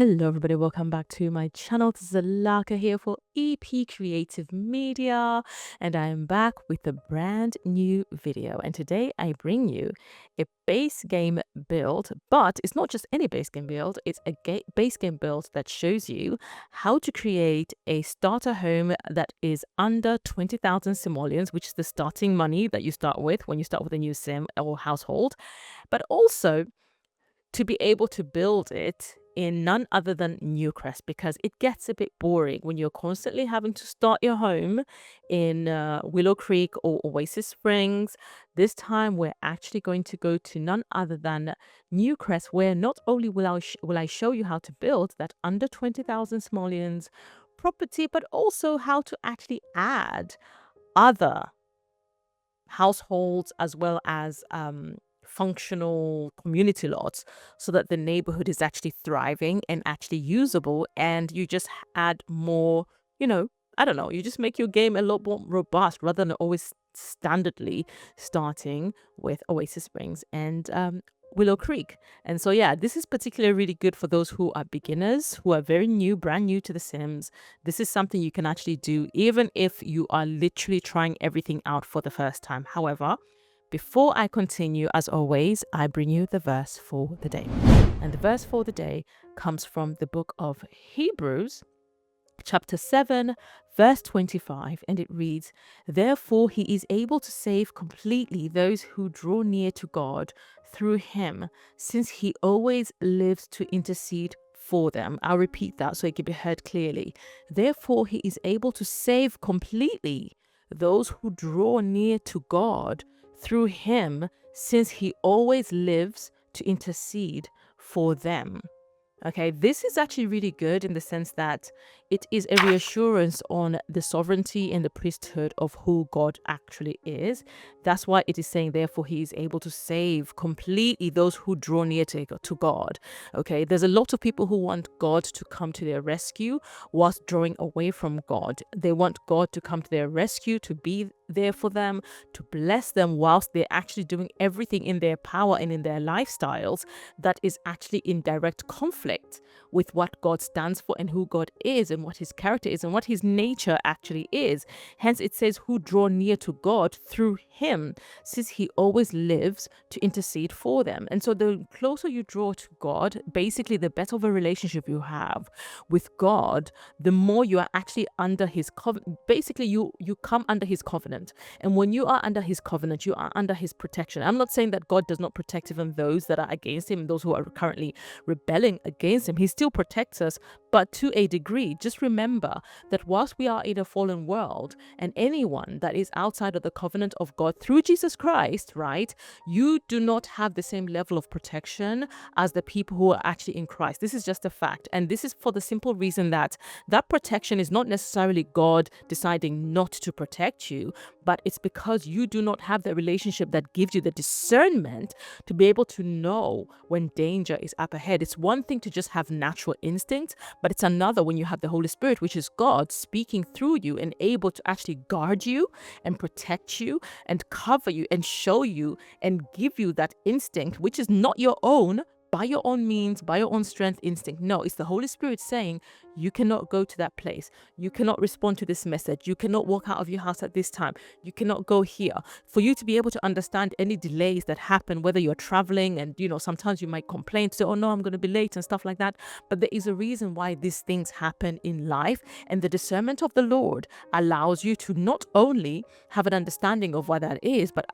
Hello everybody, welcome back to my channel. This is Alaka here for EPCreativeMedia, and I am back with a brand new video. And today I bring you a base game build, but it's not just any base game build, it's a base game build that shows you how to create a starter home that is under 20,000 simoleons, which is the starting money that you start with when you start with a new sim or household, but also to be able to build it in none other than Newcrest, because it gets a bit boring when you're constantly having to start your home in Willow Creek or Oasis Springs. This time we're actually going to go to none other than Newcrest, where not only will I show you how to build that under 20,000 simoleons property, but also how to actually add other households as well as functional community lots, so that the neighborhood is actually thriving and actually usable, and you just add more, I don't know, you just make your game a lot more robust rather than always standardly starting with Oasis Springs and Willow Creek. And so yeah, this is particularly really good for those who are beginners, who are brand new to the Sims. This is something you can actually do even if you are literally trying everything out for the first time. However, before I continue, as always, I bring you the verse for the day. And the verse for the day comes from the book of Hebrews, chapter 7, verse 25, and it reads, "Therefore he is able to save completely those who draw near to God through him, since he always lives to intercede for them." I'll repeat that so it can be heard clearly. Therefore he is able to save completely those who draw near to God through him, since he always lives to intercede for them. Okay, this is actually really good in the sense that it is a reassurance on the sovereignty and the priesthood of who God actually is. That's why it is saying, therefore, he is able to save completely those who draw near to God. Okay, there's a lot of people who want God to come to their rescue whilst drawing away from God. They want God to come to their rescue, to be there for them, to bless them whilst they're actually doing everything in their power and in their lifestyles that is actually in direct conflict with what God stands for and who God is and what his character is and what his nature actually is. Hence it says, who draw near to God through him, since he always lives to intercede for them. And so the closer you draw to God, basically the better of a relationship you have with God, the more you are actually under his covenant. Basically you come under his covenant, and when you are under his covenant, you are under his protection. I'm not saying that God does not protect even those that are against him, those who are currently rebelling against him. He still protects us, but to a degree. Just remember that whilst we are in a fallen world, and anyone that is outside of the covenant of God through Jesus Christ, right, you do not have the same level of protection as the people who are actually in Christ. This is just a fact, and this is for the simple reason that that protection is not necessarily God deciding not to protect you, but it's because you do not have the relationship that gives you the discernment to be able to know when danger is up ahead. It's one thing to just have natural instinct, but it's another when you have the Holy Spirit, which is God speaking through you and able to actually guard you and protect you and cover you and show you and give you that instinct, which is not your own, by your own means, by your own strength, instinct. No, it's the Holy Spirit saying, you cannot go to that place. You cannot respond to this message. You cannot walk out of your house at this time. You cannot go here. For you to be able to understand any delays that happen, whether you're traveling and, sometimes you might complain, say, oh no, I'm going to be late and stuff like that. But there is a reason why these things happen in life. And the discernment of the Lord allows you to not only have an understanding of why that is, but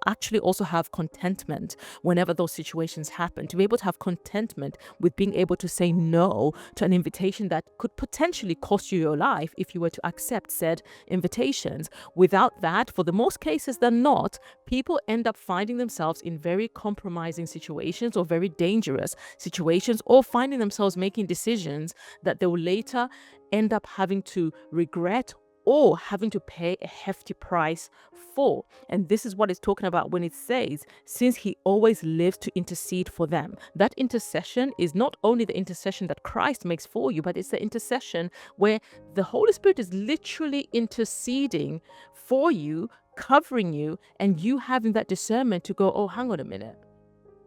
actually also have contentment whenever those situations happen, to be able to have contentment with being able to say no to an invitation that could potentially cost you your life if you were to accept said invitations. Without that, for the most cases than not, people end up finding themselves in very compromising situations or very dangerous situations, or finding themselves making decisions that they will later end up having to regret or having to pay a hefty price for. And this is what it's talking about when it says, since he always lives to intercede for them. That intercession is not only the intercession that Christ makes for you, but it's the intercession where the Holy Spirit is literally interceding for you, covering you, and you having that discernment to go, oh, hang on a minute,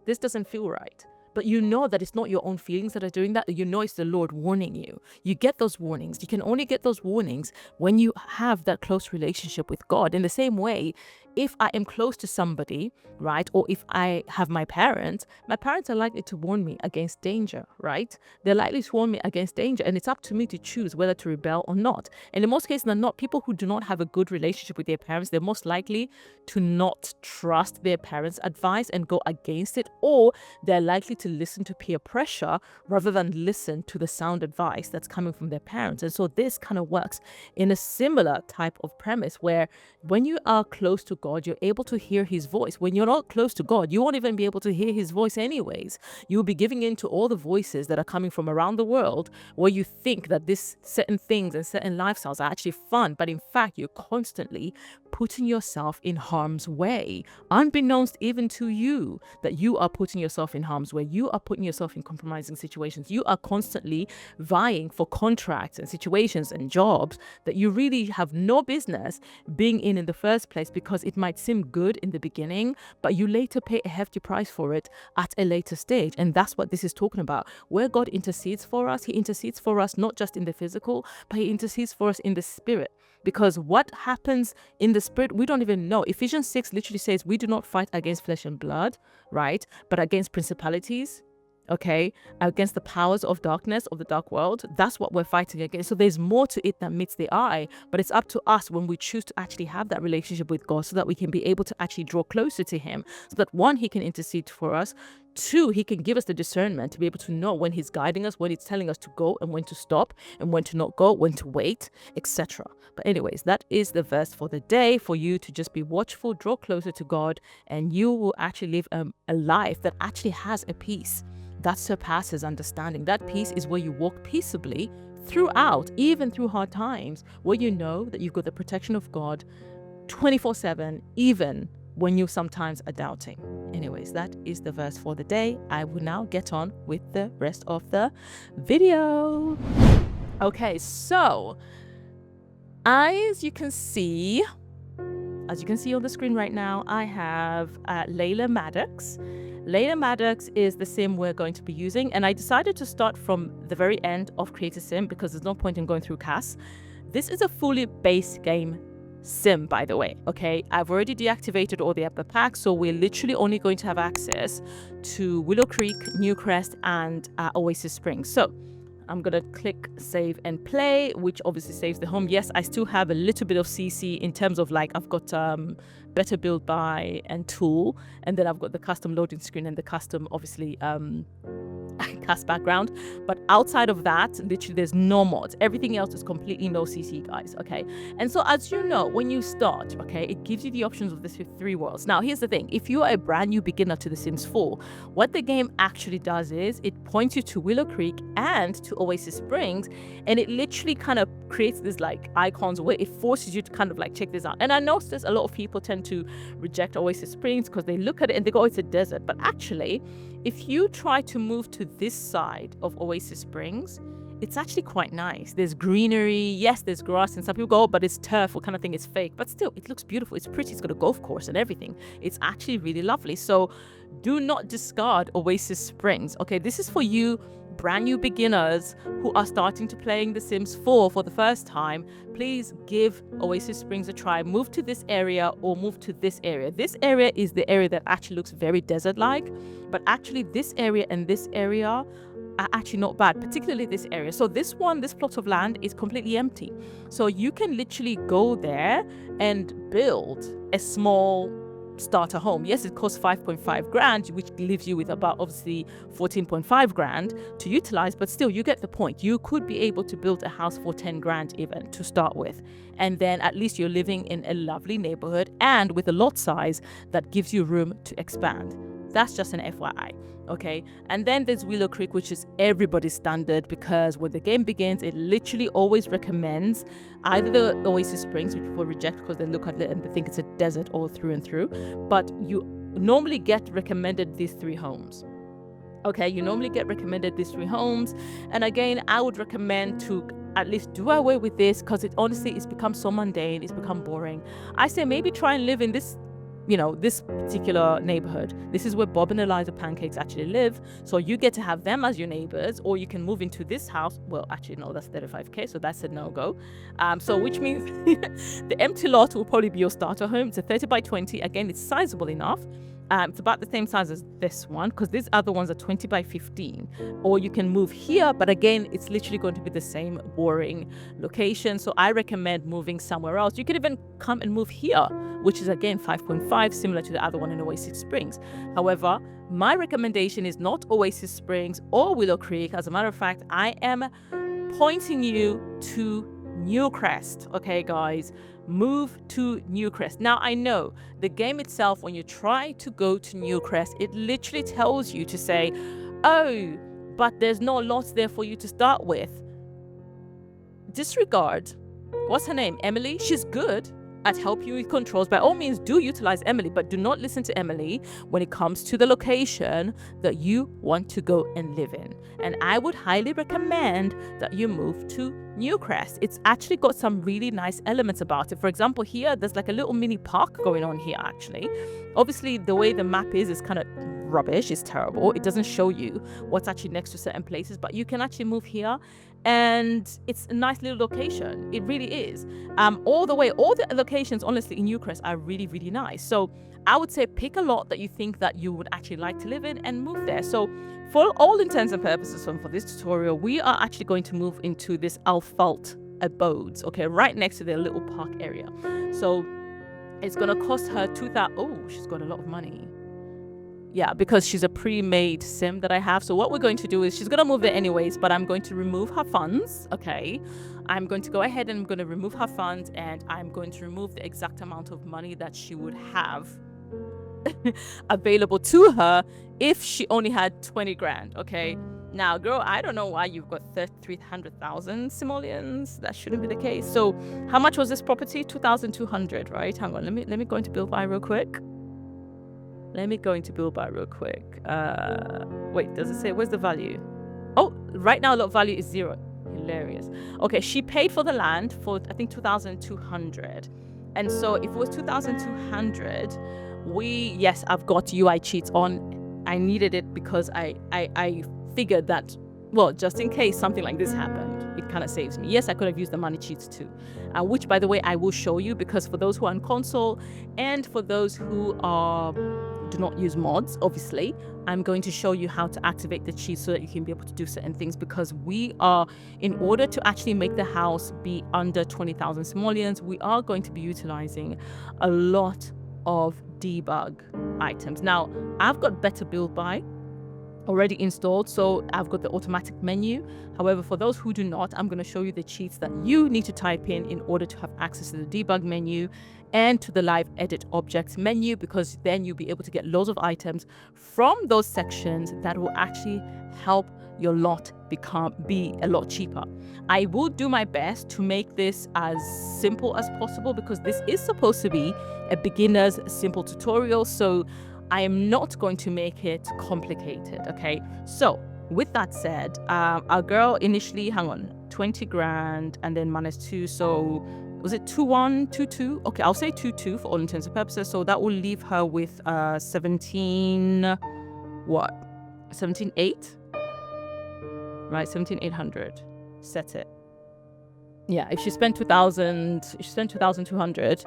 this doesn't feel right. but you know that it's not your own feelings that are doing that. You know it's the Lord warning you. You get those warnings. You can only get those warnings when you have that close relationship with God. In the same way, if I am close to somebody, right, or if I have my parents are likely to warn me against danger, right? They're likely to warn me against danger, and it's up to me to choose whether to rebel or not. And in most cases than not, people who do not have a good relationship with their parents, they're most likely to not trust their parents' advice and go against it, or they're likely to listen to peer pressure rather than listen to the sound advice that's coming from their parents. And so this kind of works in a similar type of premise where when you are close to God, you're able to hear his voice. When you're not close to God, you won't even be able to hear his voice anyways. You'll be giving in to all the voices that are coming from around the world where you think that this certain things and certain lifestyles are actually fun, but in fact, you're constantly putting yourself in harm's way, unbeknownst even to you, that you are putting yourself in harm's way. You are putting yourself in compromising situations. You are constantly vying for contracts and situations and jobs that you really have no business being in the first place, because it might seem good in the beginning, but you later pay a hefty price for it at a later stage. And that's what this is talking about. Where God intercedes for us, he intercedes for us not just in the physical, but he intercedes for us in the spirit. Because what happens in the spirit, we don't even know. Ephesians 6 literally says we do not fight against flesh and blood, right? But against principalities, okay, against the powers of darkness of the dark world. That's what we're fighting against. So there's more to it than meets the eye, but it's up to us when we choose to actually have that relationship with God, so that we can be able to actually draw closer to him, so that one, he can intercede for us. Two, he can give us the discernment to be able to know when he's guiding us, when he's telling us to go and when to stop, and when to not go, when to wait, etc. But anyways, that is the verse for the day, for you to just be watchful, draw closer to God, and you will actually live a life that actually has a peace that surpasses understanding. That peace is where you walk peaceably throughout, even through hard times, where you know that you've got the protection of God 24/7, even when you sometimes are doubting. Anyways, that is the verse for the day. I will now get on with the rest of the video. Okay, so as you can see on the screen right now, I have Layla Maddox. Layla Maddox is the sim we're going to be using, and I decided to start from the very end of Create a Sim because there's no point in going through CAS. This is a fully base game sim, by the way. Okay, I've already deactivated all the upper packs, so we're literally only going to have access to Willow Creek, Newcrest, and Oasis Springs. So I'm gonna click save and play, which obviously saves the home. Yes, I still have a little bit of CC in terms of like I've got better build by and tool, and then I've got the custom loading screen and the custom obviously cast background. But outside of that, literally there's no mods. Everything else is completely no CC, guys. Okay, and so as you know, when you start, okay, it gives you the options of this 3 worlds. Now here's the thing: if you are a brand new beginner to The Sims 4, what the game actually does is it points you to Willow Creek and to Oasis Springs, and it literally kind of creates this like icons where it forces you to kind of like check this out. And I noticed a lot of people tend to reject Oasis Springs because they look at it and they go, oh, it's a desert. But actually, if you try to move to this side of Oasis Springs, it's actually quite nice. There's greenery, yes, there's grass, and some people go, oh, but it's turf, what kind of thing, it's fake. But still, it looks beautiful, it's pretty, it's got a golf course and everything. It's actually really lovely. So do not discard Oasis Springs. Okay, this is for you brand new beginners who are starting to playing The Sims 4 for the first time. Please give Oasis Springs a try. Move to this area or move to this area. This area is the area that actually looks very desert-like, but actually this area and this area are actually not bad, particularly this area. So this plot of land is completely empty. So you can literally go there and build a small starter home. Yes, it costs 5.5 grand, which leaves you with about obviously 14.5 grand to utilize, but still you get the point. You could be able to build a house for 10 grand even to start with, and then at least you're living in a lovely neighborhood and with a lot size that gives you room to expand. That's just an FYI. Okay, and then there's Willow Creek, which is everybody's standard, because when the game begins, it literally always recommends either the Oasis Springs, which people reject because they look at it and they think it's a desert all through and through, but you normally get recommended these 3 homes. Okay, you normally get recommended these 3 homes, and again, I would recommend to at least do away with this because it honestly, it's become so mundane, it's become boring. I say maybe try and live in this you know, this particular neighborhood. This is where Bob and Eliza Pancakes actually live. So you get to have them as your neighbors, or you can move into this house. Well, actually, no, that's 35K, so that's a no-go. So which means the empty lot will probably be your starter home. It's a 30 by 20. Again, it's sizable enough. It's about the same size as this one, because these other ones are 20 by 15. Or you can move here, but again, it's literally going to be the same boring location. So I recommend moving somewhere else. You can even come and move here, which is again 5.5, similar to the other one in Oasis Springs. However, my recommendation is not Oasis Springs or Willow Creek. As a matter of fact, I am pointing you to Newcrest. Okay, guys, move to Newcrest. Now, I know the game itself, when you try to go to Newcrest, it literally tells you to say, oh, but there's no lots there for you to start with. Disregard. What's her name? Emily? She's good at help you with controls. By all means, do utilize Emily, but do not listen to Emily when it comes to the location that you want to go and live in. And I would highly recommend that you move to Newcrest. It's actually got some really nice elements about it. For example, here, there's like a little mini park going on here, actually. Obviously, the way the map is kind of rubbish. It's terrible. It doesn't show you what's actually next to certain places, but you can actually move here, and it's a nice little location. It really is. All the locations, honestly, in Newcrest are really, really nice. So I would say pick a lot that you think that you would actually like to live in and move there. So for all intents and purposes, for this tutorial, we are actually going to move into this Alphalt Abodes, okay, right next to their little park area. So it's going to cost her 2,000. Oh, she's got a lot of money. Yeah, because she's a pre-made sim that I have. So what we're going to do is she's going to move there anyways, but I'm going to remove her funds, okay? I'm going to go ahead and I'm going to remove her funds, and I'm going to remove the exact amount of money that she would have available to her if she only had 20 grand, okay? Now, girl, I don't know why you've got 300,000 simoleons. That shouldn't be the case. So how much was this property? 2,200, right? Hang on, let me go into Build Buy real quick. Let me go into Build Buy real quick. Wait, does it say, where's the value? Oh, right now lot value is 0. Hilarious. Okay, she paid for the land for, I think, 2,200. And so if it was 2,200, yes, I've got UI cheats on. I needed it because I figured that, well, just in case something like this happened, it kind of saves me. Yes, I could have used the money cheats too, which, by the way, I will show you, because for those who are on console and for those who do not use mods, obviously, I'm going to show you how to activate the cheats so that you can be able to do certain things, because we are, in order to actually make the house be under 20,000 simoleons, we are going to be utilizing a lot of debug items. Now, I've got Better Build Buy already installed, so I've got the automatic menu. However, for those who do not, I'm going to show you the cheats that you need to type in order to have access to the debug menu and to the live edit objects menu, because then you'll be able to get loads of items from those sections that will actually help your lot be a lot cheaper. I will do my best to make this as simple as possible, because this is supposed to be a beginner's simple tutorial, so I am not going to make it complicated, okay? So with that said, our girl initially, 20 grand and then -2, so was it 2-1, 2-2? Okay, I'll say 2-2 for all intents and purposes. So that will leave her with 17, what? 17,800? Right, 17,800. Set it. Yeah, if she spent 2,200,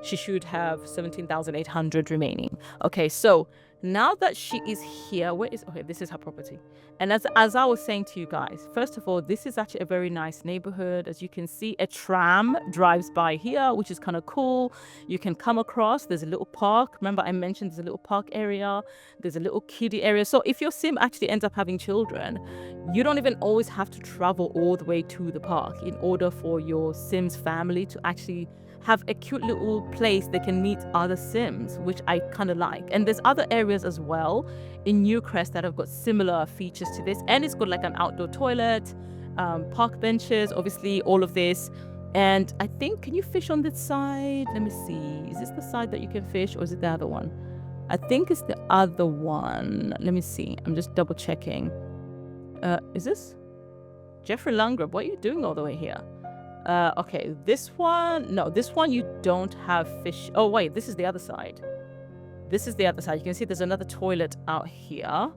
she should have 17,800 remaining. Okay, so now that she is here, okay, this is her property. And as I was saying to you guys, first of all, this is actually a very nice neighborhood. As you can see, a tram drives by here, which is kind of cool. You can come across, there's a little park. Remember, I mentioned there's a little park area. There's a little kiddie area. So if your sim actually ends up having children, you don't even always have to travel all the way to the park in order for your sim's family to actually have a cute little place they can meet other sims, which I kind of like. And there's other areas as well in Newcrest that have got similar features to this, and it's got like an outdoor toilet, park benches, obviously all of this. And I think, can you fish on this side? Let me see, is this the side that you can fish, or is it the other one? I think it's the other one. Let me see, I'm just double checking. Is this Jeffrey Langrab? What are you doing all the way here? Okay, this one, no, this one you don't have fish. Oh wait, this is the other side. this is the other side. You can see there's another toilet out here.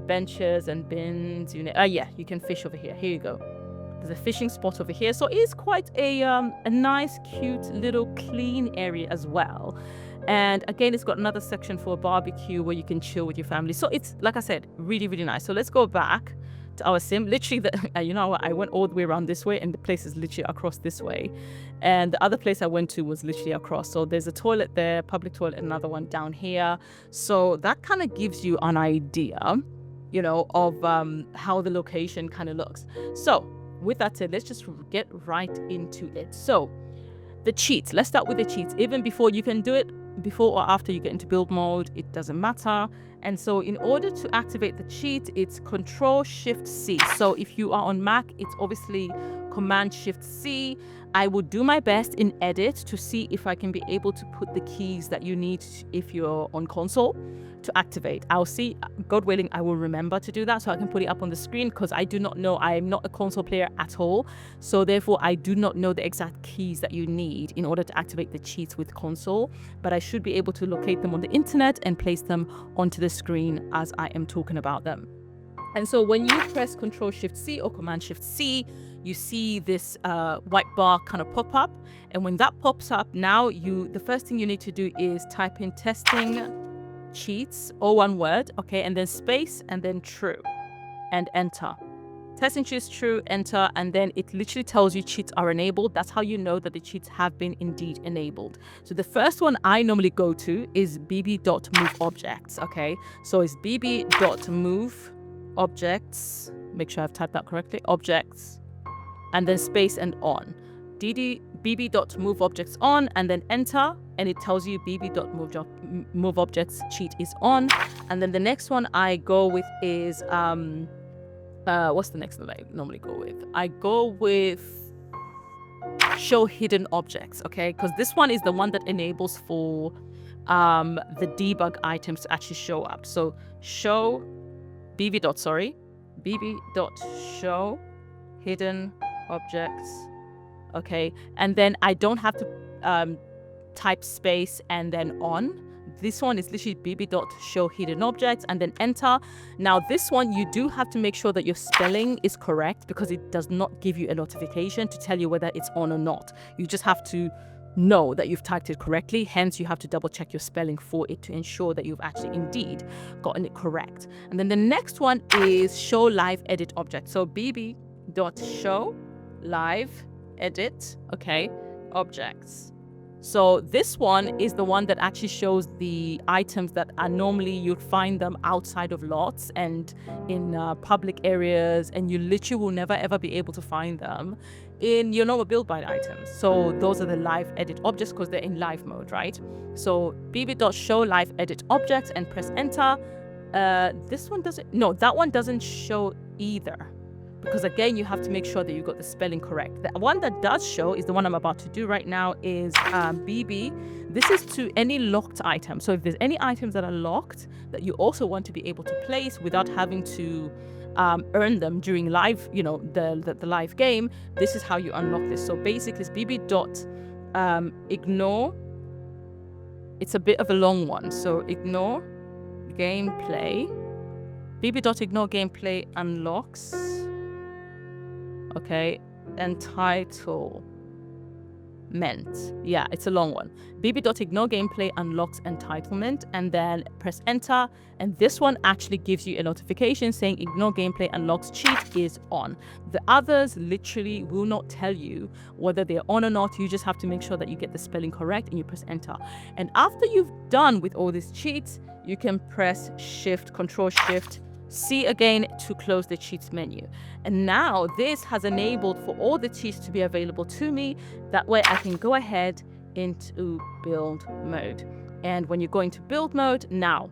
Benches and bins. Yeah, you can fish over here. Here you go. There's a fishing spot over here. So it is quite a nice, cute, little clean area as well. And again, it's got another section for a barbecue where you can chill with your family. So it's, like I said, really, really nice. So let's go back to our sim. Literally, you know what? I went all the way around this way, and the place is literally across this way. And the other place I went to was literally across. So there's a toilet there, public toilet, another one down here. So that kind of gives you an idea, you know, of how the location kind of looks. So with that said, let's just get right into it. So the cheats, let's start with the cheats. Even before, you can do it before or after you get into build mode, it doesn't matter. And so in order to activate the cheat, it's Control-Shift-C. So if you are on Mac, it's obviously Command-Shift-C. I will do my best in edit to see if I can be able to put the keys that you need if you're on console to activate. I'll see, God willing, I will remember to do that so I can put it up on the screen, because I do not know, I am not a console player at all. So therefore, I do not know the exact keys that you need in order to activate the cheats with console, but I should be able to locate them on the internet and place them onto the screen as I am talking about them. And so when you press Control-Shift-C or Command-Shift-C, you see this white bar kind of pop up. And when that pops up, now the first thing you need to do is type in testing cheats, all one word, okay, and then space, and then true, and enter. Testing cheats, true, enter, and then it literally tells you cheats are enabled. That's how you know that the cheats have been indeed enabled. So the first one I normally go to is bb.moveObjects, okay? So it's bb.moveObjects, make sure I've typed that correctly, objects, and then space and on. bb.moveObjects on, and then enter, and it tells you bb.moveObjects cheat is on. And then the next one I go with is what's the next one I normally go with? I go with show hidden objects, okay? Because this one is the one that enables for the debug items to actually show up. So show bb.show hidden objects, okay? And then I don't have to type space and then on. This one is literally bb.show hidden objects and then enter. Now this one, you do have to make sure that your spelling is correct, because it does not give you a notification to tell you whether it's on or not. You just have to know that you've typed it correctly. Hence, you have to double check your spelling for it to ensure that you've actually indeed gotten it correct. And then the next one is show live edit object. So bb.show live edit, okay, objects. So this one is the one that actually shows the items that are normally you'd find them outside of lots and in public areas, and you literally will never ever be able to find them in your normal build by items. So those are the live edit objects because they're in live mode, right? So bb.show live edit objects and press enter. This one doesn't, no, that one doesn't show either, because again, you have to make sure that you got the spelling correct. The one that does show is the one I'm about to do right now, is BB. This is to any locked item. So if there's any items that are locked that you also want to be able to place without having to earn them during live, you know, the live game, this is how you unlock this. So basically it's bb.ignore. It's a bit of a long one. So ignore gameplay. bb.ignore gameplay unlocks. Okay, entitlement. Yeah, it's a long one. bb.ignore gameplay unlocks entitlement, and then press enter. And this one actually gives you a notification saying ignore gameplay unlocks cheat is on. The others literally will not tell you whether they're on or not. You just have to make sure that you get the spelling correct and you press enter. And after you've done with all these cheats, you can press Control-Shift-C again to close the cheats menu. And now this has enabled for all the cheats to be available to me. That way I can go ahead into build mode. And when you go into build mode now,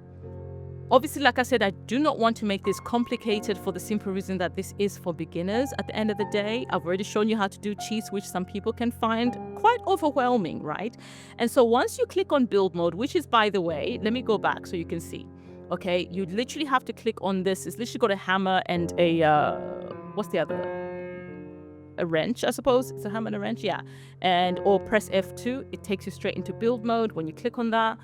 obviously, like I said, I do not want to make this complicated for the simple reason that this is for beginners. At the end of the day, I've already shown you how to do cheats, which some people can find quite overwhelming, right? And so once you click on build mode, which is, by the way, let me go back so you can see. Okay, you literally have to click on this. It's literally got a hammer and a, what's the other? A wrench, I suppose. It's a hammer and a wrench, yeah. And or press F2. It takes you straight into build mode when you click on that.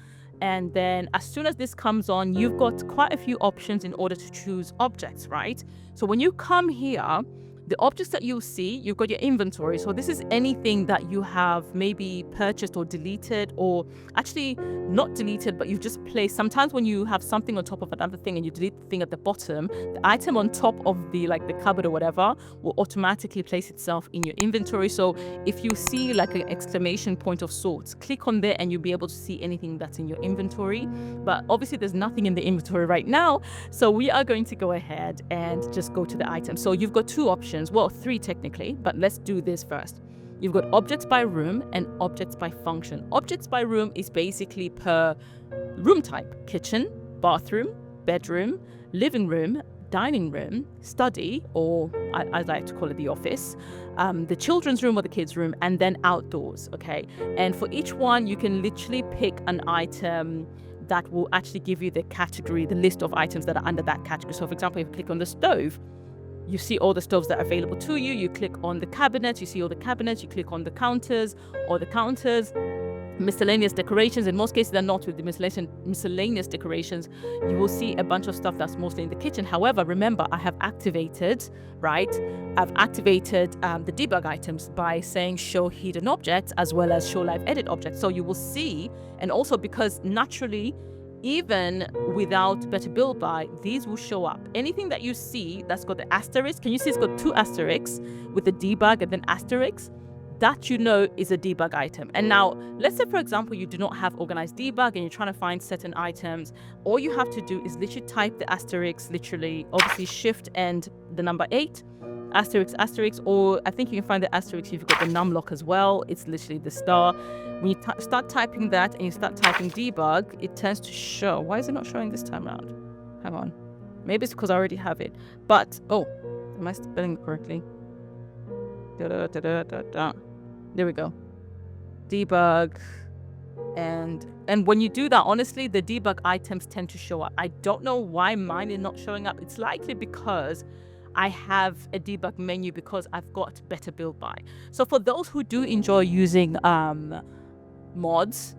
And then as soon as this comes on, you've got quite a few options in order to choose objects, right? So when you come here, the objects that you'll see, you've got your inventory. So this is anything that you have maybe purchased or deleted, or actually not deleted, but you've just placed. Sometimes when you have something on top of another thing and you delete the thing at the bottom, the item on top of the cupboard or whatever will automatically place itself in your inventory. So if you see like an exclamation point of sorts, click on there and you'll be able to see anything that's in your inventory. But obviously there's nothing in the inventory right now. So we are going to go ahead and just go to the item. So you've got two options. Well, three technically, but let's do this first. You've got objects by room and objects by function. Objects by room is basically per room type: kitchen, bathroom, bedroom, living room, dining room, study, or I like to call it the office, the children's room or the kids' room, and then outdoors, okay? And for each one, you can literally pick an item that will actually give you the category, the list of items that are under that category. So for example, if you click on the stove, you see all the stoves that are available to you. You click on the cabinets, you see all the cabinets. You click on the counters, or the counters. Miscellaneous decorations, in most cases they're not with the miscellaneous decorations. You will see a bunch of stuff that's mostly in the kitchen. However, remember, I have activated, right? I've activated the debug items by saying show hidden objects as well as show live edit objects. So you will see, and also because naturally, even without better build by, these will show up. Anything that you see that's got the asterisk, can you see it's got two asterisks with the debug and then asterisks? That you know is a debug item. And now, let's say for example, you do not have organized debug and you're trying to find certain items. All you have to do is literally type the asterisk, literally, obviously shift and the number 8, asterisk, or I think you can find the asterisk if you've got the numlock as well. It's literally the star. When you start typing that and you start typing debug, it tends to show. Why is it not showing this time around? Hang on. Maybe it's because I already have it. But, oh, am I spelling it correctly? There we go. Debug. And when you do that, honestly, the debug items tend to show up. I don't know why mine is not showing up. It's likely because I have a debug menu because I've got better build by. So for those who do enjoy using mods,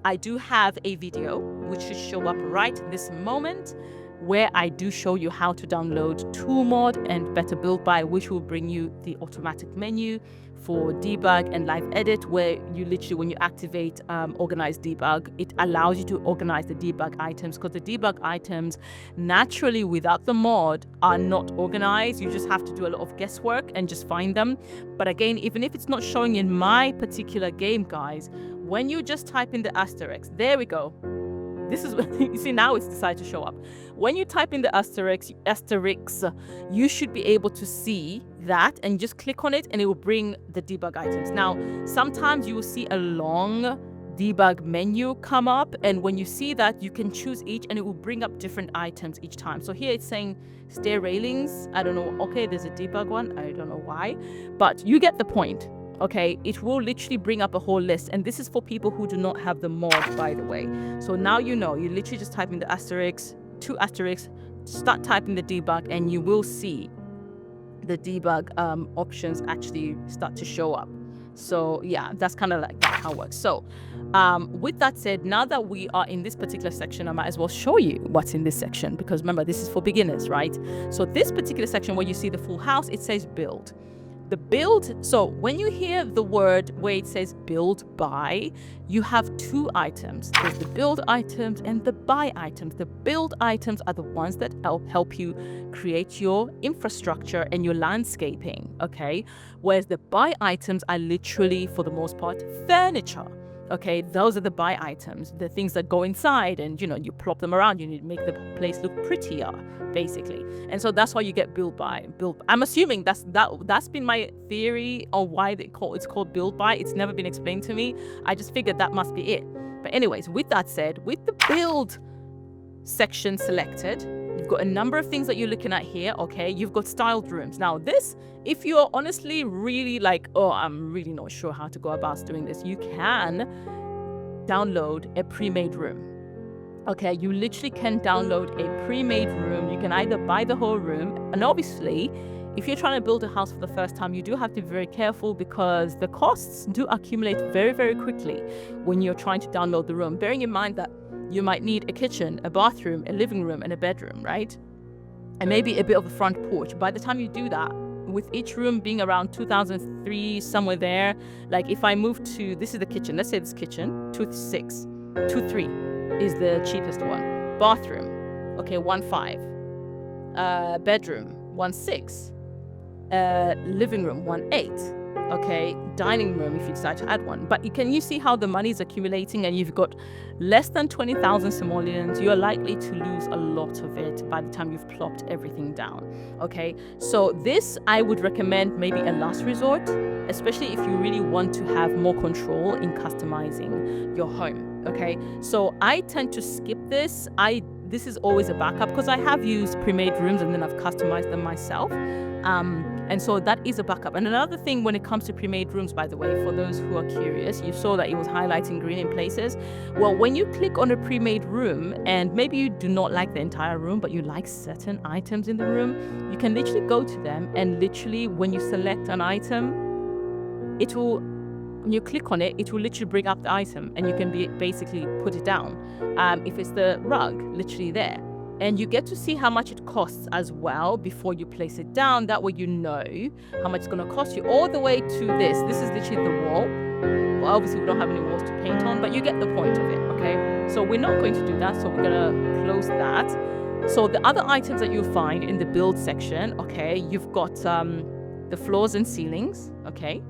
I do have a video which should show up right this moment where I do show you how to download ToolMod and better build by, which will bring you the automatic menu for debug and live edit, where you literally, when you activate organize debug, it allows you to organize the debug items, because the debug items naturally without the mod are not organized. You just have to do a lot of guesswork and just find them. But again, even if it's not showing in my particular game, guys, when you just type in the asterisk, there we go. This is what you see now, it's decided to show up. When you type in the asterisks, you should be able to see that and just click on it and it will bring the debug items. Now, sometimes you will see a long debug menu come up, and when you see that, you can choose each and it will bring up different items each time. So here it's saying stair railings. I don't know. Okay, there's a debug one. I don't know why, but you get the point. Okay, it will literally bring up a whole list, and this is for people who do not have the mod, by the way. So now you know, you literally just type in the asterisks, 2 asterisks, start typing the debug, and you will see the debug options actually start to show up. So yeah, that's kind of like how it works. So with that said, now that we are in this particular section, I might as well show you what's in this section, because remember, this is for beginners, right? So this particular section where you see the full house, it says build. The build, so when you hear the word where it says build by, you have 2 items. There's the build items and the buy items. The build items are the ones that help you create your infrastructure and your landscaping, okay? Whereas the buy items are literally, for the most part, furniture. Okay, those are the buy items, the things that go inside, and you know, you plop them around, you need to make the place look prettier, basically. And so that's why you get build by. I'm assuming that's been my theory on why it's called build by. It's never been explained to me. I just figured that must be it. But anyways, with that said, with the build section selected, you've got a number of things that you're looking at here, okay? You've got styled rooms. Now this, if you're honestly really like, oh, I'm really not sure how to go about doing this, you can download a pre-made room. Okay, you literally can download a pre-made room. You can either buy the whole room, and obviously, if you're trying to build a house for the first time, you do have to be very careful, because the costs do accumulate very, very quickly when you're trying to download the room. Bearing in mind that you might need a kitchen, a bathroom, a living room, and a bedroom, right? And maybe a bit of a front porch. By the time you do that, with each room being around 2003, somewhere there, like if I move to, this is the kitchen, let's say this kitchen, 2.6, 2.3 is the cheapest one. Bathroom, okay, 1.5. Bedroom, 1.6. Living room, 1.8. Okay, dining room if you decide to add one. But can you see how the money is accumulating, and you've got less than 20,000 simoleons? You're likely to lose a lot of it by the time you've plopped everything down. Okay, so this I would recommend maybe a last resort, especially if you really want to have more control in customizing your home. Okay, so I tend to skip this. This is always a backup because I have used pre-made rooms and then I've customized them myself. And so that is a backup. And another thing when it comes to pre-made rooms, by the way, for those who are curious, you saw that it was highlighting green in places. Well, when you click on a pre-made room, and maybe you do not like the entire room, but you like certain items in the room, you can literally go to them, and literally when you select an item, when you click on it, it will literally bring up the item, and you can basically put it down. If it's the rug, literally there. And you get to see how much it costs as well before you place it down. That way you know how much it's going to cost you, all the way to this. This is literally the wall. Well, obviously we don't have any walls to paint on, but you get the point of it, okay? So we're not going to do that, so we're going to close that. So the other items that you'll find in the build section, okay, you've got the floors and ceilings, okay?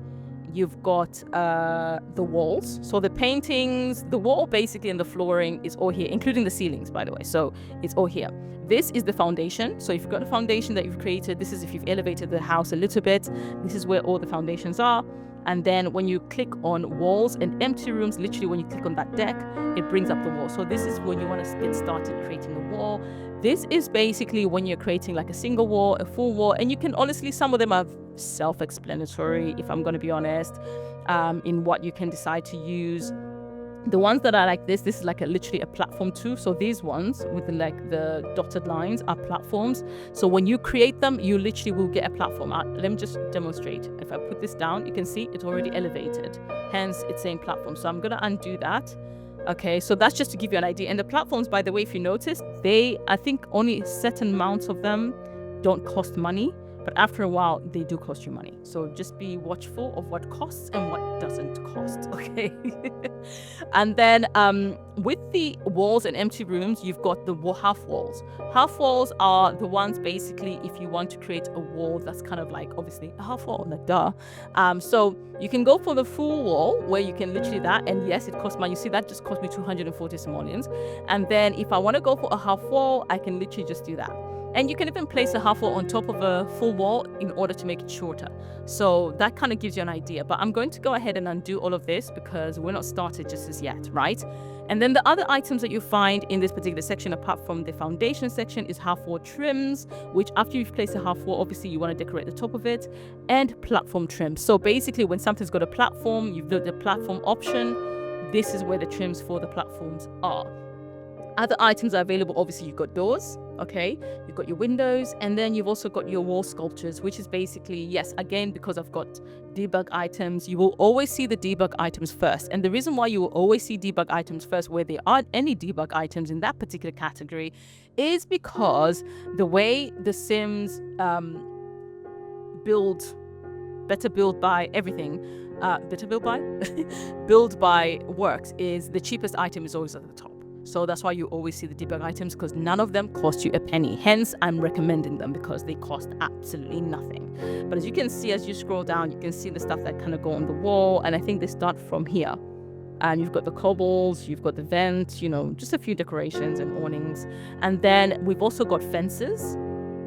You've got the walls. So the paintings, the wall basically, and the flooring is all here, including the ceilings, by the way. So it's all here. This is the foundation. So if you've got a foundation that you've created, this is if you've elevated the house a little bit, this is where all the foundations are. And then when you click on walls and empty rooms, literally when you click on that deck, it brings up the wall. So this is when you want to get started creating a wall. This is basically when you're creating like a single wall, a full wall, and you can honestly, some of them are self-explanatory, if I'm going to be honest, in what you can decide to use. The ones that are like this is like literally a platform too. So these ones with the dotted lines are platforms. So when you create them, you literally will get a platform. Let me just demonstrate. If I put this down, you can see it's already elevated. Hence, it's saying platform. So I'm going to undo that. Okay, so that's just to give you an idea. And the platforms, by the way, if you notice, I think only certain amounts of them don't cost money. But after a while, they do cost you money. So just be watchful of what costs and what doesn't cost, okay? And then with the walls and empty rooms, you've got the half walls. Half walls are the ones basically if you want to create a wall that's kind of like, obviously, a half wall, like duh. So you can go for the full wall where you can literally that. And yes, it costs money. You see, that just cost me 240 simoleons. And then if I want to go for a half wall, I can literally just do that. And you can even place a half wall on top of a full wall in order to make it shorter. So that kind of gives you an idea. But I'm going to go ahead and undo all of this because we're not started just as yet, right? And then the other items that you find in this particular section, apart from the foundation section, is half wall trims, which after you've placed a half wall, obviously you want to decorate the top of it, and platform trims. So basically when something's got a platform, you've got the platform option. This is where the trims for the platforms are. Other items are available. Obviously, you've got doors, okay? You've got your windows, and then you've also got your wall sculptures, which is basically, yes, again, because I've got debug items, you will always see the debug items first. And the reason why you will always see debug items first, where there aren't any debug items in that particular category, is because the way the Sims build by works is the cheapest item is always at the top. So that's why you always see the debug items, because none of them cost you a penny. Hence, I'm recommending them because they cost absolutely nothing. But as you can see, as you scroll down, you can see the stuff that kind of go on the wall. And I think they start from here. And you've got the cobbles, you've got the vent, just a few decorations and awnings. And then we've also got fences.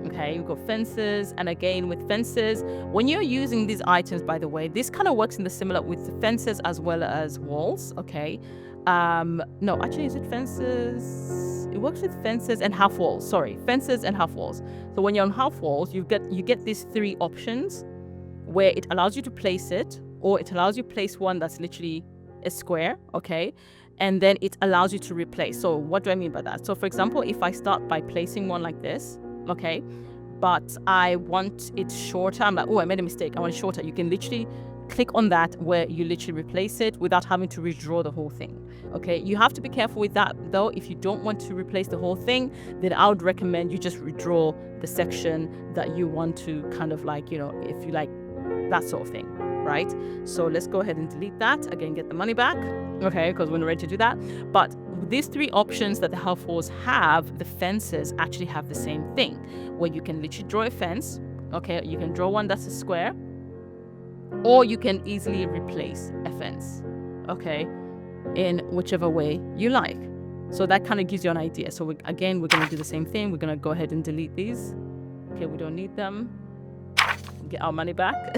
Okay, we've got fences. And again, with fences, when you're using these items, by the way, this kind of works in the similar with the fences as well as walls. Okay. No, actually, is it fences? It works with fences and half walls. Sorry, fences and half walls. So when you're on half walls, you get these three options where it allows you to place it, or it allows you to place one that's literally a square, okay? And then it allows you to replace. So what do I mean by that? So for example, if I start by placing one like this, okay, but I want it shorter, I'm like, oh, I made a mistake, I want it shorter. You can literally click on that where you literally replace it without having to redraw the whole thing. Okay, you have to be careful with that though. If you don't want to replace the whole thing, then I would recommend you just redraw the section that you want to kind of like, you know, if you like that sort of thing, right? So let's go ahead and delete that. Again, get the money back, okay, because we're not ready to do that. But these three options that the health walls have, the fences actually have the same thing, where you can literally draw a fence. Okay, you can draw one that's a square, or you can easily replace a fence, okay, in whichever way you like. So that kind of gives you an idea. So we're going to do the same thing. We're going to go ahead and delete these. Okay, we don't need them. Get our money back.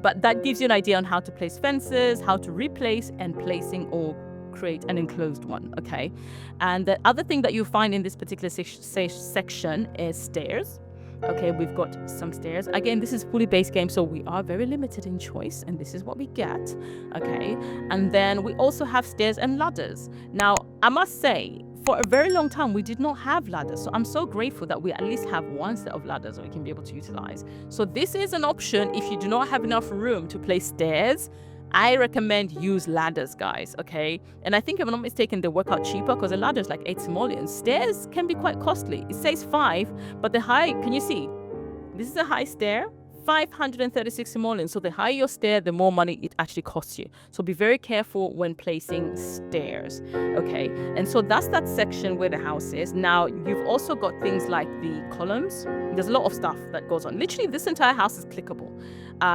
But that gives you an idea on how to place fences, how to replace, and placing or create an enclosed one. Okay, and the other thing that you find in this particular section is stairs. Okay, we've got some stairs. Again, this is fully base game, so we are very limited in choice, and this is what we get. Okay, and then we also have stairs and ladders. Now, I must say, for a very long time, we did not have ladders. So I'm so grateful that we at least have one set of ladders that we can be able to utilize. So this is an option if you do not have enough room to place stairs. I recommend use ladders, guys, okay? And I think if I'm not mistaken, they work out cheaper because a ladder is like 8 simoleons. Stairs can be quite costly. It says 5, but the height, can you see? This is a high stair, 536 simoleons. So the higher your stair, the more money it actually costs you. So be very careful when placing stairs, okay? And so that's that section where the house is. Now, you've also got things like the columns. There's a lot of stuff that goes on. Literally, this entire house is clickable.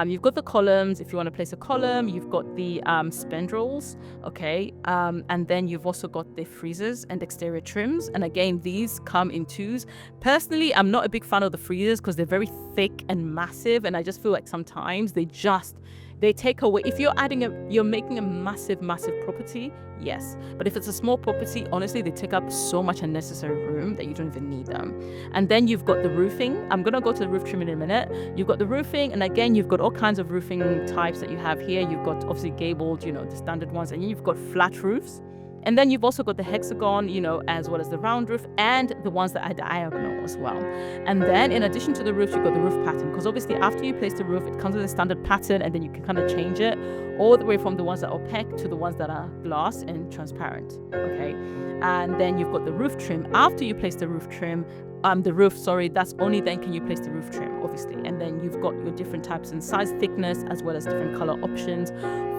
You've got the columns, if you want to place a column. You've got the spandrels, okay? And then you've also got the freezers and exterior trims. And again, these come in 2s. Personally, I'm not a big fan of the freezers because they're very thick and massive. And I just feel like sometimes they take away. If you're making a massive property, yes. But if it's a small property, honestly, they take up so much unnecessary room that you don't even need them. And then you've got the roofing. I'm going to go to the roof trim in a minute. You've got the roofing. And again, you've got all kinds of roofing types that you have here. You've got obviously gabled, you know, the standard ones. And you've got flat roofs. And then you've also got the hexagon, you know, as well as the round roof and the ones that are diagonal as well. And then in addition to the roofs, you've got the roof pattern, because obviously after you place the roof, it comes with a standard pattern and then you can kind of change it all the way from the ones that are opaque to the ones that are glass and transparent. Okay. And then you've got the roof trim. After you place the roof trim, that's only then can you place the roof trim, obviously. And then you've got your different types and size, thickness, as well as different color options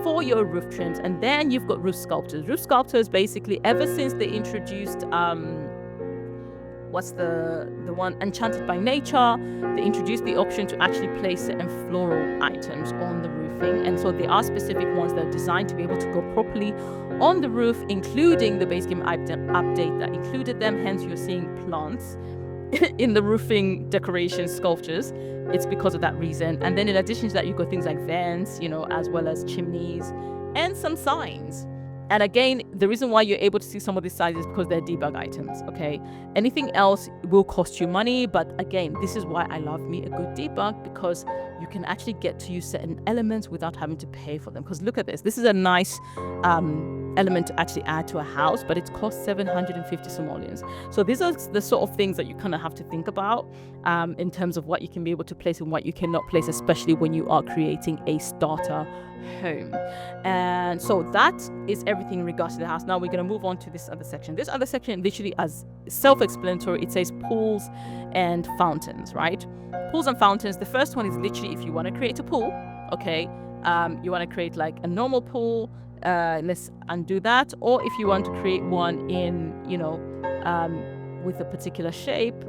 for your roof trims. And then you've got roof sculptures. Roof sculptures, basically, ever since they introduced what's the one, Enchanted by Nature, they introduced the option to actually place certain floral items on the roofing. And so there are specific ones that are designed to be able to go properly on the roof, including the base game update that included them. Hence, you're seeing plants in the roofing decoration sculptures. It's because of that reason. And then in addition to that, you've got things like vents, you know, as well as chimneys and some signs. And again, the reason why you're able to see some of these signs is because they're debug items, okay? Anything else will cost you money. But again, this is why I love me a good debug, because you can actually get to use certain elements without having to pay for them. Because look at this. This is a nice element to actually add to a house, but it costs 750 simoleons. So these are the sort of things that you kind of have to think about in terms of what you can be able to place and what you cannot place, especially when you are creating a starter home. And so that is everything in regards to the house. Now we're going to move on to this other section. This other section, literally as self-explanatory, it says pools and fountains, right? Pools and fountains. The first one is literally if you want to create a pool, okay? You want to create like a normal pool. Let's undo that. Or if you want to create one in, you know, with a particular shape,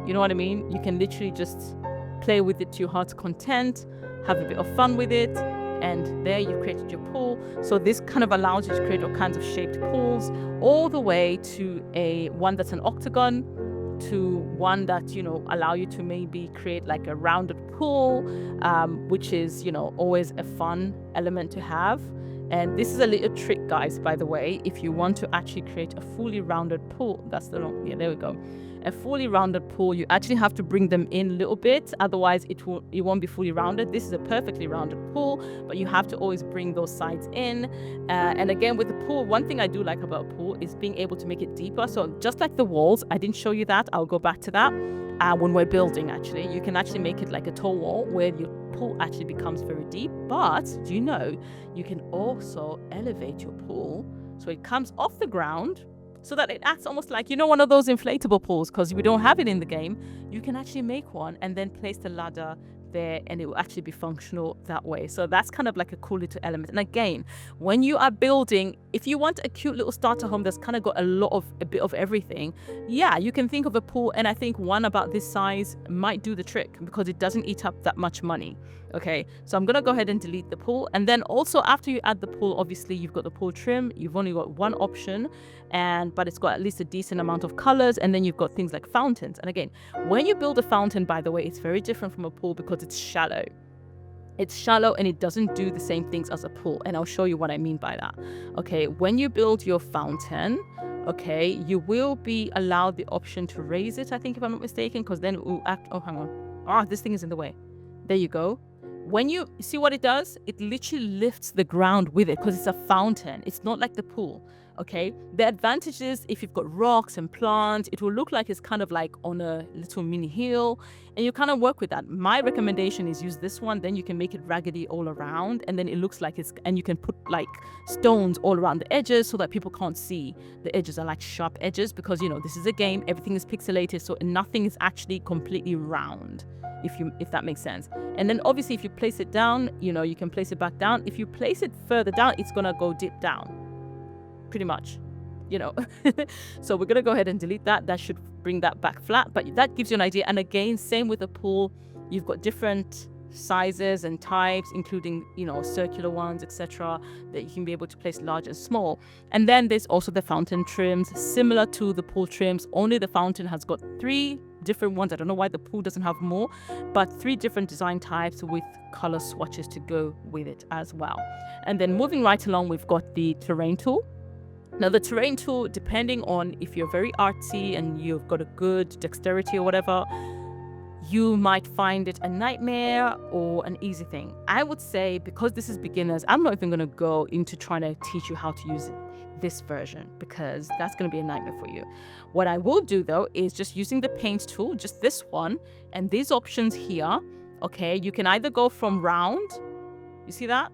you know what I mean? You can literally just play with it to your heart's content, have a bit of fun with it. And there you've created your pool. So this kind of allows you to create all kinds of shaped pools, all the way to one that's an octagon, to one that, you know, allow you to maybe create like a rounded pool, which is, you know, always a fun element to have. And this is a little trick, guys, by the way. If you want to actually create a fully rounded pool, there we go. A fully rounded pool, you actually have to bring them in a little bit, otherwise it won't be fully rounded. This is a perfectly rounded pool, but you have to always bring those sides in. And again, with the pool, one thing I do like about a pool is being able to make it deeper. So just like the walls, I didn't show you that, I'll go back to that. When we're building, actually, you can actually make it like a tall wall where you pool actually becomes very deep. But do you know, you can also elevate your pool so it comes off the ground, so that it acts almost like, you know, one of those inflatable pools, because we don't have it in the game. You can actually make one and then place the ladder there, and it will actually be functional that way. So that's kind of like a cool little element. And again, when you are building, if you want a cute little starter home that's kind of got a bit of everything, yeah, you can think of a pool. And I think one about this size might do the trick, because it doesn't eat up that much money. Okay, so I'm gonna go ahead and delete the pool. And then also, after you add the pool, obviously you've got the pool trim. You've only got one option, but it's got at least a decent amount of colors. And then you've got things like fountains. And again, when you build a fountain, by the way, it's very different from a pool because it's shallow. It's shallow and it doesn't do the same things as a pool. And I'll show you what I mean by that. Okay, when you build your fountain, okay, you will be allowed the option to raise it, I think, if I'm not mistaken, because then it will act. Oh, hang on. This thing is in the way. There you go. When you see what it does, it literally lifts the ground with it, because it's a fountain. It's not like the pool. Okay, the advantage is if you've got rocks and plants, it will look like it's kind of like on a little mini hill, and you kind of work with that. My recommendation is use this one, then you can make it raggedy all around, and then it looks like it's, and you can put like stones all around the edges so that people can't see the edges are like sharp edges, because, you know, this is a game, everything is pixelated, so nothing is actually completely round, if that makes sense. And then obviously if you place it down, you know, you can place it back down. If you place it further down, it's gonna go deep down, pretty much, you know. So we're gonna go ahead and delete that. That should bring that back flat, but that gives you an idea. And again, same with the pool, you've got different sizes and types, including, you know, circular ones, etc., that you can be able to place large and small. And then there's also the fountain trims, similar to the pool trims, only the fountain has got 3 different ones. I don't know why the pool doesn't have more, but 3 different design types with color swatches to go with it as well. And then moving right along, we've got the terrain tool. Now, the terrain tool, depending on if you're very artsy and you've got a good dexterity or whatever, you might find it a nightmare or an easy thing. I would say, because this is beginners, I'm not even going to go into trying to teach you how to use this version, because that's going to be a nightmare for you. What I will do, though, is just using the paint tool, just this one, and these options here. Okay, you can either go from round, you see that,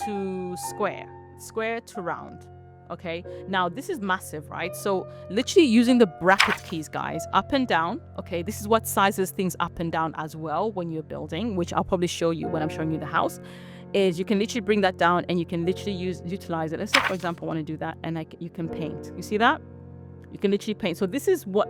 to square to round. Okay, now this is massive, right? So literally using the bracket keys, guys, up and down. Okay, this is what sizes things up and down as well when you're building, which I'll probably show you when I'm showing you the house. Is you can literally bring that down and you can literally utilize it. Let's say, for example, I want to do that, and you can paint. You see that? You can literally paint. So this is what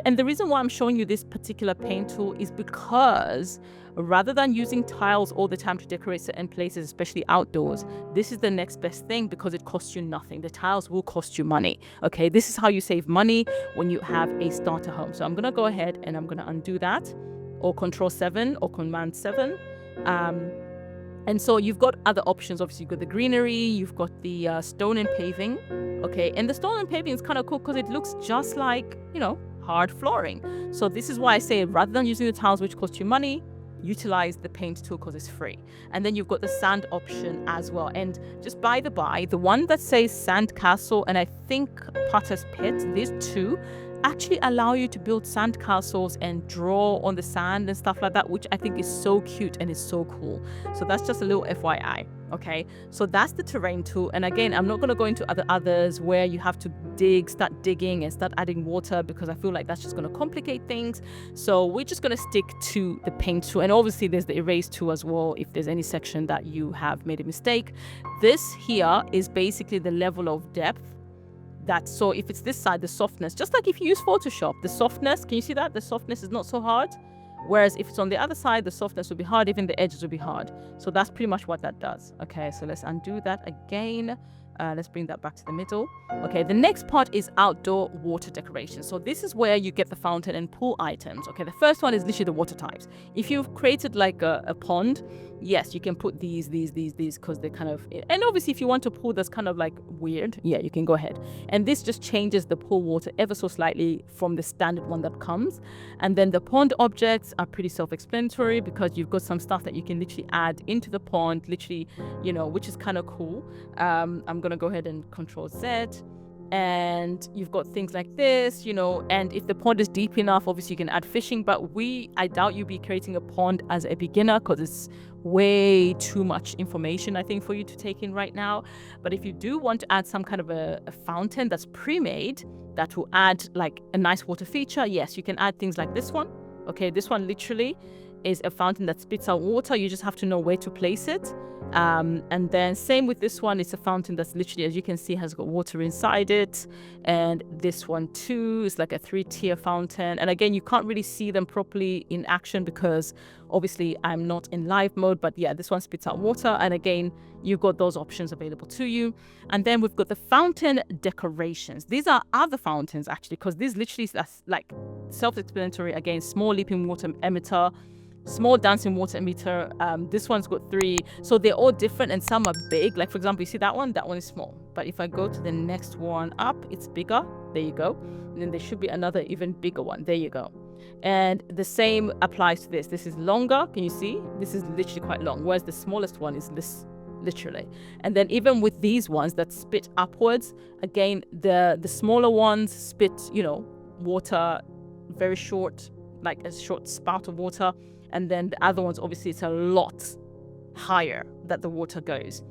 and the reason why I'm showing you this particular paint tool is because rather than using tiles all the time to decorate certain places, especially outdoors, this is the next best thing, because it costs you nothing. The tiles will cost you money. Okay, this is how you save money when you have a starter home. So I'm gonna go ahead and I'm gonna undo that, or Control 7 or Command 7. And so you've got other options. Obviously, you've got the greenery, you've got the stone and paving. Okay, and the stone and paving is kind of cool because it looks just like, you know, hard flooring. So this is why I say, rather than using the tiles which cost you money, utilize the paint tool because it's free. And then you've got the sand option as well. And just by the by, the one that says sand castle and I think potter's pit, these two actually allow you to build sand castles and draw on the sand and stuff like that, which I think is so cute and is so cool. So that's just a little FYI. Okay, so that's the terrain tool. And again, I'm not going to go into others where you have to start digging and start adding water, because I feel like that's just going to complicate things. So we're just going to stick to the paint tool. And obviously there's the erase tool as well, if there's any section that you have made a mistake. This here is basically the level of depth. So if it's this side, the softness, just like if you use Photoshop, the softness, can you see that? The softness is not so hard. Whereas if it's on the other side, the softness will be hard, even the edges will be hard. So that's pretty much what that does. Okay, so let's undo that again. Let's bring that back to the middle. Okay, the next part is outdoor water decoration. So this is where you get the fountain and pool items. Okay, the first one is literally the water types. If you've created like a pond, yes, you can put these, because they're kind of, and obviously if you want a pool that's kind of like weird, yeah, you can go ahead. And this just changes the pool water ever so slightly from the standard one that comes. And then the pond objects are pretty self-explanatory, because you've got some stuff that you can literally add into the pond, literally, you know, which is kind of cool. I'm gonna go ahead and Control Z. And you've got things like this, you know, and if the pond is deep enough, obviously you can add fishing, but I doubt you'll be creating a pond as a beginner because it's way too much information, I think, for you to take in right now. But if you do want to add some kind of a fountain that's pre-made that will add like a nice water feature, yes, you can add things like this one. Okay, this one literally is a fountain that spits out water. You just have to know where to place it. And then same with this one, it's a fountain that's literally, as you can see, has got water inside it. And this one too is like a 3-tier fountain. And again, you can't really see them properly in action because obviously I'm not in live mode, but yeah, this one spits out water. And again, you've got those options available to you. And then we've got the fountain decorations. These are other fountains actually, because these literally that's like self-explanatory. Again, small leaping water emitter, small dancing water emitter. This one's got 3, so they're all different and some are big. Like for example, you see that one is small, but if I go to the next one up, it's bigger. There you go. And then there should be another even bigger one. There you go. And the same applies to this. This is longer. Can you see? This is literally quite long, whereas the smallest one is this literally. And then even with these ones that spit upwards, again, the smaller ones spit, you know, water very short, like a short spout of water. And then the other ones, obviously, it's a lot higher that the water goes.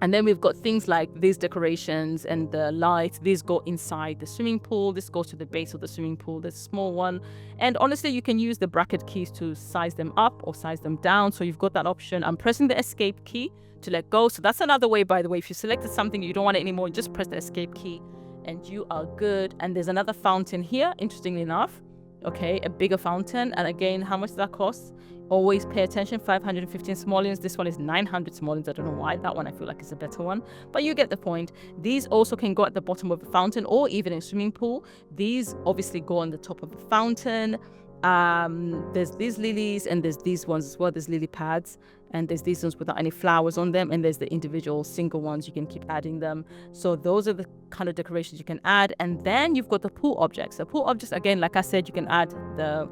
And then we've got things like these decorations and the lights. These go inside the swimming pool. This goes to the base of the swimming pool, the small one. And honestly, you can use the bracket keys to size them up or size them down. So you've got that option. I'm pressing the escape key to let go. So that's another way, by the way. If you selected something, you don't want it anymore, just press the escape key and you are good. And there's another fountain here, interestingly enough. Okay, a bigger fountain. And again, how much does that cost? Always pay attention. 515 simoleons. This one is 900 simoleons. I don't know why. That one I feel like is a better one, but you get the point. These also can go at the bottom of the fountain or even in a swimming pool. These obviously go on the top of the fountain. There's these lilies and there's these ones as well. There's lily pads and there's these ones without any flowers on them, and there's the individual single ones. You can keep adding them. So those are the kind of decorations you can add. And then you've got the pool objects. The pool objects, again, like I said, you can add the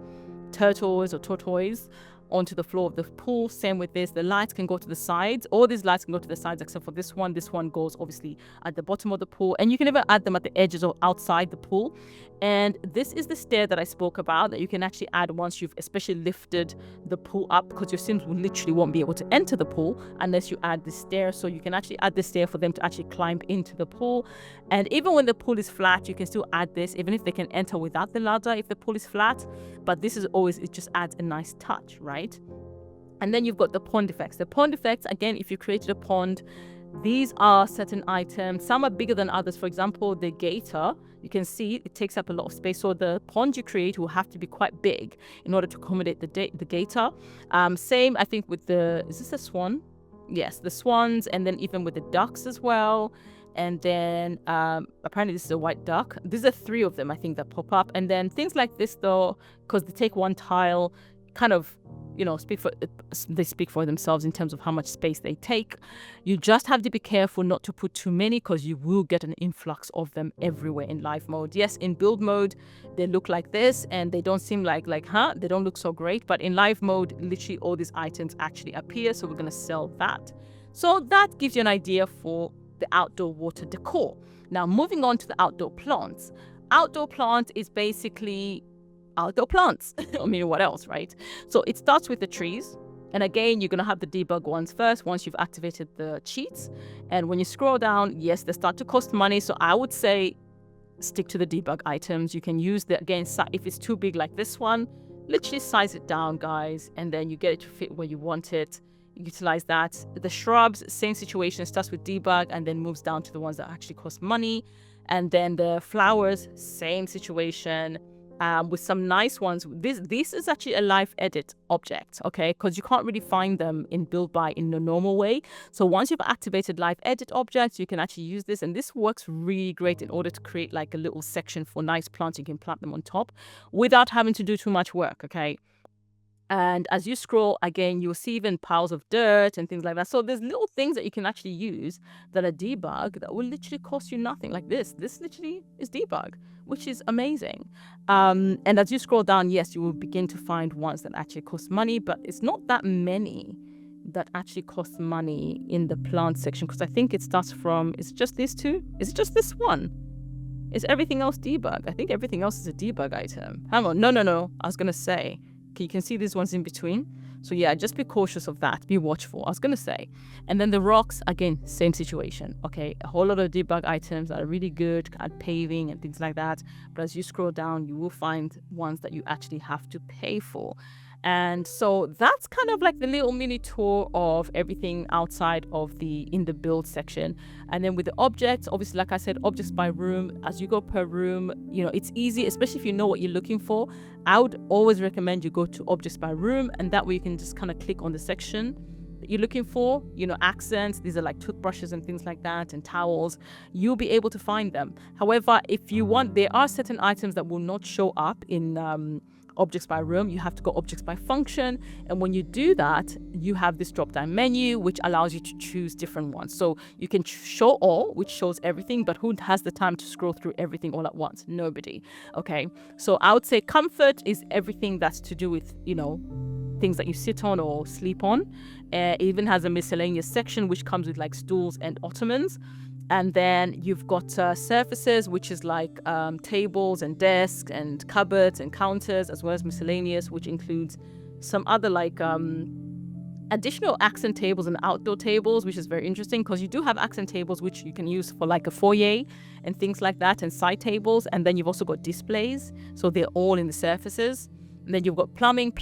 turtles or tortoise onto the floor of the pool. Same with this. The lights can go to the sides. All these lights can go to the sides except for this one. This one goes obviously at the bottom of the pool, and you can even add them at the edges or outside the pool. And this is the stair that I spoke about that you can actually add once you've especially lifted the pool up, because your Sims will literally won't be able to enter the pool unless you add the stair. So you can actually add the stair for them to actually climb into the pool. And even when the pool is flat, you can still add this, even if they can enter without the ladder if the pool is flat. But this is always, it just adds a nice touch, right? And then you've got the pond effects. The pond effects, again, if you created a pond, these are certain items. Some are bigger than others. For example, the gator, you can see it takes up a lot of space. So the pond you create will have to be quite big in order to accommodate the gator. Same, I think, with is this a swan? Yes, the swans, and then even with the ducks as well. And then apparently this is a white duck. These are 3 of them, I think, that pop up. And then things like this, though, because they take one tile, kind of, you know, they speak for themselves in terms of how much space they take. You just have to be careful not to put too many, because you will get an influx of them everywhere in live mode. Yes, in build mode, they look like this and they don't seem like they don't look so great. But in live mode, literally all these items actually appear. So we're going to sell that. So that gives you an idea for the outdoor water decor. Now, moving on to the outdoor plants. Outdoor plant is basically outdoor plants. I mean, what else, right? So it starts with the trees. And again, you're going to have the debug ones first once you've activated the cheats. And when you scroll down, yes, they start to cost money. So I would say stick to the debug items. You can use the, again, if it's too big like this one, literally size it down, guys. And then you get it to fit where you want it. Utilize that. The shrubs, same situation, starts with debug and then moves down to the ones that actually cost money. And then the flowers, same situation. With some nice ones. This is actually a live edit object, okay? Because you can't really find them in build by in the normal way. So once you've activated live edit objects, you can actually use this, and this works really great in order to create like a little section for nice plants. You can plant them on top without having to do too much work, okay? And as you scroll, again, you'll see even piles of dirt and things like that. So there's little things that you can actually use that are debug that will literally cost you nothing. Like this literally is debug, which is amazing. And as you scroll down, yes, you will begin to find ones that actually cost money, but it's not that many that actually cost money in the plant section, because I think it starts from, is it just these 2? Is it just this one? Is everything else debug? I think everything else is a debug item. Hang on. No. I was going to say, you can see these ones in between. So yeah, just be cautious of that. Be watchful. I was going to say. And then the rocks, again, same situation. Okay, a whole lot of debug items that are really good at paving and things like that. But as you scroll down, you will find ones that you actually have to pay for. And so that's kind of like the little mini tour of everything outside of in the build section. And then with the objects, obviously, like I said, objects by room, as you go per room, it's easy, especially if you know what you're looking for. I would always recommend you go to objects by room, and that way you can just kind of click on the section that you're looking for. Accents, these are like toothbrushes and things like that, and towels. You'll be able to find them. However, if you want, there are certain items that will not show up in objects by room. You have to go objects by function, and when you do that, you have this drop down menu which allows you to choose different ones. So you can show all, which shows everything, but who has the time to scroll through everything all at once? Nobody. Okay, so I would say comfort is everything that's to do with things that you sit on or sleep on. It even has a miscellaneous section which comes with like stools and ottomans. And then you've got surfaces, which is like tables and desks and cupboards and counters, as well as miscellaneous, which includes some other like additional accent tables and outdoor tables, which is very interesting because you do have accent tables which you can use for like a foyer and things like that, and side tables. And then you've also got displays, so they're all in the surfaces. And then you've got plumbing,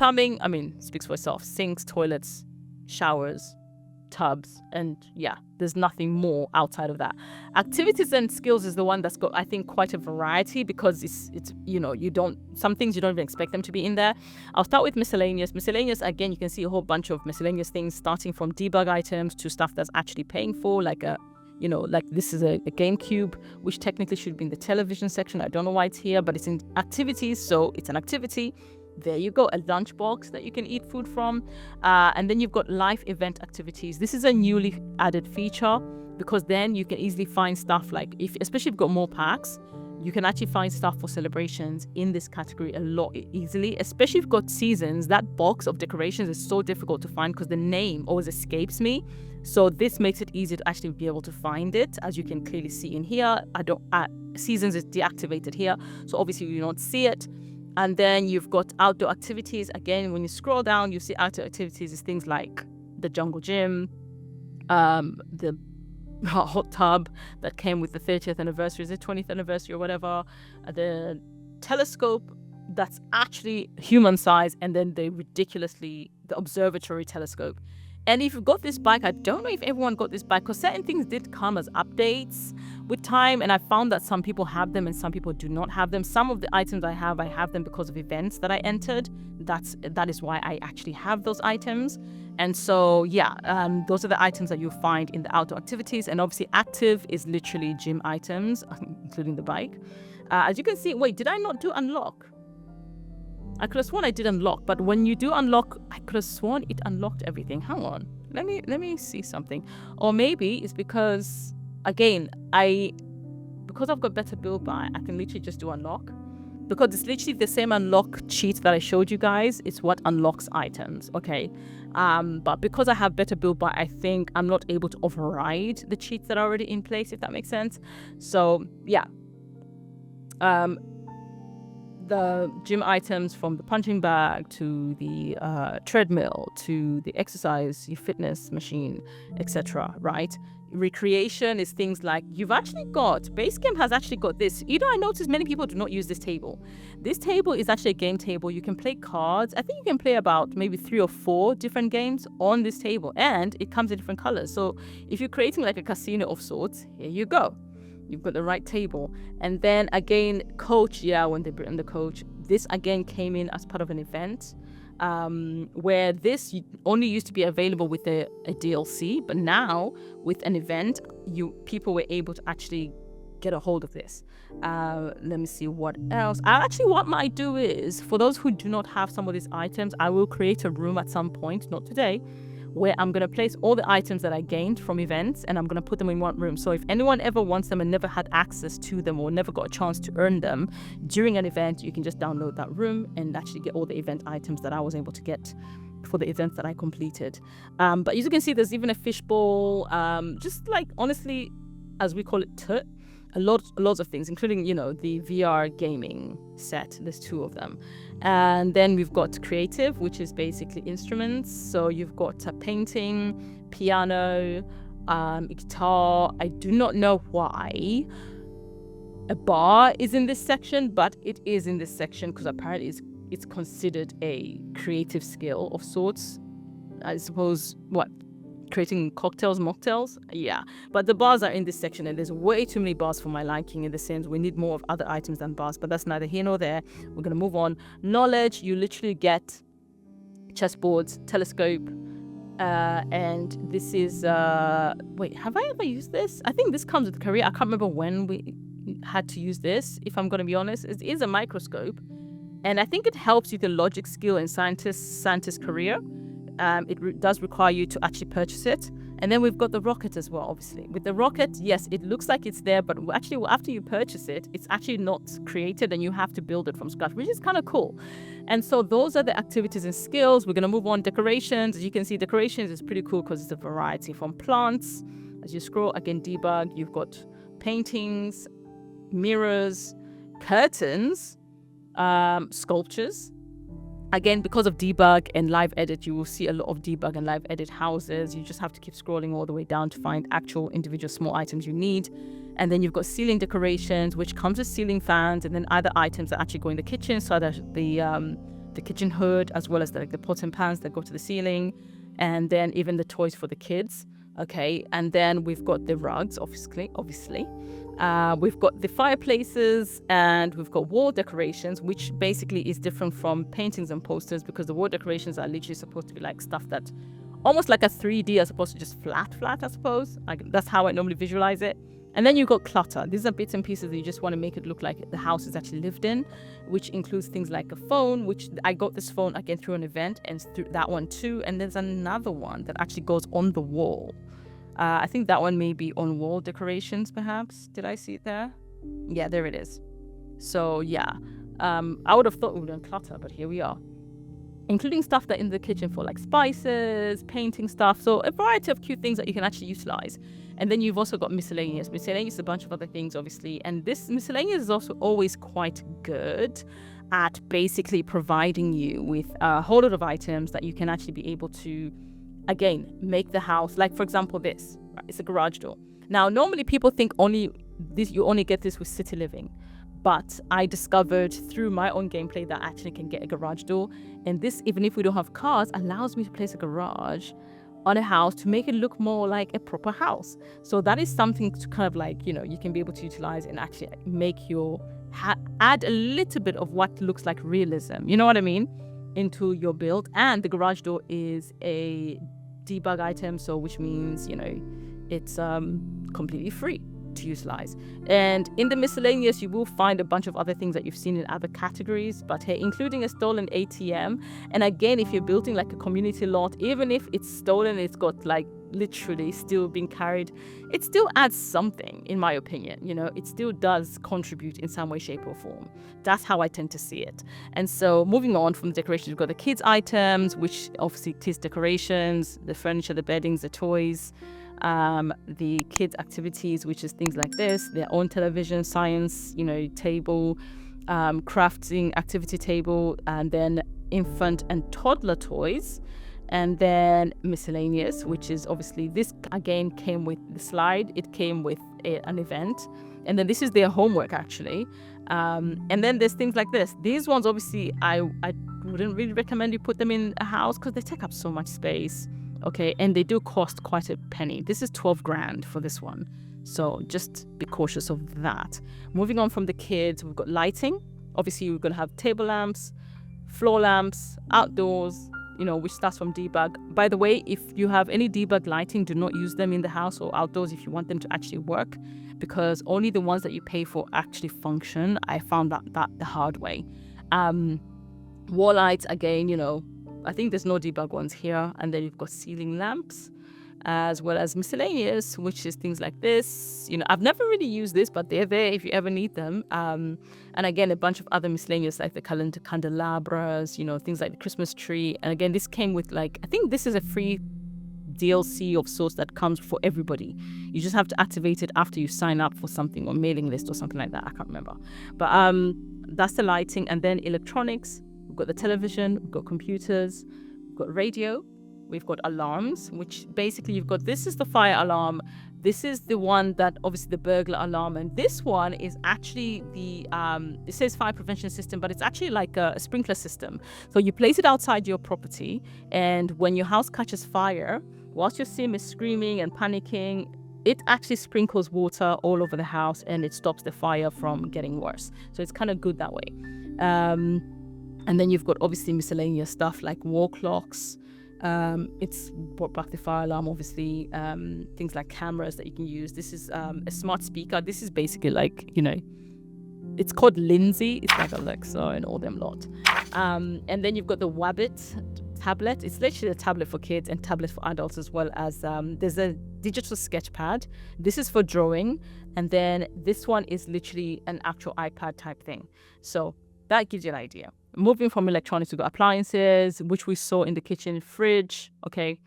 I mean, speaks for itself: sinks, toilets, showers, tubs, and yeah, there's nothing more outside of that. Activities and skills is the one that's got, I think, quite a variety, because it's some things you don't even expect them to be in there. I'll start with miscellaneous. Again, you can see a whole bunch of miscellaneous things, starting from debug items to stuff that's actually paying for, like like this is a GameCube, which technically should be in the television section. I don't know why it's here, but it's in activities, so it's an activity. There you go, a lunchbox that you can eat food from. And then you've got live event activities. This is a newly added feature, because then you can easily find stuff like, especially if you've got more packs, you can actually find stuff for celebrations in this category a lot easily. Especially if you've got seasons, that box of decorations is so difficult to find because the name always escapes me. So this makes it easy to actually be able to find it, as you can clearly see in here. Seasons is deactivated here, so obviously you don't see it. And then you've got outdoor activities. Again, when you scroll down, you see outdoor activities is things like the jungle gym, the hot tub that came with the 30th anniversary, is it 20th anniversary or whatever, the telescope that's actually human size, and then the observatory telescope. And if you've got this bike, I don't know if everyone got this bike, because certain things did come as updates with time, and I found that some people have them and some people do not have them. Some of the items I have them because of events that I entered. That is why I actually have those items. And so yeah, those are the items that you'll find in the outdoor activities. And obviously active is literally gym items, including the bike. As you can see, wait, did I not do unlock? I could have sworn I did unlock, but when you do unlock, I could have sworn it unlocked everything. Hang on, let me see something. Or maybe it's because, again, because I've got better build by, I can literally just do unlock, because it's literally the same unlock cheat that I showed you guys. It's what unlocks items, okay? But because I have better build by, I think I'm not able to override the cheats that are already in place, if that makes sense. So yeah. The gym items, from the punching bag to the treadmill to the exercise fitness machine, etc. Right? Recreation is things like, you've actually got, Basegame has actually got this. I noticed many people do not use this table. This table is actually a game table. You can play cards. I think you can play about maybe 3 or 4 different games on this table, and it comes in different colors. So if you're creating like a casino of sorts, here you go. You've got the right table. And then again, coach, when they bring the coach, this again came in as part of an event, where this only used to be available with a DLC, but now with an event, people were able to actually get a hold of this. Let me see what else. What I might do is, for those who do not have some of these items, I will create a room at some point, not today, where I'm going to place all the items that I gained from events, and I'm going to put them in one room. So if anyone ever wants them and never had access to them, or never got a chance to earn them during an event, you can just download that room and actually get all the event items that I was able to get for the events that I completed. But as you can see, there's even a fishbowl, just like, honestly, as we call it, tut. lots of things, including, you know, the VR gaming set. There's 2 of them. And then we've got creative, which is basically instruments. So you've got a painting, piano, guitar. I do not know why a bar is in this section, but it is in this section because apparently it's considered a creative skill of sorts. I suppose, creating cocktails, mocktails? Yeah. But the bars are in this section, and there's way too many bars for my liking, in the sense we need more of other items than bars, but that's neither here nor there. We're going to move on. Knowledge, you literally get chessboards, telescope, and this is, wait, have I ever used this? I think this comes with career. I can't remember when we had to use this, if I'm going to be honest. It is a microscope, and I think it helps you the logic skill in scientist career. It does require you to actually purchase it. And then we've got the rocket as well, obviously. With the rocket, yes, it looks like it's there, but actually after you purchase it, it's actually not created and you have to build it from scratch, which is kind of cool. And so those are the activities and skills. We're going to move on. Decorations. As you can see, decorations is pretty cool because it's a variety from plants. As you scroll, again, debug, you've got paintings, mirrors, curtains, sculptures. Again, because of debug and live edit, you will see a lot of debug and live edit houses. You just have to keep scrolling all the way down to find actual individual small items you need. And then you've got ceiling decorations, which comes with ceiling fans, and then other items that actually go in the kitchen. So there's the kitchen hood, as well as the pots and pans that go to the ceiling, and then even the toys for the kids. Okay, and then we've got the rugs, obviously. We've got the fireplaces, and we've got wall decorations, which basically is different from paintings and posters, because the wall decorations are literally supposed to be like stuff that almost like a 3D as opposed to just flat, I suppose. That's how I normally visualize it. And then you've got clutter. These are bits and pieces that you just want to make it look like the house is actually lived in, which includes things like a phone, which I got this phone again through an event, and through that one too. And there's another one that actually goes on the wall. I think that one may be on wall decorations, perhaps. Did I see it there? Yeah, there it is. So yeah, I would have thought we would have done clutter, but here we are. Including stuff that in the kitchen for like spices, painting stuff. So a variety of cute things that you can actually utilize. And then you've also got miscellaneous. Miscellaneous is a bunch of other things, obviously. And this miscellaneous is also always quite good at basically providing you with a whole lot of items that you can actually be able to, again, make the house. Like, for example, this. Right? It's a garage door. Now, normally people think you only get this with city living. But I discovered through my own gameplay that I actually can get a garage door. And this, even if we don't have cars, allows me to place a garage on a house to make it look more like a proper house. So that is something to kind of like, you can be able to utilize and actually make add a little bit of what looks like realism, you know what I mean, into your build. And the garage door is a debug item, so which means, it's completely free to utilize. And in the miscellaneous, you will find a bunch of other things that you've seen in other categories, but hey, including a stolen ATM. And again, if you're building like a community lot, even if it's stolen, it's got like literally still being carried, it still adds something, in my opinion. It still does contribute in some way, shape or form. That's how I tend to see it. And so moving on from the decorations, we've got the kids items, which obviously kids decorations, the furniture, the beddings, the toys, the kids activities, which is things like this, their own television, science, table, crafting activity table, and then infant and toddler toys, and then miscellaneous, which is obviously this again came with the slide, it came with an event, and then this is their homework actually, and then there's things like this. These ones obviously I wouldn't really recommend you put them in a house because they take up so much space. Okay, and they do cost quite a penny. This is 12 grand for this one. So just be cautious of that. Moving on from the kids, we've got lighting. Obviously, we're going to have table lamps, floor lamps, outdoors, which starts from debug. By the way, if you have any debug lighting, do not use them in the house or outdoors if you want them to actually work, because only the ones that you pay for actually function. I found that the hard way. Wall lights, again, I think there's no debug ones here. And then you've got ceiling lamps, as well as miscellaneous, which is things like this. I've never really used this, but they're there if you ever need them. And again, a bunch of other miscellaneous, like the candelabras, things like the Christmas tree. And again, this came with I think this is a free DLC of sorts that comes for everybody. You just have to activate it after you sign up for something, or mailing list or something like that. I can't remember. But that's the lighting. And then electronics, we've got the television, we've got computers, we've got radio, we've got alarms, which basically you've got, this is the fire alarm. This is the one that obviously the burglar alarm, and this one is actually the it says fire prevention system, but it's actually like a sprinkler system. So you place it outside your property, and when your house catches fire, whilst your sim is screaming and panicking, it actually sprinkles water all over the house and it stops the fire from getting worse. So it's kind of good that way. And then you've got obviously miscellaneous stuff like wall clocks. It's brought back the fire alarm, obviously, things like cameras that you can use. This is a smart speaker. This is basically like, you know, it's called Lindsay. It's like Alexa and all them lot. And then you've got the Wabbit tablet. It's literally a tablet for kids and tablet for adults, as well as there's a digital sketch pad. This is for drawing. And then this one is literally an actual iPad type thing. So that gives you an idea. Moving from electronics, we got appliances, which we saw in the kitchen. Fridge, okay.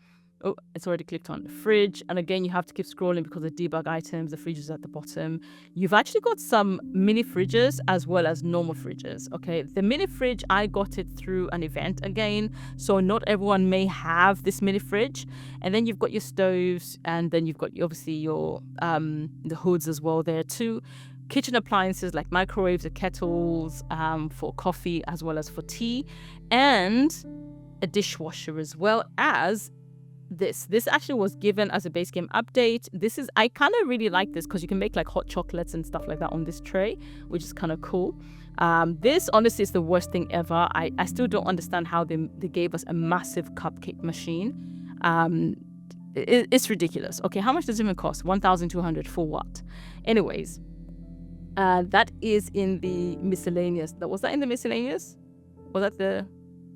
Oh, it's already clicked on the fridge. And again, you have to keep scrolling because the debug items, the fridge is at the bottom. You've actually got some mini fridges as well as normal fridges, okay. The mini fridge, I got it through an event again. So not everyone may have this mini fridge. And then you've got your stoves, and then you've got obviously your the hoods as well there too. Kitchen appliances like microwaves or kettles for coffee as well as for tea, and a dishwasher, as well as this actually was given as a base game update. This is, I kind of really like this because you can make like hot chocolates and stuff like that on this tray, which is kind of cool. This honestly is the worst thing ever. I still don't understand how they gave us a massive cupcake machine. It's ridiculous. Okay, how much does it even cost? 1,200 for what? Anyways, that is in the miscellaneous. Was that in the miscellaneous? Was that the...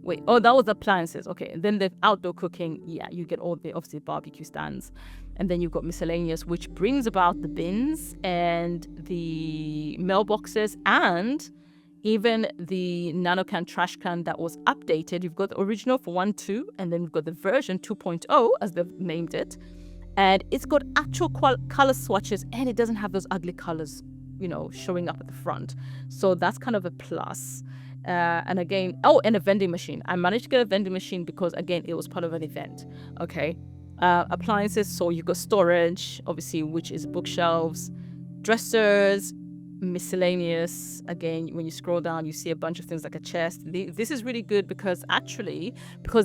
Wait, oh, that was appliances. Okay, and then the outdoor cooking, yeah, you get all the, obviously, barbecue stands. And then you've got miscellaneous, which brings about the bins and the mailboxes and even the nanocan trash can that was updated. You've got the original for 1.2, and then we've got the version 2.0, as they've named it. And it's got actual color swatches, and it doesn't have those ugly colors, you know, showing up at the front. So that's kind of a plus. And again, oh, and a vending machine. I managed to get a vending machine because, again, it was part of an event. Okay. Appliances. So you've got storage, obviously, which is bookshelves, dressers, miscellaneous. Again, when you scroll down, you see a bunch of things like a chest. This is really good because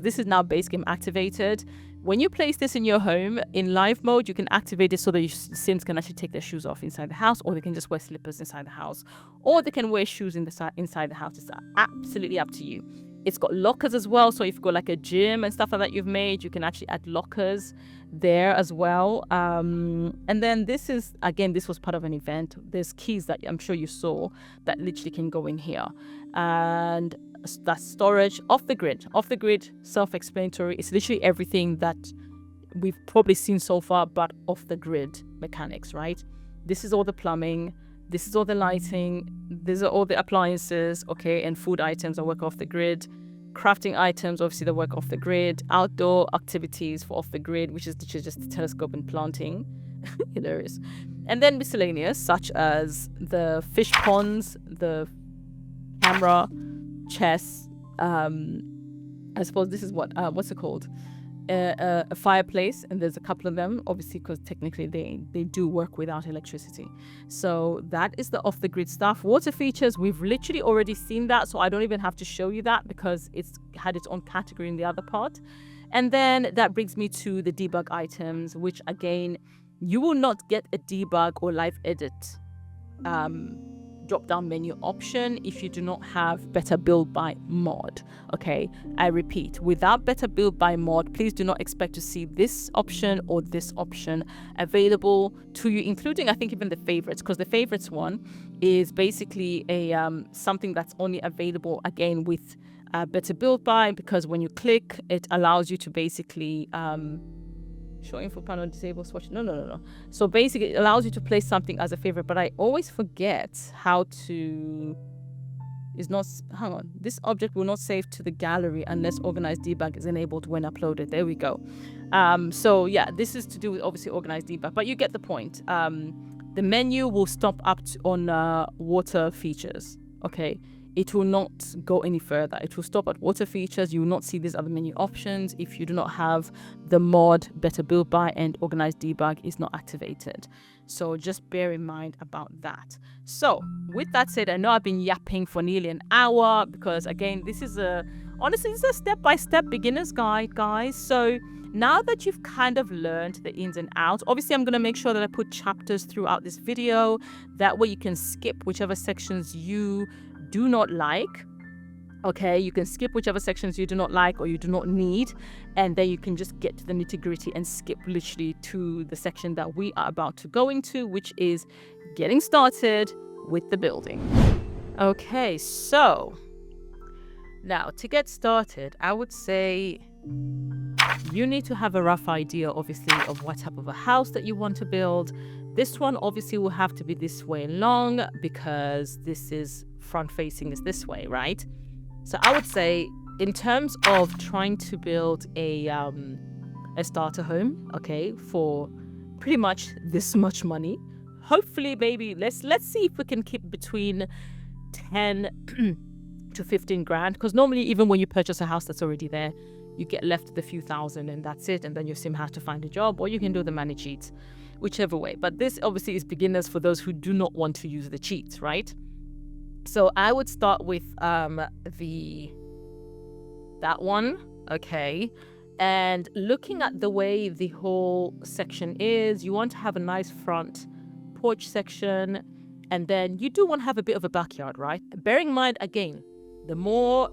this is now base game activated. When you place this in your home in live mode, you can activate it so that your Sims can actually take their shoes off inside the house, or they can just wear slippers inside the house, or they can wear shoes inside the house. It's absolutely up to you. It's got lockers as well. So if you've got like a gym and stuff like that you've made, you can actually add lockers there as well. And then this is, again, this was part of an event. There's keys that I'm sure you saw that literally can go in here. And that's storage off the grid, self-explanatory. It's literally everything that we've probably seen so far, but off the grid mechanics, right? This is all the plumbing. This is all the lighting. These are all the appliances, okay, and food items that work off the grid. Crafting items, obviously, that work off the grid. Outdoor activities for off the grid, which is literally just the telescope and planting. Hilarious. And then miscellaneous, such as the fish ponds, the camera, chess. I suppose this is what's it called? A fireplace, and there's a couple of them, obviously, because technically they do work without electricity. So that is the off-the-grid stuff. Water features, we've literally already seen that, so I don't even have to show you that because it's had its own category in the other part. And then that brings me to the debug items, which again, you will not get a debug or live edit drop-down menu option if you do not have Better Build by Mod. Okay, I repeat, without Better Build by Mod, please do not expect to see this option or this option available to you, including, I think, even the favorites, because the favorites one is basically a something that's only available again with Better Build by, because when you click, it allows you to basically show info panel, disable swatch. No. So basically, it allows you to place something as a favorite, but I always forget how to is not, hang on, this object will not save to the gallery unless organized debug is enabled when uploaded. There we go. So yeah, this is to do with obviously organized debug, but you get the point. The menu will stop up on water features. Okay, it will not go any further. It will stop at water features. You will not see these other menu options if you do not have the mod better build by and organized debug is not activated. So just bear in mind about that. So with that said, I know I've been yapping for nearly an hour because again, this is honestly, it's a step-by-step beginner's guide, guys. So now that you've kind of learned the ins and outs, obviously I'm going to make sure that I put chapters throughout this video. That way you can skip whichever sections you do not like. Okay, you can skip whichever sections you do not like or you do not need, and then you can just get to the nitty-gritty and skip literally to the section that we are about to go into, which is getting started with the building. Okay, so now to get started, I would say you need to have a rough idea, obviously, of what type of a house that you want to build. This one obviously will have to be this way long because this is front facing is this way, right? So I would say in terms of trying to build a starter home, okay, for pretty much this much money, hopefully maybe let's see if we can keep between 10 to 15 grand, because normally even when you purchase a house that's already there, you get left with a few thousand and that's it, and then you simply have to find a job, or you can do the manage cheats, whichever way. But this obviously is beginners for those who do not want to use the cheats, right? So I would start with that one, okay? And looking at the way the whole section is, you want to have a nice front porch section, and then you do want to have a bit of a backyard, right? Bearing in mind, again, the more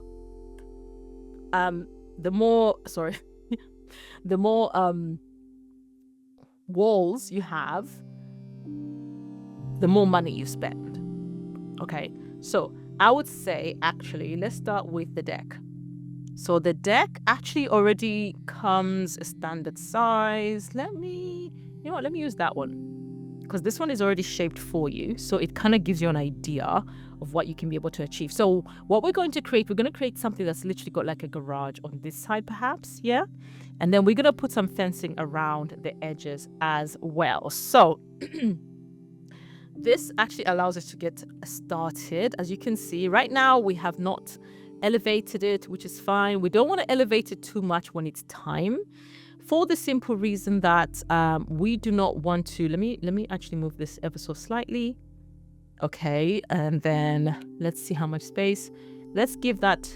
walls you have, the more money you spend. Okay, so I would say actually let's start with the deck. So the deck actually already comes a standard size. Let me use that one, because this one is already shaped for you, so it kind of gives you an idea of what you can be able to achieve. So what we're going to create something that's literally got like a garage on this side perhaps, yeah, and then we're going to put some fencing around the edges as well. So this actually allows us to get started. As you can see right now, we have not elevated it, which is fine. We don't want to elevate it too much when it's time, for the simple reason that we do not want to. Let me actually move this ever so slightly. Okay, and then let's see how much space. Let's give that,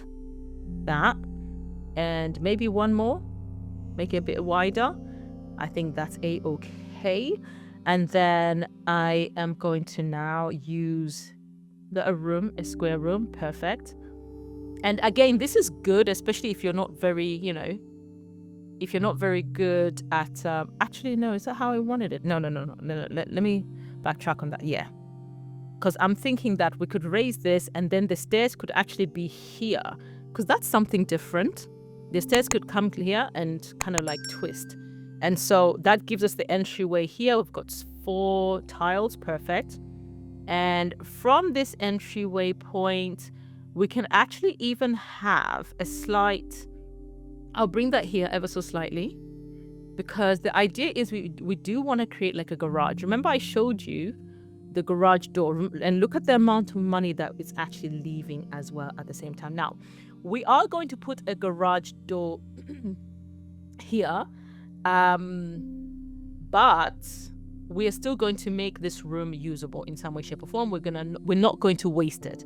and maybe one more, make it a bit wider. I think that's okay. And then I am going to now use a square room. Perfect. And again, this is good, especially if you're not very, good at, actually, no, is that how I wanted it? No. Let me backtrack on that. Yeah. Because I'm thinking that we could raise this and then the stairs could actually be here, because that's something different. The stairs could come here and kind of like twist. And so that gives us the entryway here. We've got 4 tiles. Perfect. And from this entryway point, we can actually even have a slight, I'll bring that here ever so slightly, because the idea is we do want to create like a garage. Remember I showed you the garage door, and look at the amount of money that it's actually leaving as well at the same time. Now, we are going to put a garage door here, but we are still going to make this room usable in some way, shape or form. We're not going to waste it,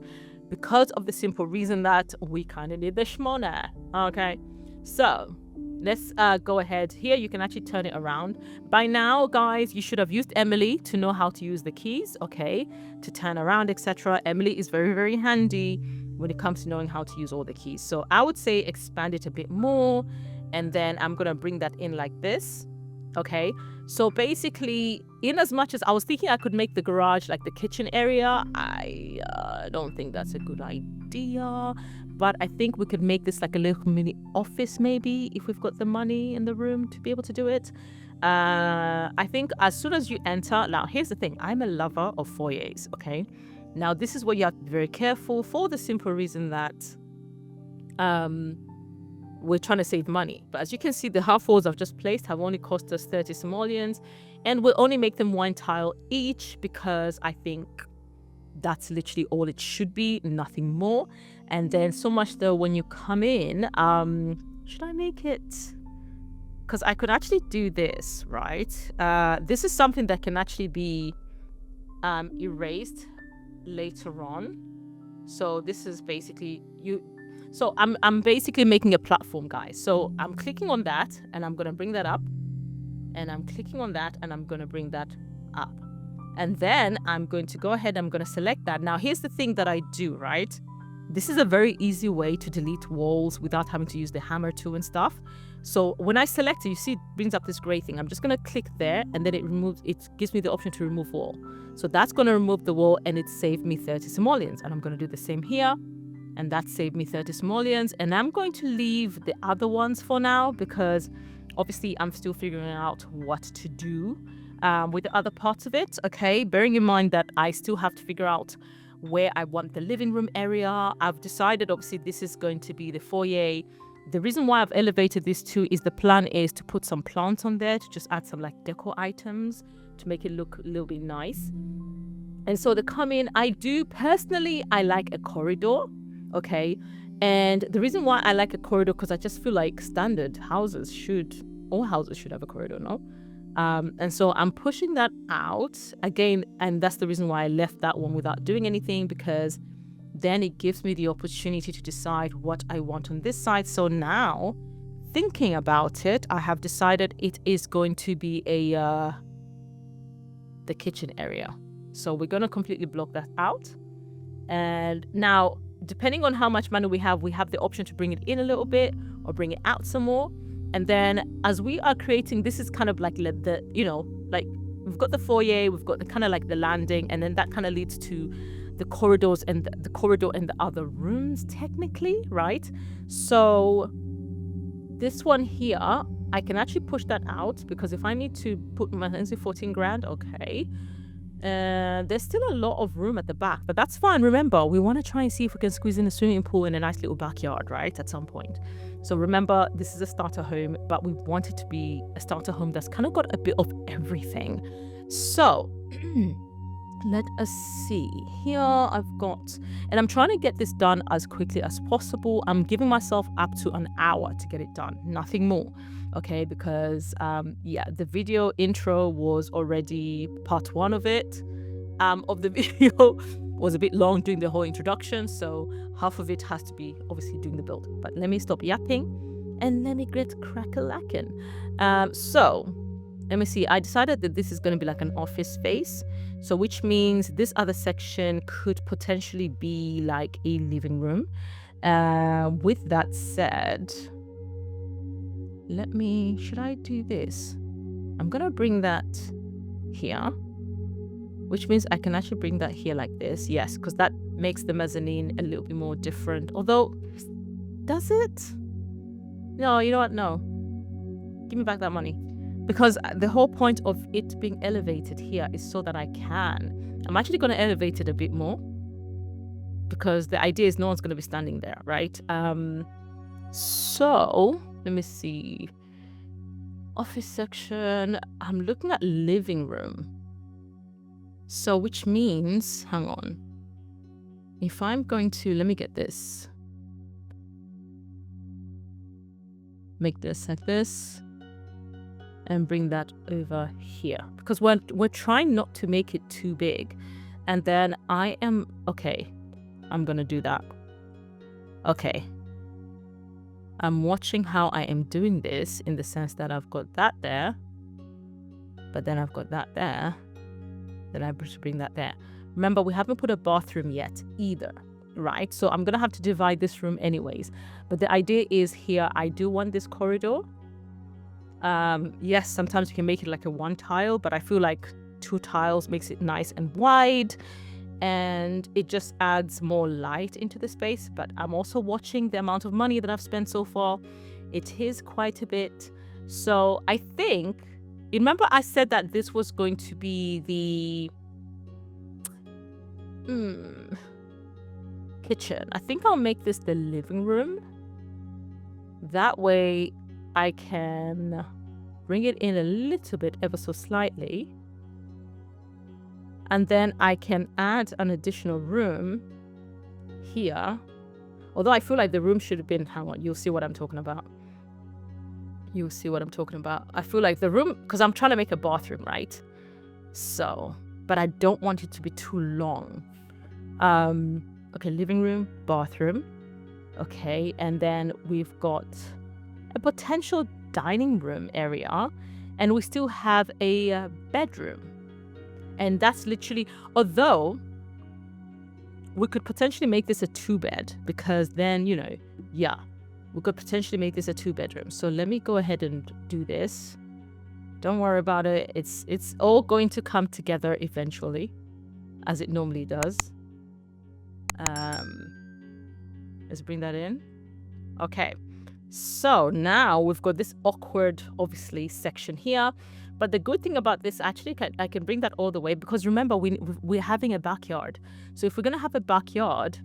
because of the simple reason that we kind of need the shmoney. Okay, so let's go ahead here. You can actually turn it around. By now, guys, you should have used Emily to know how to use the keys, okay, to turn around, etc. Emily is very, very handy when it comes to knowing how to use all the keys. So I would say expand it a bit more, and then I'm gonna bring that in like this. Okay, so basically, in as much as I was thinking I could make the garage like the kitchen area, I don't think that's a good idea. But I think we could make this like a little mini office maybe, if we've got the money in the room to be able to do it. I think as soon as you enter, now here's the thing, I'm a lover of foyers, okay? Now, this is where you have to be very careful for the simple reason that we're trying to save money. But as you can see, the half walls I've just placed have only cost us 30 simoleons, and we'll only make them 1 tile each because I think that's literally all it should be, nothing more. And then so much though, when you come in, should I make it? Because I could actually do this, right? This is something that can actually be erased later on. So this is basically so I'm basically making a platform, guys. So I'm clicking on that and I'm gonna bring that up, and I'm clicking on that and I'm gonna bring that up, and then I'm going to go ahead, I'm gonna select that. Now here's the thing that I do, right? This is a very easy way to delete walls without having to use the hammer tool and stuff. So when I select it, you see it brings up this gray thing. I'm just going to click there, and then it gives me the option to remove wall. So that's going to remove the wall, and it saved me 30 simoleons. And I'm going to do the same here, and that saved me 30 simoleons. And I'm going to leave the other ones for now because obviously I'm still figuring out what to do with the other parts of it. Okay, bearing in mind that I still have to figure out where I want the living room area. I've decided obviously this is going to be the foyer. The reason why I've elevated this too is the plan is to put some plants on there to just add some like decor items to make it look a little bit nice. And so to come in, I like a corridor, okay? And the reason why I like a corridor, because I just feel like all houses should have a corridor, no? And so I'm pushing that out again, and that's the reason why I left that one without doing anything, because then it gives me the opportunity to decide what I want on this side. So now, thinking about it, I have decided it is going to be the kitchen area. So we're going to completely block that out. And now, depending on how much money we have the option to bring it in a little bit or bring it out some more. And then as we are creating, this is kind of like the, like we've got the foyer, we've got the kind of like the landing, and then that kind of leads to the corridors and the corridor and the other rooms technically, right? So this one here, I can actually push that out because if I need to put my hands in 14 grand, okay. There's still a lot of room at the back, but that's fine. Remember, we want to try and see if we can squeeze in a swimming pool in a nice little backyard, right? At some point. So remember, this is a starter home, but we want it to be a starter home that's kind of got a bit of everything. So let us see here. I've got, and I'm trying to get this done as quickly as possible. I'm giving myself up to an hour to get it done, nothing more. Okay, because the video intro was already part 1 of it. Of the video was a bit long doing the whole introduction, so half of it has to be obviously doing the build. But let me stop yapping and let me get crack-a-lackin'. So let me see. I decided that this is going to be like an office space, so which means this other section could potentially be like a living room. With that said, should I do this? I'm gonna bring that here, which means I can actually bring that here like this. Yes, because that makes the mezzanine a little bit more different. Although, does it? No, you know what? No. Give me back that money. Because the whole point of it being elevated here is so that I'm actually gonna elevate it a bit more because the idea is no one's gonna be standing there, right? So let me see. Office section. I'm looking at living room. So which means, hang on. If I'm going to, let me get this. Make this like this. And bring that over here. Because we're trying not to make it too big. And then okay. I'm going to do that. Okay. I'm watching how I am doing this in the sense that I've got that there, but then I've got that there, then I bring that there. Remember, we haven't put a bathroom yet either, right? So I'm going to have to divide this room anyways. But the idea is here, I do want this corridor. Yes, sometimes you can make it like a 1 tile, but I feel like 2 tiles makes it nice and wide. And it just adds more light into the space. But I'm also watching the amount of money that I've spent so far. It is quite a bit. So I think, remember I said that this was going to be Kitchen. I think I'll make this the living room. That way I can bring it in a little bit, ever so slightly. And then I can add an additional room here. Although I feel like the room should have been, hang on, you'll see what I'm talking about. You'll see what I'm talking about. I feel like the room, because I'm trying to make a bathroom, right? So, but I don't want it to be too long. Okay, living room, bathroom. Okay, and then we've got a potential dining room area, and we still have a bedroom. And that's literally, although we could potentially make this a 2-bed, because then, you know, yeah, we could potentially make this a 2-bedroom. So let me go ahead and do this. Don't worry about it. It's all going to come together eventually, as it normally does. Let's bring that in. Okay. So now we've got this awkward, obviously, section here. But the good thing about this, actually, I can bring that all the way, because remember, we're having a backyard. So if we're going to have a backyard,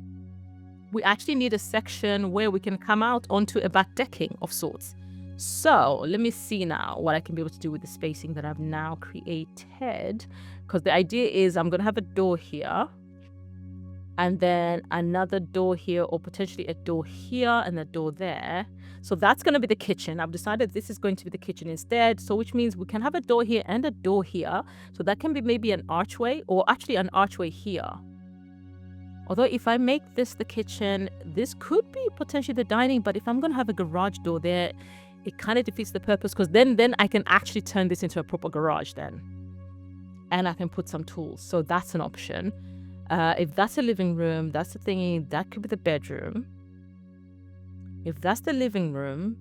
we actually need a section where we can come out onto a back decking of sorts. So let me see now what I can be able to do with the spacing that I've now created. Because the idea is I'm going to have a door here, and then another door here, or potentially a door here and a door there. So that's going to be the kitchen. I've decided this is going to be the kitchen instead. So which means we can have a door here and a door here. So that can be maybe an archway, or actually an archway here. Although if I make this the kitchen, this could be potentially the dining. But if I'm going to have a garage door there, it kind of defeats the purpose, because then I can actually turn this into a proper garage then. And I can put some tools. So that's an option. If that's a living room, that's the thingy, that could be the bedroom. If that's the living room,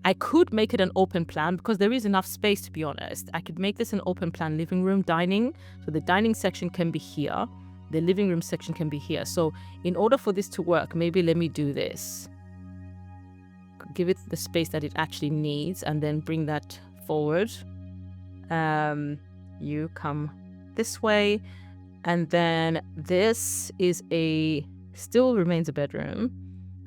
I could make it an open plan, because there is enough space, to be honest. I could make this an open plan living room, dining. So the dining section can be here. The living room section can be here. So in order for this to work, maybe let me do this. Give it the space that it actually needs, and then bring that forward. You come this way. And then this is still remains a bedroom.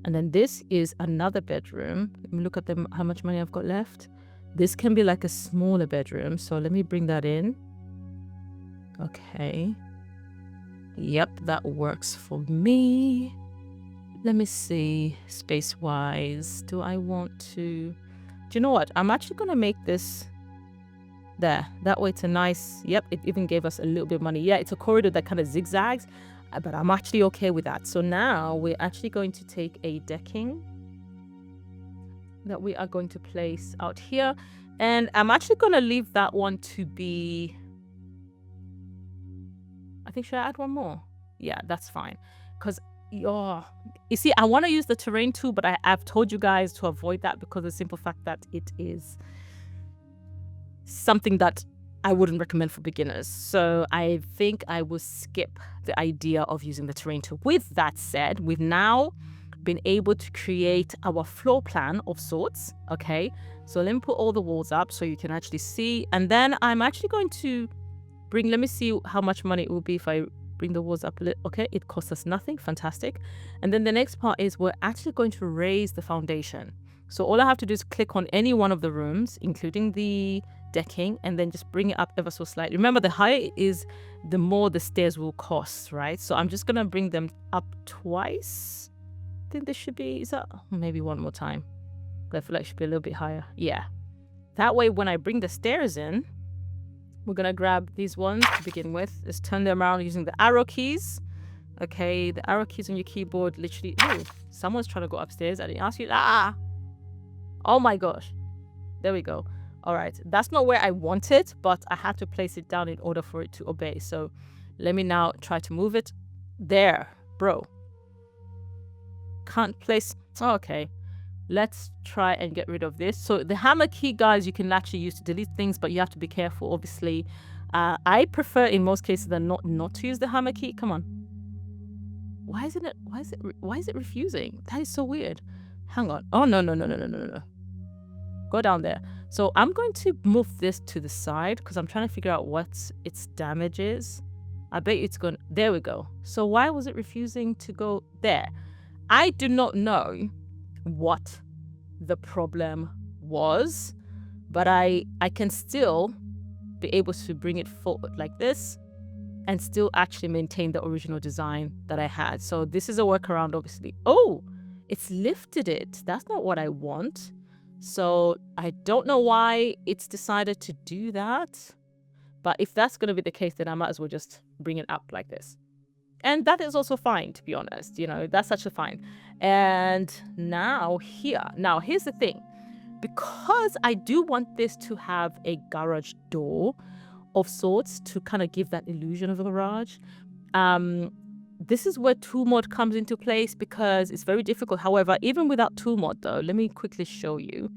And then this is another bedroom. Let me look at how much money I've got left. This can be like a smaller bedroom. So let me bring that in. Okay. Yep, that works for me. Let me see, space-wise. Do I want to... Do you know what? I'm actually going to make this... there. That way it's a nice... Yep, it even gave us a little bit of money. Yeah, it's a corridor that kind of zigzags, but I'm actually okay with that. So now we're actually going to take a decking that we are going to place out here. And I'm actually going to leave that one to be... I think, should I add one more? Yeah, that's fine. Because, you see, I want to use the terrain tool, but I've told you guys to avoid that, because of the simple fact that it is something that I wouldn't recommend for beginners. So I think I will skip the idea of using the terrain tool. With that said, we've now been able to create our floor plan of sorts. Okay, so let me put all the walls up so you can actually see. And then I'm actually going to let me see how much money it will be if I bring the walls up a little. Okay, it costs us nothing. Fantastic. And then the next part is we're actually going to raise the foundation. So all I have to do is click on any one of the rooms, including the decking, and then just bring it up ever so slightly. Remember, the higher it is, the more the stairs will cost, right? So I'm just gonna bring them up twice. I think this should be, is that maybe one more time? I feel like it should be a little bit higher. Yeah, that way when I bring the stairs in, we're gonna grab these ones to begin with. Just turn them around using the arrow keys. Okay, the arrow keys on your keyboard literally... Ooh, someone's trying to go upstairs. I didn't ask you. Oh my gosh, there we go. All right, that's not where I want it, but I had to place it down in order for it to obey. So let me now try to move it. There, bro. Can't place... Okay, let's try and get rid of this. So the hammer key, guys, you can actually use to delete things, but you have to be careful, obviously. I prefer in most cases than not to use the hammer key. Come on. Why is it refusing? That is so weird. Hang on. Oh, no. Go down there. So I'm going to move this to the side, because I'm trying to figure out what its damage is. I bet it's going, there we go. So why was it refusing to go there? I do not know what the problem was, but I can still be able to bring it forward like this and still actually maintain the original design that I had. So this is a workaround, obviously. Oh, it's lifted it. That's not what I want. So I don't know why it's decided to do that. But if that's going to be the case, then I might as well just bring it up like this. And that is also fine, to be honest. You know, that's actually fine. And now here's the thing. Because I do want this to have a garage door of sorts to kind of give that illusion of a garage. This is where tool mod comes into place because it's very difficult. However, even without tool mod though, let me quickly show you.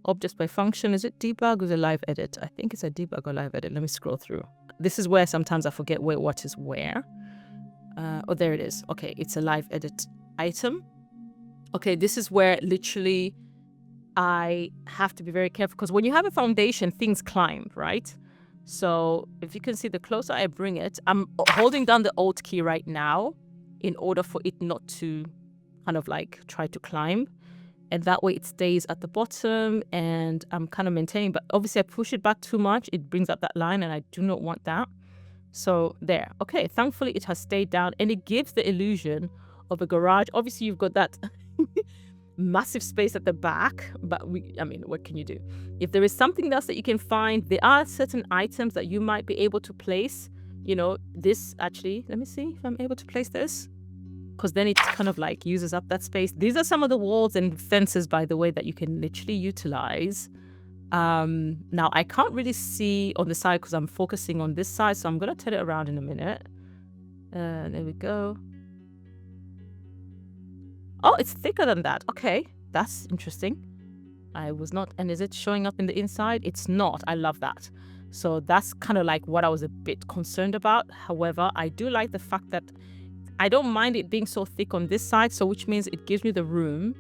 Objects by function, is it debug or is it live edit? I think it's a debug or live edit. Let me scroll through. This is where sometimes I forget what is where. Oh, there it is. Okay, it's a live edit item. Okay, this is where literally I have to be very careful because when you have a foundation, things climb, right? So if you can see, the closer I bring it, I'm holding down the Alt key right now in order for it not to kind of like try to climb. And that way it stays at the bottom and I'm kind of maintaining. But obviously I push it back too much, it brings up that line and I do not want that. So there. Okay, thankfully it has stayed down and it gives the illusion of a garage. Obviously you've got that massive space at the back, but I mean, what can you do? If there is something else that you can find, there are certain items that you might be able to place. You know, this actually, let me see if I'm able to place this, because then it kind of like uses up that space. These are some of the walls and fences, by the way, that you can literally utilize. Now I can't really see on the side because I'm focusing on this side, so I'm gonna turn it around in a minute. There we go. Oh, it's thicker than that. Okay, that's interesting. I was not, and is it showing up in the inside? It's not. I love that. So that's kind of like what I was a bit concerned about. However, I do like the fact that I don't mind it being so thick on this side, so which means it gives me the room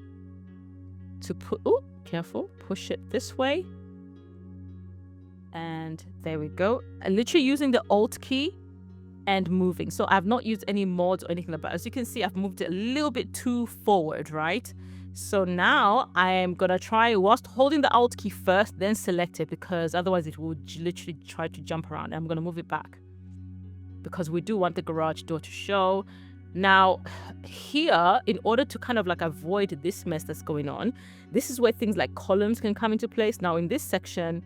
to put, oh, careful, push it this way. And there we go. I'm literally using the Alt key and moving. So I've not used any mods or anything like that. As you can see, I've moved it a little bit too forward, right? So now I am gonna try, whilst holding the Alt key first, then select it, because otherwise it will literally try to jump around. I'm gonna move it back because we do want the garage door to show. Now here, in order to kind of like avoid this mess that's going on, this is where things like columns can come into place. Now in this section,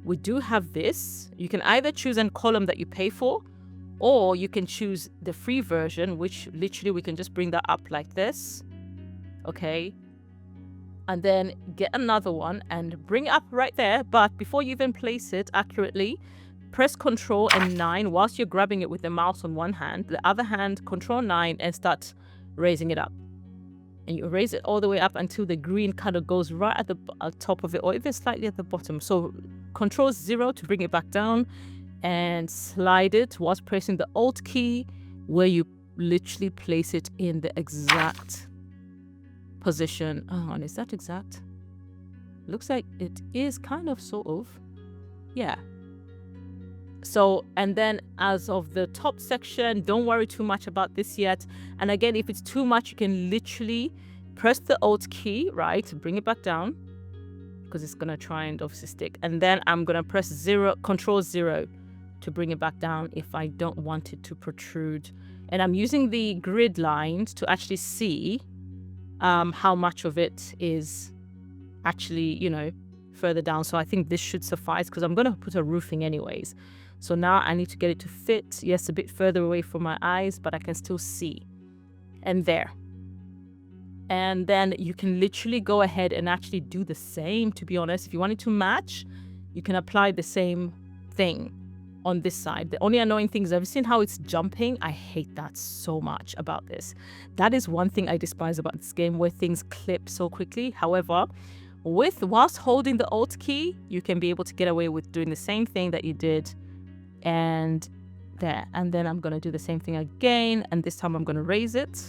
we do have this. You can either choose a column that you pay for, or you can choose the free version, which literally we can just bring that up like this. Okay. And then get another one and bring it up right there. But before you even place it accurately, press Control and 9 whilst you're grabbing it with the mouse on one hand. The other hand, Control 9 and start raising it up. And you raise it all the way up until the green kind of goes right at the top of it, or even slightly at the bottom. So Control 0 to bring it back down, and slide it whilst pressing the Alt key, where you literally place it in the exact position. Oh, and is that exact? Looks like it is kind of, sort of. Yeah. So, and then as of the top section, don't worry too much about this yet. And again, if it's too much, you can literally press the Alt key, right? Bring it back down, because it's going to try and obviously stick. And then I'm going to press Control 0 to bring it back down if I don't want it to protrude. And I'm using the grid lines to actually see how much of it is actually, you know, further down. So I think this should suffice because I'm going to put a roofing anyways. So now I need to get it to fit. Yes, a bit further away from my eyes, but I can still see. And there. And then you can literally go ahead and actually do the same, to be honest. If you want it to match, you can apply the same thing on this side. The only annoying thing is, have you seen how it's jumping? I hate that so much about this. That is one thing I despise about this game, where things clip so quickly. However, whilst holding the Alt key, you can be able to get away with doing the same thing that you did. And there. And then I'm going to do the same thing again. And this time I'm going to raise it.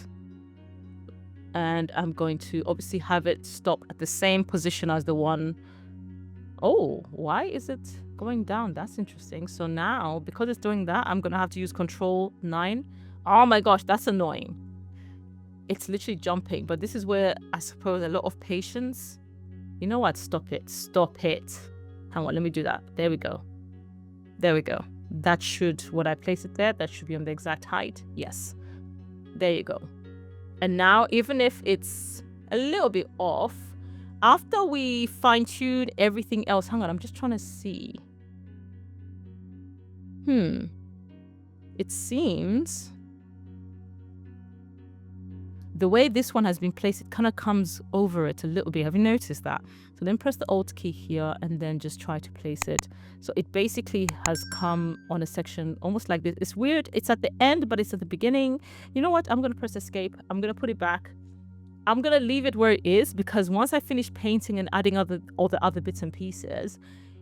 And I'm going to obviously have it stop at the same position as the one. Oh, why is it? going down. That's interesting. So now, because it's doing that, I'm going to have to use Control 9. Oh my gosh, that's annoying. It's literally jumping. But this is where I suppose a lot of patience. You know what? Stop it. Stop it. Hang on, let me do that. There we go. There we go. That should, when I place it there, that should be on the exact height. Yes. There you go. And now, even if it's a little bit off, after we fine-tune everything else, hang on, I'm just trying to see. It seems the way this one has been placed, it kind of comes over it a little bit. Have you noticed that? So then press the Alt key here and then just try to place it. So it basically has come on a section almost like this. It's weird. It's at the end, but it's at the beginning. You know what? I'm going to press Escape. I'm going to put it back. I'm going to leave it where it is because once I finish painting and adding all the other bits and pieces,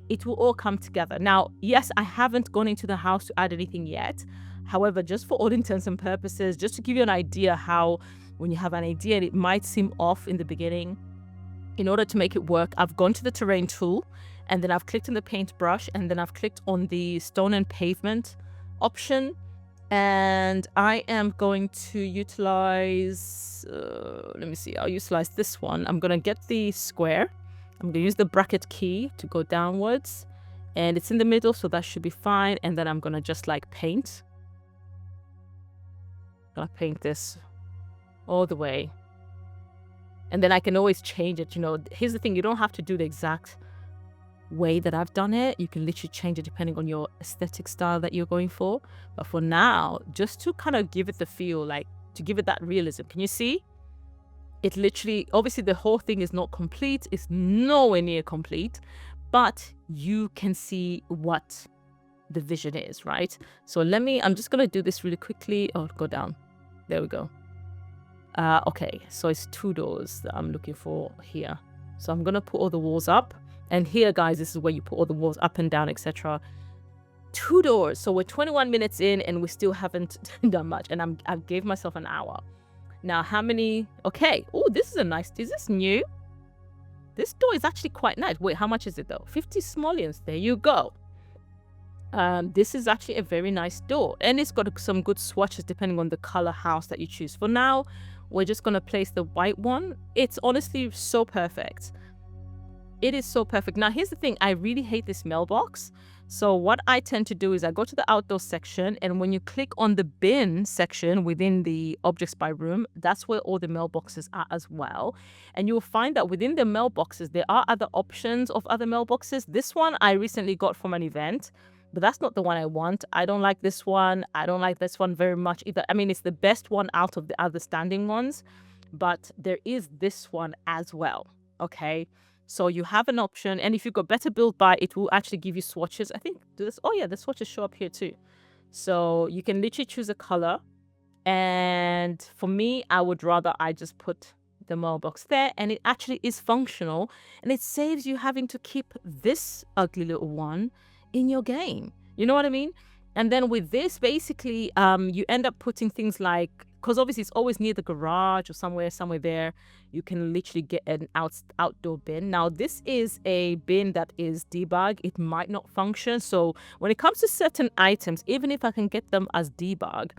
it will all come together. Now, yes, I haven't gone into the house to add anything yet. However, just for all intents and purposes, just to give you an idea how when you have an idea and it might seem off in the beginning, in order to make it work, I've gone to the terrain tool and then I've clicked on the paintbrush and then I've clicked on the stone and pavement option. And I am going to utilize, let me see, I'll utilize this one. I'm going to get the square. I'm going to use the bracket key to go downwards. And it's in the middle, so that should be fine. And then I'm going to just like paint. I'm going to paint this all the way. And then I can always change it. You know, here's the thing. You don't have to do the exact way that I've done it. You can literally change it depending on your aesthetic style that you're going for. But for now, just to kind of give it the feel, like to give it that realism. Can you see? It literally, obviously the whole thing is not complete. It's nowhere near complete, but you can see what the vision is, right? So I'm just going to do this really quickly. Oh, go down. There we go. Okay, so it's 2 doors that I'm looking for here. So I'm going to put all the walls up. And here, guys, this is where you put all the walls up and down, etc. 2 doors. So we're 21 minutes in and we still haven't done much. And I've gave myself an hour. Now, how many? Okay. Oh, this is a nice. Is this new? This door is actually quite nice. Wait, how much is it though? 50 simoleons. There you go. This is actually a very nice door. And it's got some good swatches depending on the color house that you choose. For now, we're just going to place the white one. It's honestly so perfect. It is so perfect. Now, here's the thing. I really hate this mailbox. So what I tend to do is I go to the outdoor section, and when you click on the bin section within the objects by room, that's where all the mailboxes are as well. And you'll find that within the mailboxes, there are other options of other mailboxes. This one I recently got from an event, but that's not the one I want. I don't like this one. I don't like this one very much either. I mean, it's the best one out of the other standing ones, but there is this one as well. Okay. So you have an option, and if you go better build by, it will actually give you swatches. I think oh yeah, the swatches show up here too. So you can literally choose a color. And for me, I would rather I just put the mailbox there, and it actually is functional, and it saves you having to keep this ugly little one in your game. You know what I mean? And then with this, basically, you end up putting things like, because obviously it's always near the garage or somewhere there, you can literally get an outdoor bin. Now, this is a bin that is debug. It might not function. So when it comes to certain items, even if I can get them as debug,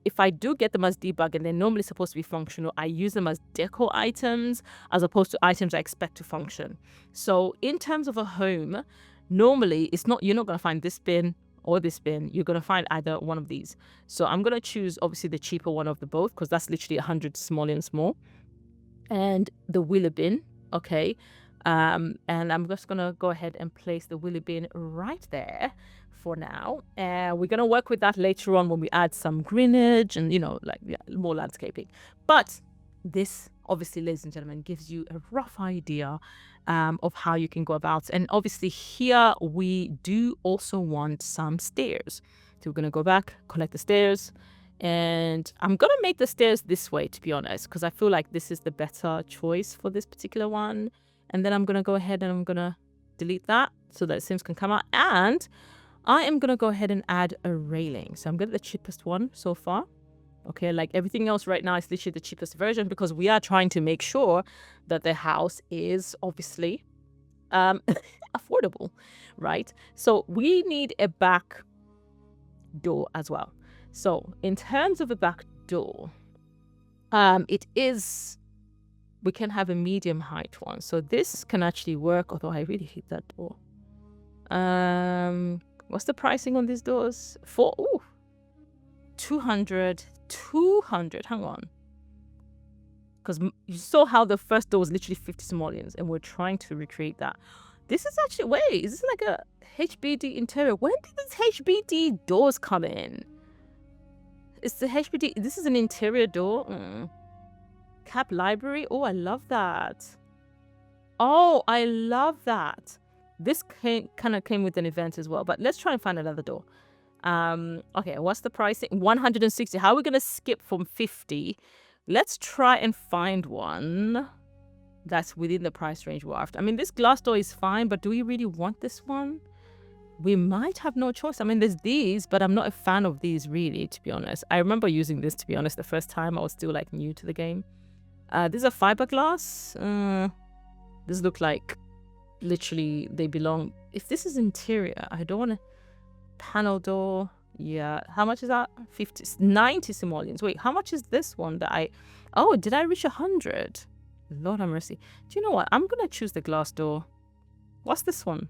if I do get them as debug and they're normally supposed to be functional, I use them as decor items as opposed to items I expect to function. So in terms of a home, normally you're not going to find this bin or this bin. You're going to find either one of these. So I'm going to choose obviously the cheaper one of the both, because that's literally 100 simoleons more. And the wheeler bin, okay. And I'm just going to go ahead and place the wheeler bin right there for now. And we're going to work with that later on when we add some greenage and, more landscaping. But this, obviously, ladies and gentlemen, gives you a rough idea of how you can go about. And obviously here we do also want some stairs. So we're going to go back, collect the stairs. And I'm going to make the stairs this way, to be honest, because I feel like this is the better choice for this particular one. And then I'm going to go ahead and I'm going to delete that so that Sims can come out. And I am going to go ahead and add a railing. So I'm going to the cheapest one so far. Okay, like everything else right now is literally the cheapest version, because we are trying to make sure that the house is obviously affordable, right? So we need a back door as well. So in terms of a back door, we can have a medium height one. So this can actually work, although I really hate that door. What's the pricing on these doors? 200, hang on. Because you saw how the first door was literally 50 simoleons, and we're trying to recreate that. This is actually, wait, is this like a HBD interior? When did these HBD doors come in? It's the HBD, this is an interior door. Cap library, oh, I love that. Oh, I love that. This kind of came with an event as well, but let's try and find another door. Okay, what's the pricing? 160. How are we gonna skip from 50? Let's try and find one that's within the price range we're after. I mean, this glass door is fine, but do we really want this one? We might have no choice. I mean, there's these, but I'm not a fan of these really, to be honest. I remember using this, to be honest, the first time I was still like new to the game. These are fiberglass. This look like literally they belong. If this is interior, I don't want a panel door. Yeah, how much is that? 90 simoleons. Wait, how much is this one that oh, did I reach 100? Lord have mercy. Do you know what? I'm gonna choose the glass door. What's this one?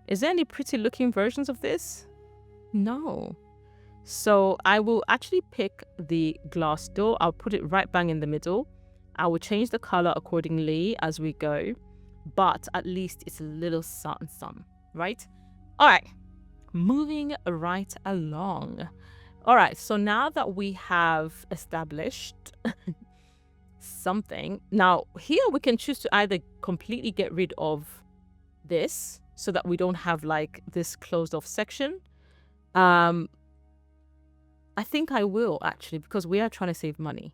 Is there any pretty looking versions of this? No. So I will actually pick the glass door. I'll put it right bang in the middle. I will change the color accordingly as we go, but at least it's a little something, right? All right. Moving right along. All right, so now that we have established something, now here we can choose to either completely get rid of this so that we don't have like this closed off section. I think I will actually, because we are trying to save money.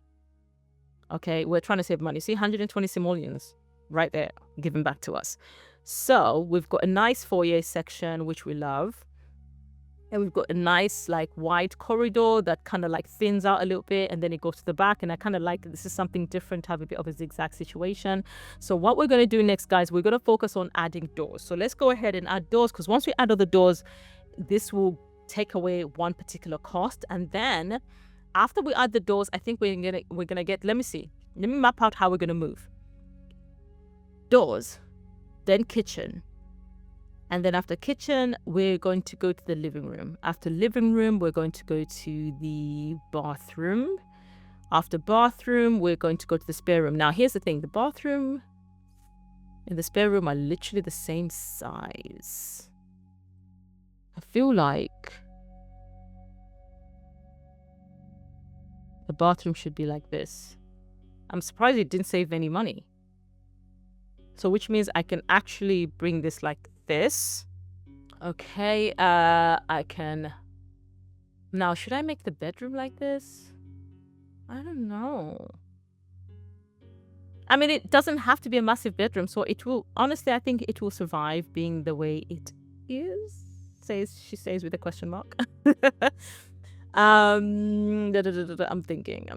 Okay, we're trying to save money. See, 120 simoleons right there given back to us. So we've got a nice foyer section, which we love. And we've got a nice like wide corridor that kind of like thins out a little bit, and then it goes to the back. And I kind of like this is something different to have a bit of a zigzag situation. So what we're going to do next, guys, we're going to focus on adding doors. So let's go ahead and add doors, because once we add other doors, this will take away one particular cost. And then after we add the doors, I think we're gonna get, let me map out how we're gonna move. Doors, then kitchen. And then after kitchen, we're going to go to the living room. After living room, we're going to go to the bathroom. After bathroom, we're going to go to the spare room. Now, here's the thing. The bathroom and the spare room are literally the same size. I feel like the bathroom should be like this. I'm surprised it didn't save any money. So which means I can actually bring this like this. Okay, I can. Now, should I make the bedroom like this? I don't know. I mean, it doesn't have to be a massive bedroom, so it will, honestly, I think it will survive being the way it is. She says with a question mark. I'm thinking.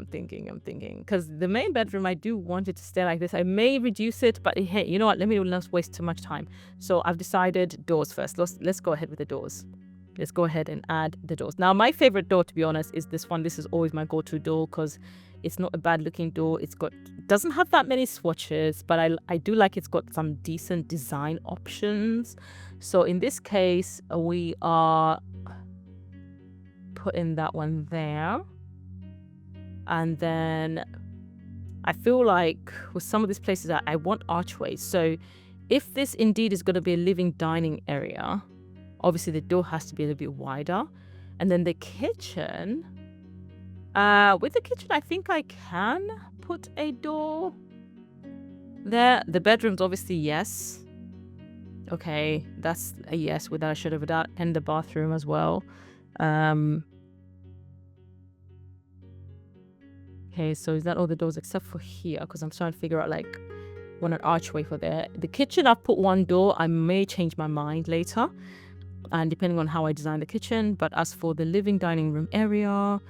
Because the main bedroom, I do want it to stay like this. I may reduce it, but hey, you know what? Let me not waste too much time. So I've decided doors first. Let's go ahead with the doors. Let's go ahead and add the doors. Now, my favorite door, to be honest, is this one. This is always my go-to door because it's not a bad looking door. Doesn't have that many swatches, but I do like it's got some decent design options. So in this case, we are putting that one there. And then I feel like with some of these places, I want archways. So if this indeed is going to be a living dining area, obviously the door has to be a little bit wider. And then the kitchen, with the kitchen, I think I can put a door there. The bedrooms, obviously, yes. Okay, that's a yes without a shadow of a doubt. And the bathroom as well. Okay, so is that all the doors except for here? Because I'm trying to figure out like want an archway for there. The kitchen, I've put one door. I may change my mind later, and depending on how I design the kitchen. But as for the living dining room area,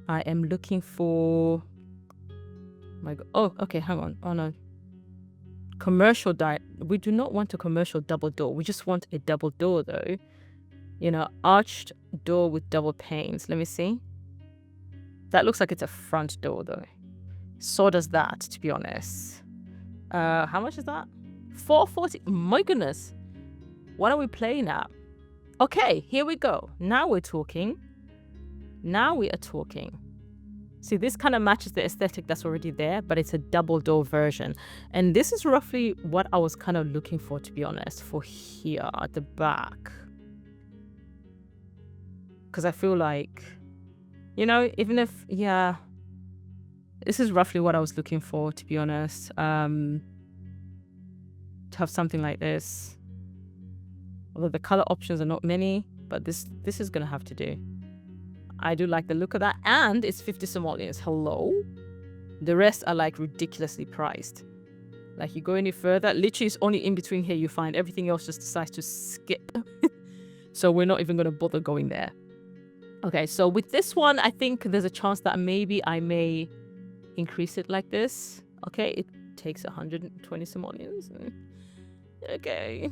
I am looking for. My God. Oh, okay. Hang on. Oh no. We do not want a commercial double door. We just want a double door though. You know, arched door with double panes. Let me see. That looks like it's a front door though. So does that, to be honest. How much is that? $440. My goodness. Why don't we play now? Okay, here we go. Now we're talking. Now we are talking. See, this kind of matches the aesthetic that's already there, but it's a double door version. And this is roughly what I was kind of looking for, to be honest, for here at the back. Because I feel like, you know, even if, yeah, this is roughly what I was looking for, to be honest. To have something like this. Although the color options are not many, but this is going to have to do. I do like the look of that. And it's 50 simoleons. Hello? The rest are like ridiculously priced. Like you go any further, literally it's only in between here you find everything else just decides to skip. So we're not even going to bother going there. Okay, so with this one, I think there's a chance that maybe I may increase it like this. Okay, it takes 120 simoleons. Okay.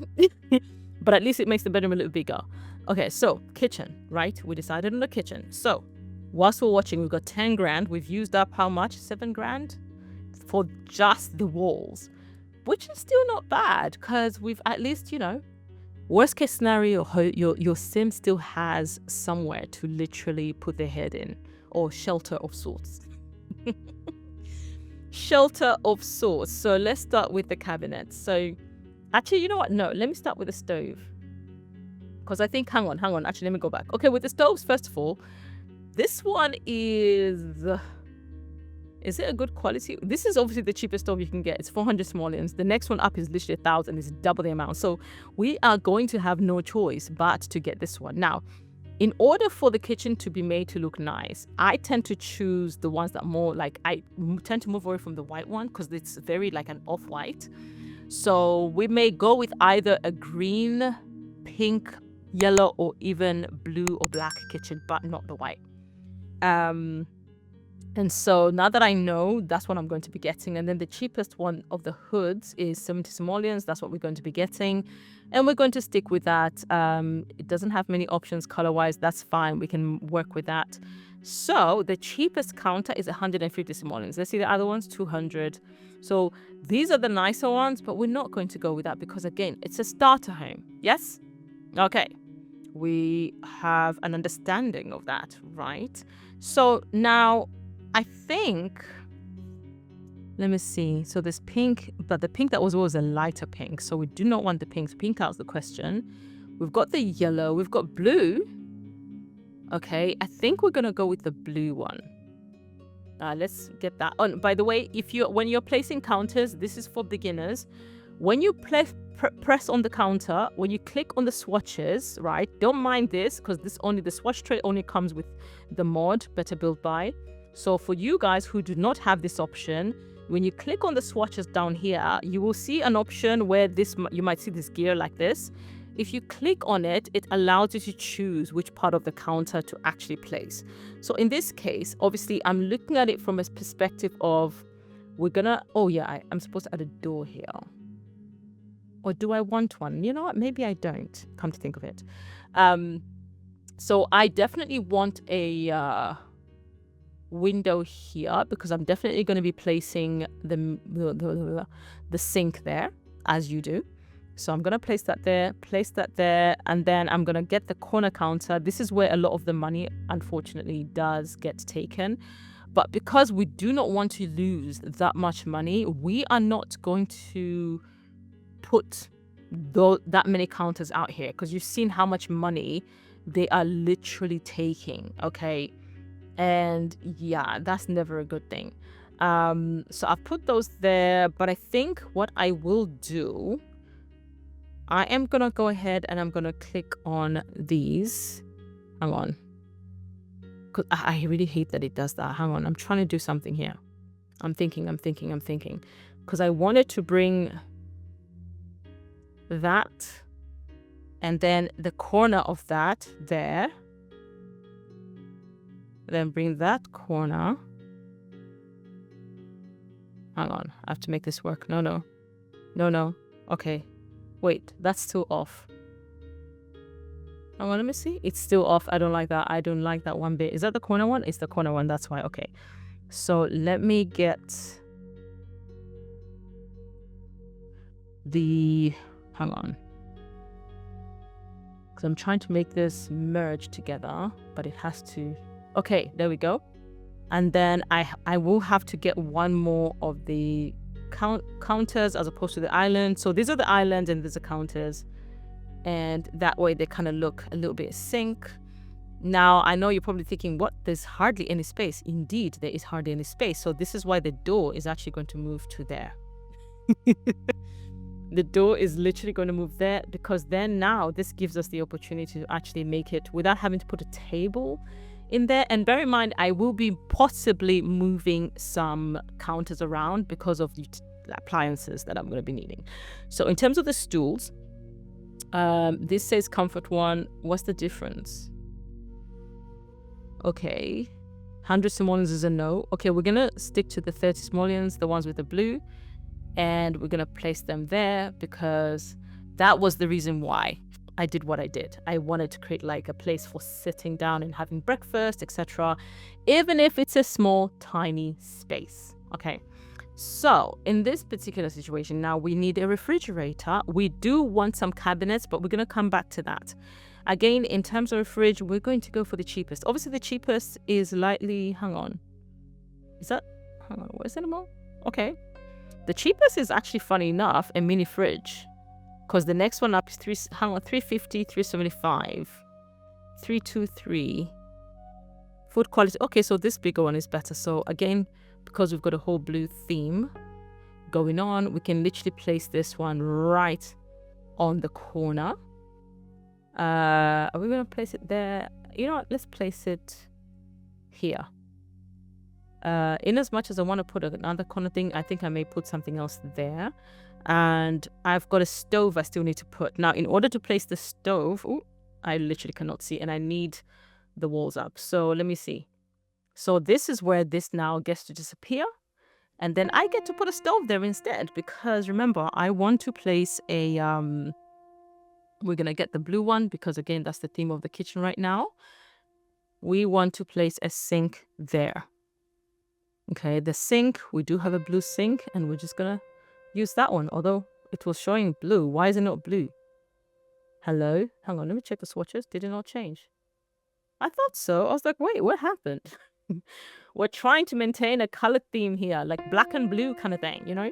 But at least it makes the bedroom a little bigger. Okay, so kitchen, right? We decided on the kitchen. So whilst we're watching, we've got 10 grand. We've used up how much? 7 grand for just the walls, which is still not bad because we've at least, you know, worst case scenario, your sim still has somewhere to literally put their head in, or shelter of sorts. Shelter of sorts. So let's start with the cabinet. So actually, you know what? No, let me start with the stove. Because I think, hang on. Actually, let me go back. Okay, with the stoves, first of all, this one is it a good quality? This is obviously the cheapest stove you can get. It's 400 simoleons. The next one up is literally 1,000. It's double the amount. So we are going to have no choice but to get this one. Now, in order for the kitchen to be made to look nice, I tend to choose the ones that more like, I tend to move away from the white one because it's very like an off-white. So we may go with either a green, pink, yellow, or even blue or black kitchen, but not the white. And so now that I know, that's what I'm going to be getting. And then the cheapest one of the hoods is 70 simoleons. That's what we're going to be getting. And we're going to stick with that. It doesn't have many options color-wise. That's fine. We can work with that. So the cheapest counter is 150 simoleons. Let's see the other ones, 200. So these are the nicer ones, but we're not going to go with that because, again, it's a starter home. Yes? Okay. We have an understanding of that, right? So now I think, let me see. So there's pink, but the pink that was always a lighter pink. So we do not want the pink. Pink out's the question. We've got the yellow. We've got blue. Okay, I think we're going to go with the blue one. Let's get that on. By the way, when you're placing counters, this is for beginners. When you press on the counter, when you click on the swatches, right? Don't mind this because the swatch tray only comes with the mod Better Built By. So for you guys who do not have this option, when you click on the swatches down here, you will see an option where you might see this gear like this. If you click on it, it allows you to choose which part of the counter to actually place. So in this case, obviously, I'm looking at it from a perspective of I'm supposed to add a door here. Or do I want one? You know what? Maybe I don't, come to think of it. So I definitely want a window here because I'm definitely going to be placing the sink there, as you do. So I'm going to place that there, and then I'm going to get the corner counter. This is where a lot of the money, unfortunately, does get taken. But because we do not want to lose that much money, we are not going to put that many counters out here because you've seen how much money they are literally taking, okay? And yeah, that's never a good thing. So I've put those there, but I think what I will do, I am going to go ahead and I'm going to click on these. Hang on. Because I really hate that it does that. Hang on. I'm trying to do something here. I'm thinking. Because I wanted to bring that and then the corner of that there. Then bring that corner. Hang on. I have to make this work. No. No. Okay. Wait, that's still off. Hang on, let me see. It's still off. I don't like that. I don't like that one bit. Is that the corner one? It's the corner one. That's why. Okay. So let me get the... Hang on. Because I'm trying to make this merge together, but it has to... Okay, there we go. And then I will have to get one more of the counters as opposed to the island. So these are the islands and these are counters. And that way they kind of look a little bit sync. Now, I know you're probably thinking, what? There's hardly any space. Indeed, there is hardly any space. So this is why the door is actually going to move to there. The door is literally going to move there, because then now this gives us the opportunity to actually make it without having to put a table in there. And bear in mind, I will be possibly moving some counters around because of the appliances that I'm going to be needing. So in terms of the stools, this says comfort one. What's the difference? Okay, 100 simoleons is a no. Okay, we're gonna stick to the 30 simoleons, the ones with the blue, and we're gonna place them there because that was the reason why I did what I did. I wanted to create like a place for sitting down and having breakfast, etc., even if it's a small tiny space. Okay, so in this particular situation now, we need a refrigerator. We do want some cabinets, but we're gonna come back to that. Again, in terms of a fridge, we're going to go for the cheapest. Obviously, the cheapest is lightly... Hang on. Is that... Hang on. What is it anymore? Okay. The cheapest is actually, funny enough, a mini fridge. Because the next one up is 350, 375, 323. Food quality. Okay, so this bigger one is better. So again, because we've got a whole blue theme going on, we can literally place this one right on the corner. Are we going to place it there? You know what? Let's place it here. In as much as I want to put another corner thing, I think I may put something else there. And I've got a stove I still need to put. Now, in order to place the stove, I literally cannot see, and I need the walls up. So let me see. So this is where this now gets to disappear. And then I get to put a stove there instead, because remember, I want to place a... We're going to get the blue one because, again, that's the theme of the kitchen right now. We want to place a sink there. Okay, the sink, we do have a blue sink, and we're just going to use that one. Although it was showing blue. Why is it not blue? Hello? Hang on, let me check the swatches. Did it not change? I thought so. I was like, wait, what happened? We're trying to maintain a color theme here, like black and blue kind of thing, you know?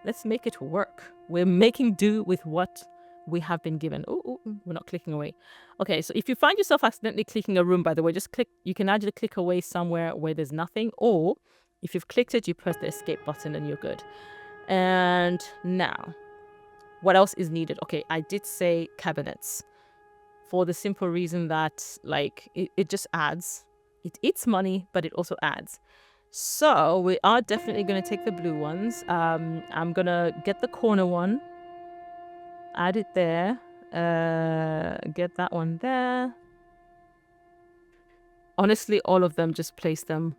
Let's make it work. We're making do with what we have been given. Oh, we're not clicking away. Okay, so if you find yourself accidentally clicking a room, by the way, just click. You can actually click away somewhere where there's nothing, or if you've clicked it, you press the escape button and you're good. And now, what else is needed? Okay, I did say cabinets for the simple reason that, like, it just adds. It eats money, but it also adds. So we are definitely going to take the blue ones. I'm going to get the corner one. Add it there. Get that one there. Honestly, all of them, just place them.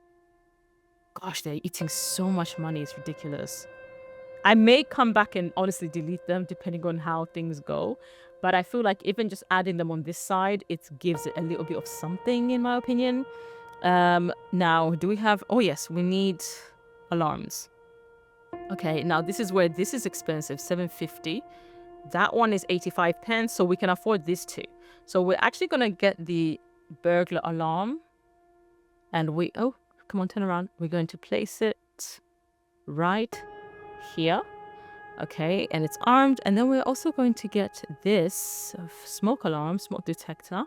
Gosh, they're eating so much money. It's ridiculous. I may come back and honestly delete them depending on how things go. But I feel like even just adding them on this side, it gives it a little bit of something, in my opinion. Now, do we have... Oh, yes, we need alarms. Okay, now this is where this is expensive, $7.50. That one is 85 pence, so we can afford this too. So we're actually going to get the burglar alarm. And we... Oh, come on, turn around. We're going to place it right here. Okay, and it's armed. And then we're also going to get this smoke alarm, smoke detector.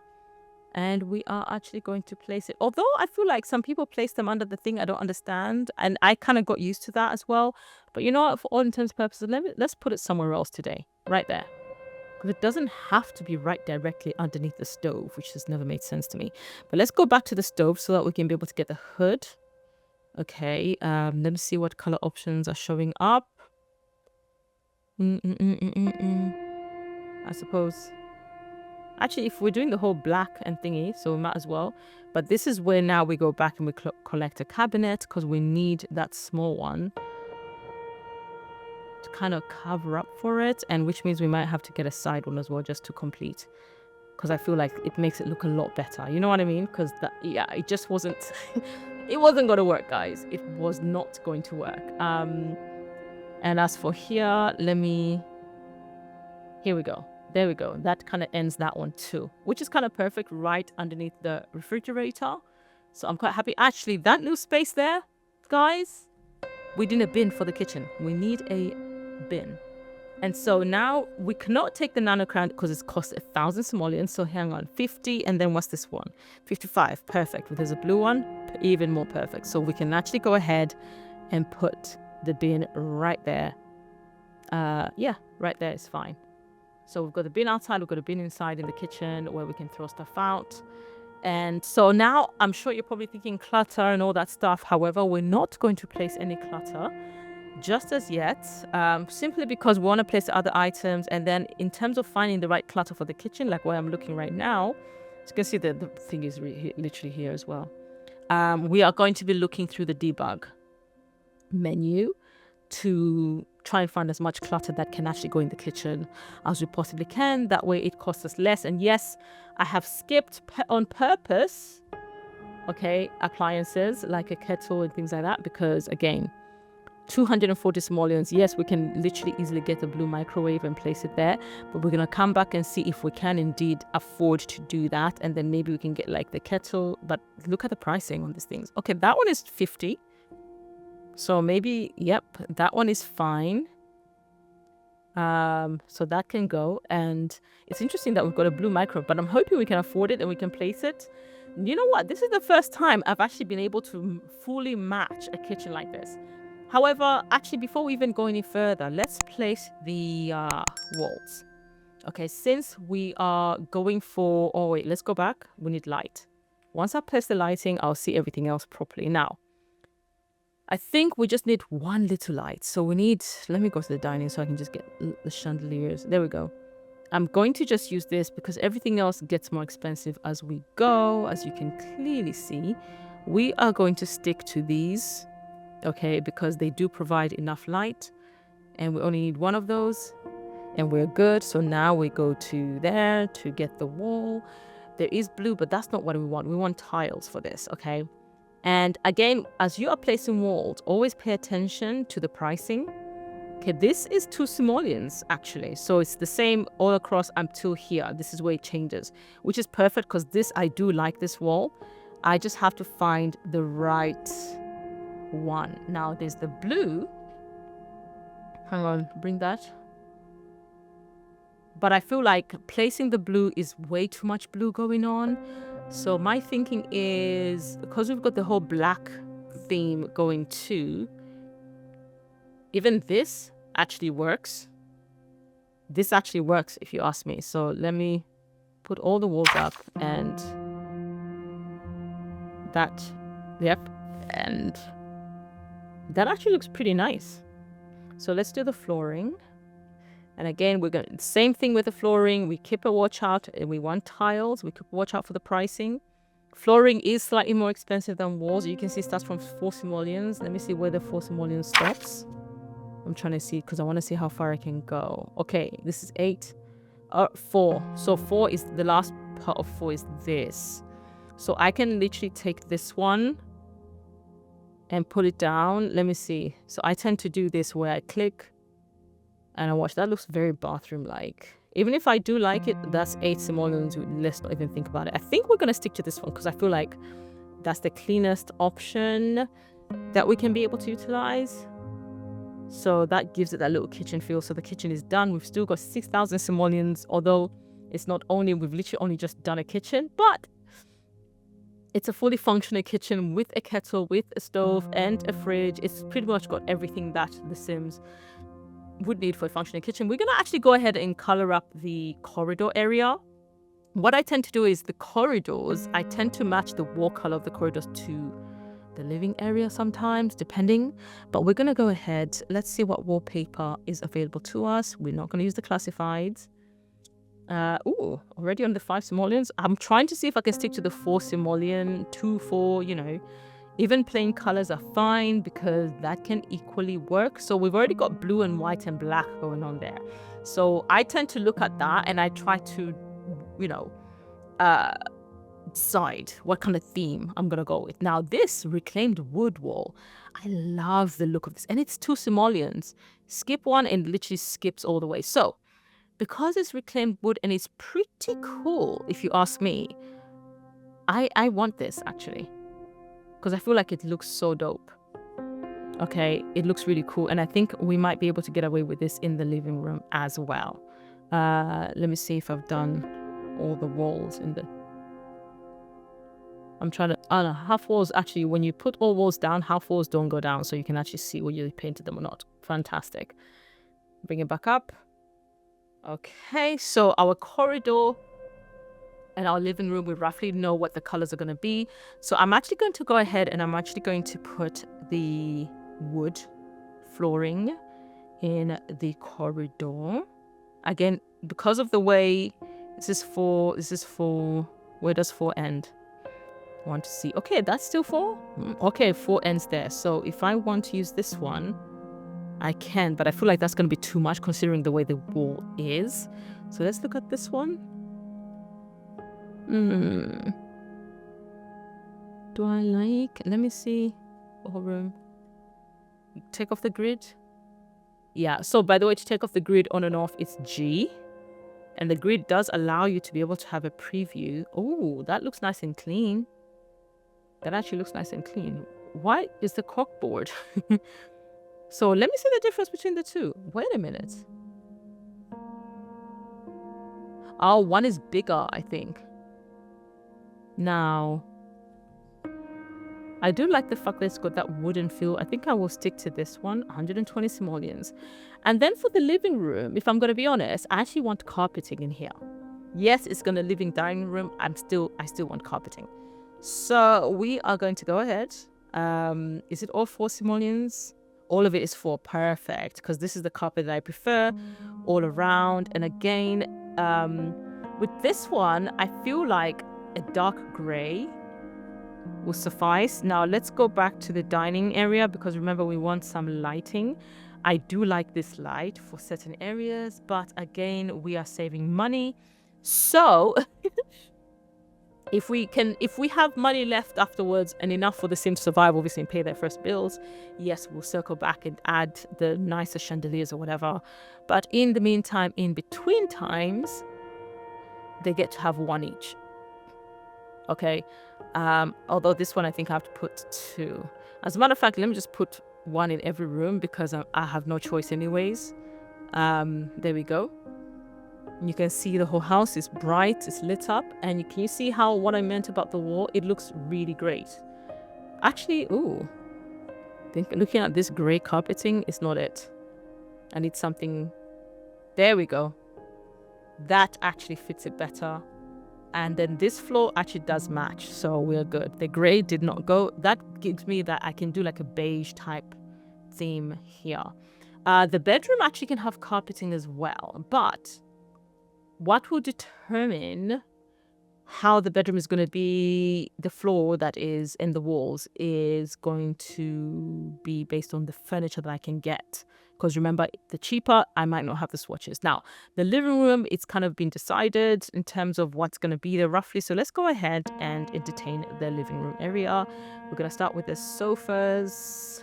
And we are actually going to place it. Although I feel like some people place them under the thing, I don't understand. And I kind of got used to that as well. But you know what? For all intents and purposes, let's put it somewhere else today. Right there. Because it doesn't have to be right directly underneath the stove, which has never made sense to me. But let's go back to the stove so that we can be able to get the hood. Okay, let me see what color options are showing up. I suppose... Actually, if we're doing the whole black and thingy, so we might as well. But this is where now we go back and we collect a cabinet because we need that small one. to kind of cover up for it, and which means we might have to get a side one as well just to complete, because I feel like it makes it look a lot better. You know what I mean? Because it just wasn't it wasn't going to work, guys. It was not going to work. And as for here, here we go. There we go. That kind of ends that one too, which is kind of perfect right underneath the refrigerator. So I'm quite happy. Actually, that little space there, guys, we need a bin for the kitchen. We need a bin. And so now we cannot take the nano crown because it's cost 1,000 simoleons. So hang on, 50, and then what's this one? 55, perfect. If there's a blue one, even more perfect. So we can actually go ahead and put the bin right there. Yeah, right there is fine. So we've got the bin outside, we've got a bin inside in the kitchen where we can throw stuff out. And so now I'm sure you're probably thinking clutter and all that stuff. However, we're not going to place any clutter just as yet, simply because we want to place other items. And then in terms of finding the right clutter for the kitchen, like where I'm looking right now, as you can see, the thing is literally here as well. We are going to be looking through the debug menu to try and find as much clutter that can actually go in the kitchen as we possibly can. That way it costs us less. And yes, I have skipped on purpose, okay, appliances like a kettle and things like that, because again, 240 simoleons, yes, we can literally easily get a blue microwave and place it there, but we're going to come back and see if we can indeed afford to do that, and then maybe we can get like the kettle. But look at the pricing on these things. Okay, that one is 50. So maybe, yep, that one is fine. So that can go. And it's interesting that we've got a blue microwave, but I'm hoping we can afford it and we can place it. You know what? This is the first time I've actually been able to fully match a kitchen like this. However, actually, before we even go any further, let's place the walls. Okay, since we are going for... Oh, wait, let's go back. We need light. Once I place the lighting, I'll see everything else properly. Now, I think we just need one little light. So we need... Let me go to the dining so I can just get the chandeliers. There we go. I'm going to just use this because everything else gets more expensive as we go. As you can clearly see, we are going to stick to these, okay, because they do provide enough light. And we only need one of those and we're good. So now we go to there to get the wall. There is blue, but that's not what we want. We want tiles for this, okay? And again, as you are placing walls, always pay attention to the pricing. Okay, this is 2 simoleons actually. So it's the same all across until here. This is where it changes, which is perfect because this, I do like this wall. I just have to find the right one. Now there's the blue. Hang on, bring that. But I feel like placing the blue is way too much blue going on. So my thinking is, because we've got the whole black theme going too, even this actually works. This actually works if you ask me. So let me put all the walls up and that, yep. And that actually looks pretty nice. So let's do the flooring. And again, we're going to same thing with the flooring. We keep a watch out and we want tiles. We keep a watch out for the pricing. Flooring is slightly more expensive than walls. You can see it starts from 4 simoleons. Let me see where the 4 simoleons stops. I'm trying to see because I want to see how far I can go. Okay, this is 8. 4. So 4 is the last part of 4 is this. So I can literally take this one and put it down. Let me see. So I tend to do this where I click and I watch. That looks very bathroom-like. Even if I do like it, that's 8 simoleons. Let's not even think about it. I think we're going to stick to this one because I feel like that's the cleanest option that we can be able to utilize. So that gives it that little kitchen feel. So the kitchen is done. We've still got 6,000 simoleons, although it's not only, we've literally only just done a kitchen, but it's a fully functional kitchen with a kettle, with a stove and a fridge. It's pretty much got everything that The Sims would need for a functioning kitchen. We're going to actually go ahead and color up the corridor area. What I tend to do is the corridors, I tend to match the wall color of the corridors to the living area sometimes, depending. But we're going to go ahead. Let's see what wallpaper is available to us. We're not going to use the classifieds. Already on the 5 simoleons. I'm trying to see if I can stick to the 4 simoleon, 2, 4, you know. Even plain colors are fine because that can equally work. So we've already got blue and white and black going on there. So I tend to look at that and I try to, you know, decide what kind of theme I'm gonna go with. Now this reclaimed wood wall, I love the look of this, and it's 2 simoleons. Skip one and literally skips all the way. So because it's reclaimed wood and it's pretty cool, if you ask me, I want this actually, because I feel like it looks so dope. Okay, it looks really cool, and I think we might be able to get away with this in the living room as well. Let me see if I've done all the walls in the... I'm trying to... Oh no, half walls, actually, when you put all walls down, half walls don't go down, so you can actually see whether you painted them or not. Fantastic. Bring it back up. Okay, so our corridor and our living room, we roughly know what the colors are going to be. So I'm actually going to go ahead and I'm actually going to put the wood flooring in the corridor. Again, because of the way this is for, where does 4 end? I want to see. Okay, that's still 4. Okay, 4 ends there. So if I want to use this one, I can, but I feel like that's going to be too much considering the way the wall is. So let's look at this one. Do I like... Let me see. Ballroom. Take off the grid. Yeah, so by the way, to take off the grid on and off, it's G. And the grid does allow you to be able to have a preview. Oh, that looks nice and clean. That actually looks nice and clean. Why is the corkboard? So let me see the difference between the two. Wait a minute. Oh, one is bigger, I think. Now, I do like the fact that it's got that wooden feel. I think I will stick to this one, 120 simoleons. And then for the living room, if I'm going to be honest, I actually want carpeting in here. Yes, it's going to living dining room. I still want carpeting. So we are going to go ahead. Is it all 4 simoleons? All of it is 4. Perfect. Because this is the carpet that I prefer all around. And again, with this one, I feel like a dark gray will suffice. Now let's go back to the dining area because remember we want some lighting. I do like this light for certain areas, but again, we are saving money. So if we have money left afterwards and enough for the sim to survive, obviously, and pay their first bills, yes, we'll circle back and add the nicer chandeliers or whatever. But in the meantime, in between times, they get to have 1 each. Okay, although this one I think I have to put 2. As a matter of fact, let me just put 1 in every room because I have no choice anyways. There we go. You can see the whole house is bright, it's lit up, and can you see how what I meant about the wall? It looks really great. Actually, ooh, looking at this gray carpeting is not it. I need something. There we go. That actually fits it better. And then this floor actually does match, so we're good. The gray did not go. That gives me that I can do like a beige type theme here. The bedroom actually can have carpeting as well, but what will determine how the bedroom is going to be, the floor that is in the walls, is going to be based on the furniture that I can get. Because remember, the cheaper, I might not have the swatches. Now, the living room, it's kind of been decided in terms of what's going to be there roughly. So let's go ahead and entertain the living room area. We're going to start with the sofas.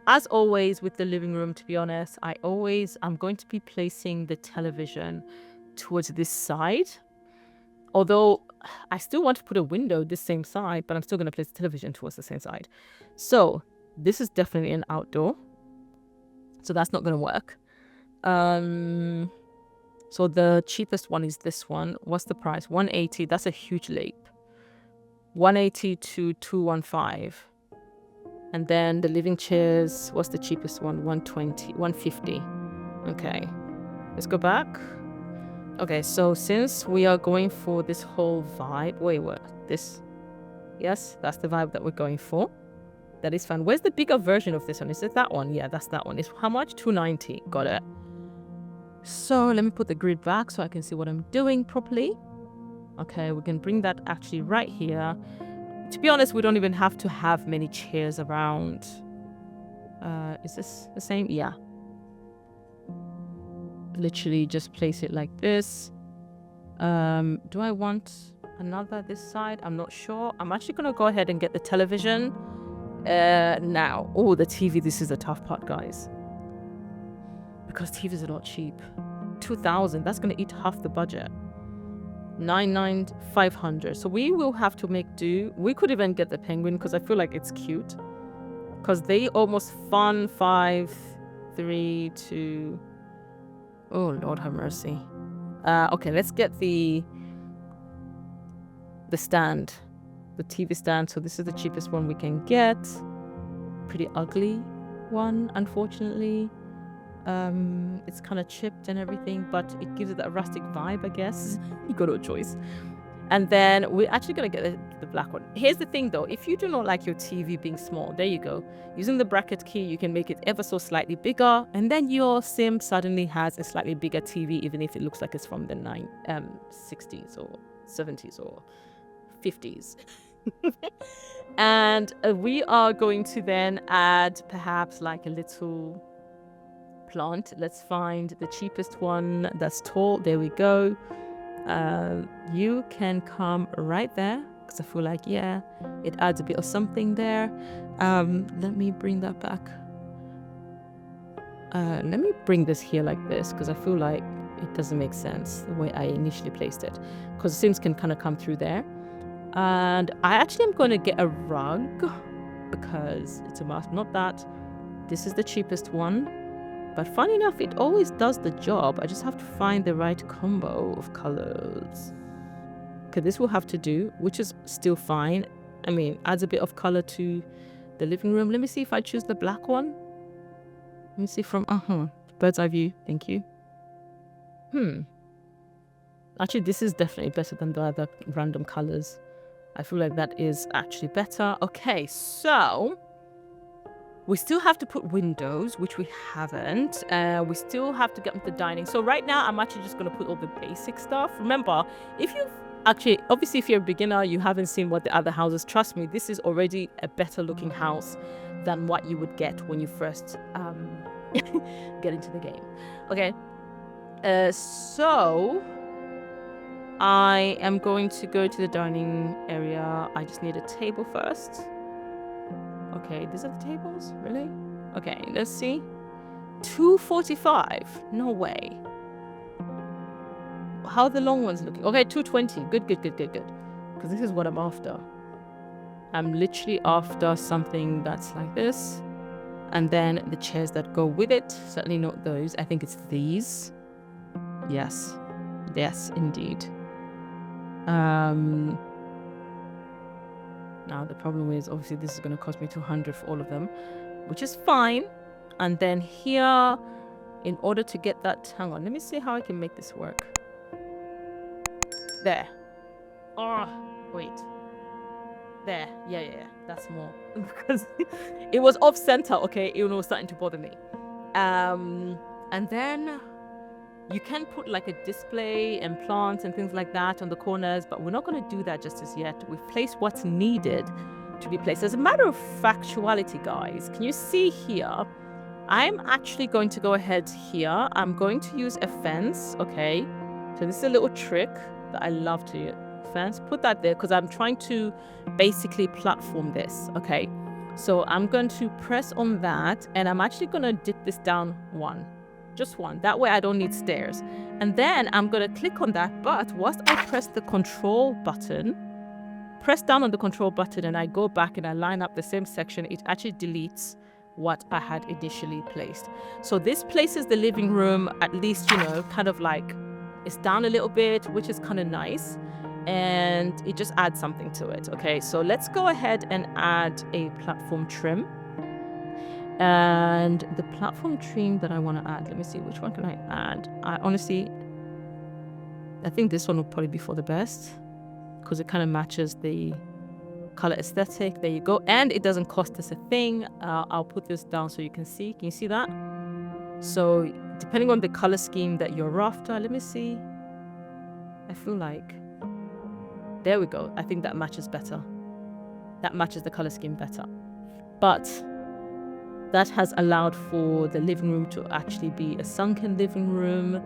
As always with the living room, to be honest, I'm going to be placing the television towards this side. Although I still want to put a window this same side, but I'm still going to place the television towards the same side. So this is definitely an outdoor. So that's not going to work. So the cheapest one is this one. What's the price? 180. That's a huge leap. 180 to 215. And then the living chairs, what's the cheapest one? 120, 150. Okay, let's go back. Okay, so since we are going for this whole vibe, wait, what? This? Yes, that's the vibe that we're going for. That is fun. Where's the bigger version of this one? Is it that one? Yeah, that's that one. It's how much? 290. Got it. So let me put the grid back so I can see what I'm doing properly. Okay, we can bring that actually right here. To be honest, we don't even have to have many chairs around. Is this the same? Yeah. Literally just place it like this. Do I want another this side? I'm not sure. I'm actually gonna go ahead and get the television now. Oh, the TV. This is the tough part, guys, because TVs are not cheap. 2,000. That's gonna eat half the budget. 500. So we will have to make do. We could even get the penguin because I feel like it's cute. Because they almost fun 5, 3, 2. Oh Lord have mercy. Okay, let's get the stand, the TV stand. So this is the cheapest one we can get. Pretty ugly one, unfortunately. It's kind of chipped and everything, but it gives it that rustic vibe, I guess. You got no choice. And then we're actually going to get the black one. Here's the thing though, if you do not like your TV being small, there you go. Using the bracket key, you can make it ever so slightly bigger, and then your sim suddenly has a slightly bigger TV, even if it looks like it's from the 60s or 70s or 50s. And we are going to then add perhaps like a little plant. Let's find the cheapest one that's tall. There we go. You can come right there, because I feel like, yeah, it adds a bit of something there. Let me bring that back. Let me bring this here like this, because I feel like it doesn't make sense the way I initially placed it, because the sims can kind of come through there. And I actually am going to get a rug because it's a must. Not that this is the cheapest one, but funny enough, it always does the job. I just have to find the right combo of colors. Okay, this will have to do, which is still fine. I mean, adds a bit of color to the living room. Let me see if I choose the black one. Let me see from, bird's eye view. Thank you. Actually, this is definitely better than the other random colors. I feel like that is actually better. Okay, so we still have to put windows, which we haven't. We still have to get into the dining. So right now, I'm actually just going to put all the basic stuff. Remember, if you've actually, obviously, if you're a beginner, you haven't seen what the other houses. Trust me, this is already a better looking house than what you would get when you first get into the game. Okay, so I am going to go to the dining area. I just need a table first. Okay, these are the tables? Really? Okay, let's see. 245. No way. How are the long ones looking? Okay, 220. Good. Because this is what I'm after. I'm literally after something that's like this. And then the chairs that go with it. Certainly not those. I think it's these. Yes. Yes, indeed. Now the problem is, obviously, this is going to cost me 200 for all of them, which is fine. And then here, in order to get that, hang on, let me see how I can make this work. There. Oh, wait. There. Yeah. That's more. Because it was off center, okay? It was starting to bother me. And then you can put like a display and plants and things like that on the corners, but we're not going to do that just as yet. We've placed what's needed to be placed. As a matter of factuality, guys, can you see here? I'm actually going to go ahead here. I'm going to use a fence, okay? So this is a little trick that I love to use. Fence, put that there because I'm trying to basically platform this, okay? So I'm going to press on that, and I'm actually going to dip this down one. Just one. That way I don't need stairs. And then I'm going to click on that. But whilst I press the control button, press down on the control button, and I go back and I line up the same section, it actually deletes what I had initially placed. So this places the living room, at least, you know, kind of like it's down a little bit, which is kind of nice. And it just adds something to it. Okay, so let's go ahead and add a platform trim. And the platform trim that I want to add, let me see, which one can I add? I think this one will probably be for the best because it kind of matches the color aesthetic. There you go. And it doesn't cost us a thing. I'll put this down so you can see. Can you see that? So depending on the color scheme that you're after, let me see. I feel like, there we go. I think that matches better. that matches the color scheme better. But that has allowed for the living room to actually be a sunken living room,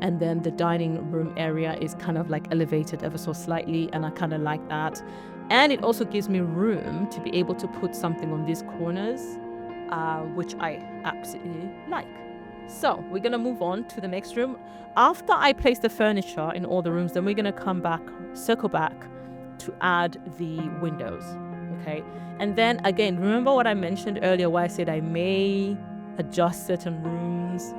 and then the dining room area is kind of like elevated ever so slightly, and I kind of like that. And it also gives me room to be able to put something on these corners, which I absolutely like. So we're gonna move on to the next room. After I place the furniture in all the rooms, then we're gonna circle back to add the windows. Okay, and then again, remember what I mentioned earlier where I said I may adjust certain rooms.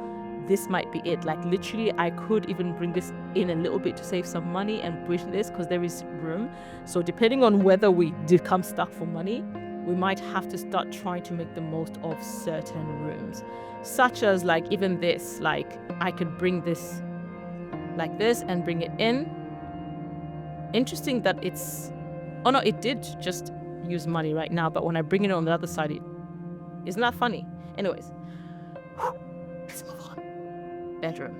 This might be it. Like literally I could even bring this in a little bit to save some money and bridge this, because there is room. So depending on whether we become stuck for money, we might have to start trying to make the most of certain rooms, such as like even this. Like I could bring this like this and bring it in. Interesting that it's, oh no, it did just use money right now, but when I bring it on the other side, isn't that funny? Anyways, let's move on. Bedroom.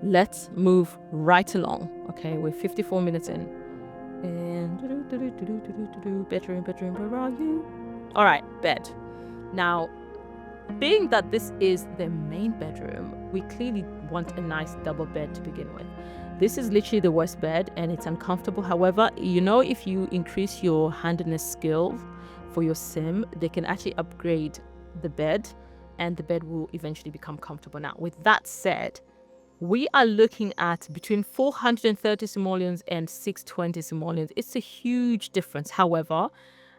Let's move right along. Okay, we're 54 minutes in. And bedroom, where are you? All right, bed. Now, being that this is the main bedroom, we clearly want a nice double bed to begin with. This is literally the worst bed and it's uncomfortable. However, you know, if you increase your handiness skill for your sim, they can actually upgrade the bed and the bed will eventually become comfortable. Now, with that said, we are looking at between 430 simoleons and 620 simoleons. It's a huge difference. However,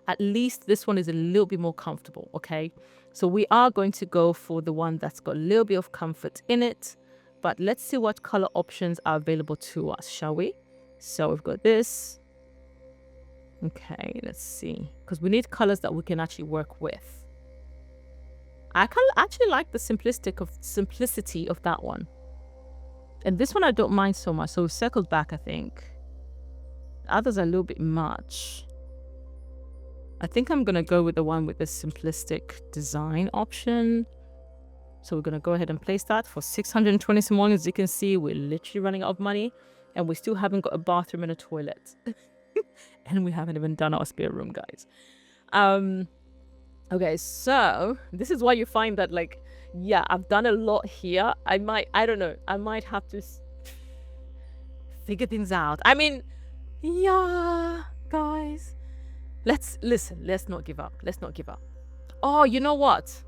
at least this one is a little bit more comfortable, okay? So we are going to go for the one that's got a little bit of comfort in it. But let's see what color options are available to us, shall we? So we've got this. Okay, let's see. Because we need colors that we can actually work with. I actually like the simplicity of that one. And this one I don't mind so much. So we've circled back, I think. Others are a little bit much. I think I'm going to go with the one with the simplistic design option. So we're going to go ahead and place that for 620 simoleons. As you can see, we're literally running out of money. And we still haven't got a bathroom and a toilet. And we haven't even done our spare room, guys. Okay, so this is why you find that, like, yeah, I've done a lot here. I don't know. I might have to figure things out. I mean, yeah, guys. Let's not give up. Let's not give up. Oh, you know what?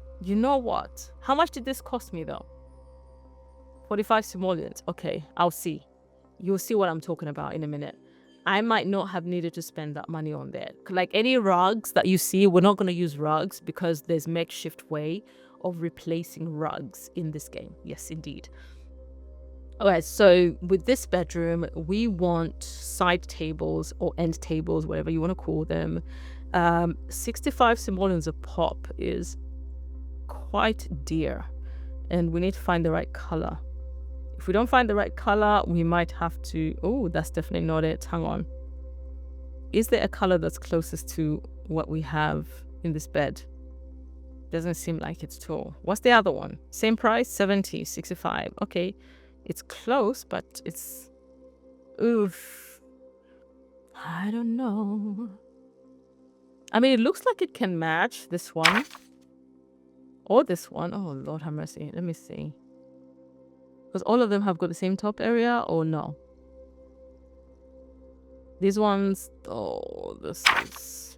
How much did this cost me though? 45 simoleons. Okay, I'll see. You'll see what I'm talking about in a minute. I might not have needed to spend that money on there. Like any rugs that you see, we're not going to use rugs because there's makeshift way of replacing rugs in this game. Yes, indeed. Alright, so with this bedroom, we want side tables or end tables, whatever you want to call them. 65 simoleons a pop is quite dear, and we need to find the right color. If we don't find the right color, we might have to... Oh, that's definitely not it. Hang on. Is there a color that's closest to what we have in this bed? Doesn't seem like it's at all. What's the other one? Same price? 70, 65. Okay. It's close, but it's... Oof. I don't know. I mean, it looks like it can match this one. Or this one. Oh, Lord have mercy. Let me see. Because all of them have got the same top area, or no? These ones... Oh, this is...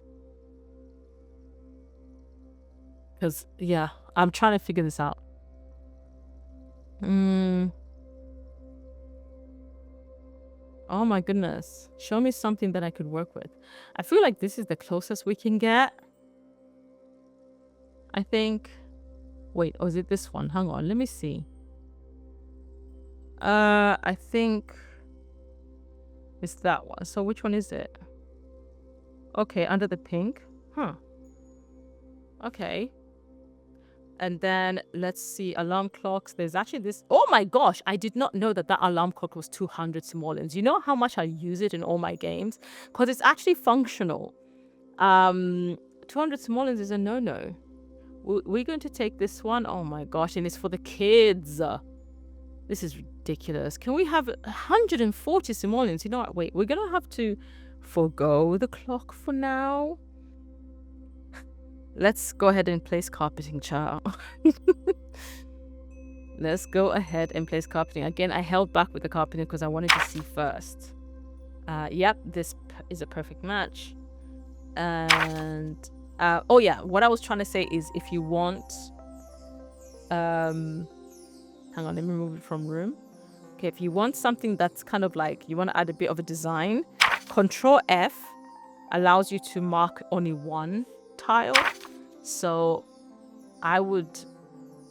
Because, yeah, I'm trying to figure this out. Oh my goodness. Show me something that I could work with. I feel like this is the closest we can get. I think... Wait, or is it this one? Hang on, let me see. I think it's that one. So which one is it? Okay, under the pink. Huh. Okay. And then let's see, alarm clocks. There's actually this. Oh my gosh, I did not know that alarm clock was 200 simoleons. You know how much I use it in all my games? Because it's actually functional. 200 simoleons is a no-no. We're going to take this one. Oh my gosh, and it's for the kids. This is ridiculous. Can we have 140 simoleons? You know what? Wait, we're going to have to forgo the clock for now. Let's go ahead and place carpeting, child. Let's go ahead and place carpeting. Again, I held back with the carpeting because I wanted to see first. Yep, this is a perfect match. And oh yeah, what I was trying to say is if you want hang on, let me move it from room. Okay, if you want something that's kind of like you want to add a bit of a design, Control F allows you to mark only one tile. So I would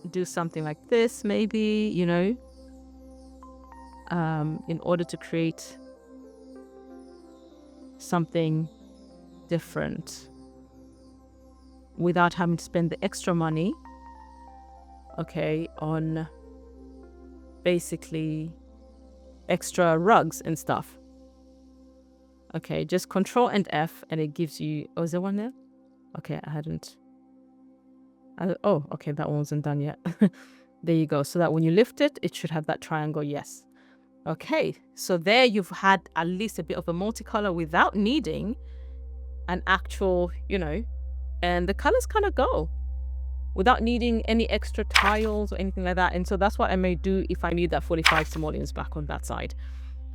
do something like this, maybe, you know, in order to create something different without having to spend the extra money, okay, on basically extra rugs and stuff. Okay, just Control and F and it gives you, oh, is there one there? Okay, oh, okay, that one wasn't done yet. There you go. So that when you lift it, it should have that triangle, yes. Okay, so there you've had at least a bit of a multicolor without needing an actual, you know, and the colors kind of go without needing any extra tiles or anything like that. And so that's what I may do if I need that 45 simoleons back on that side.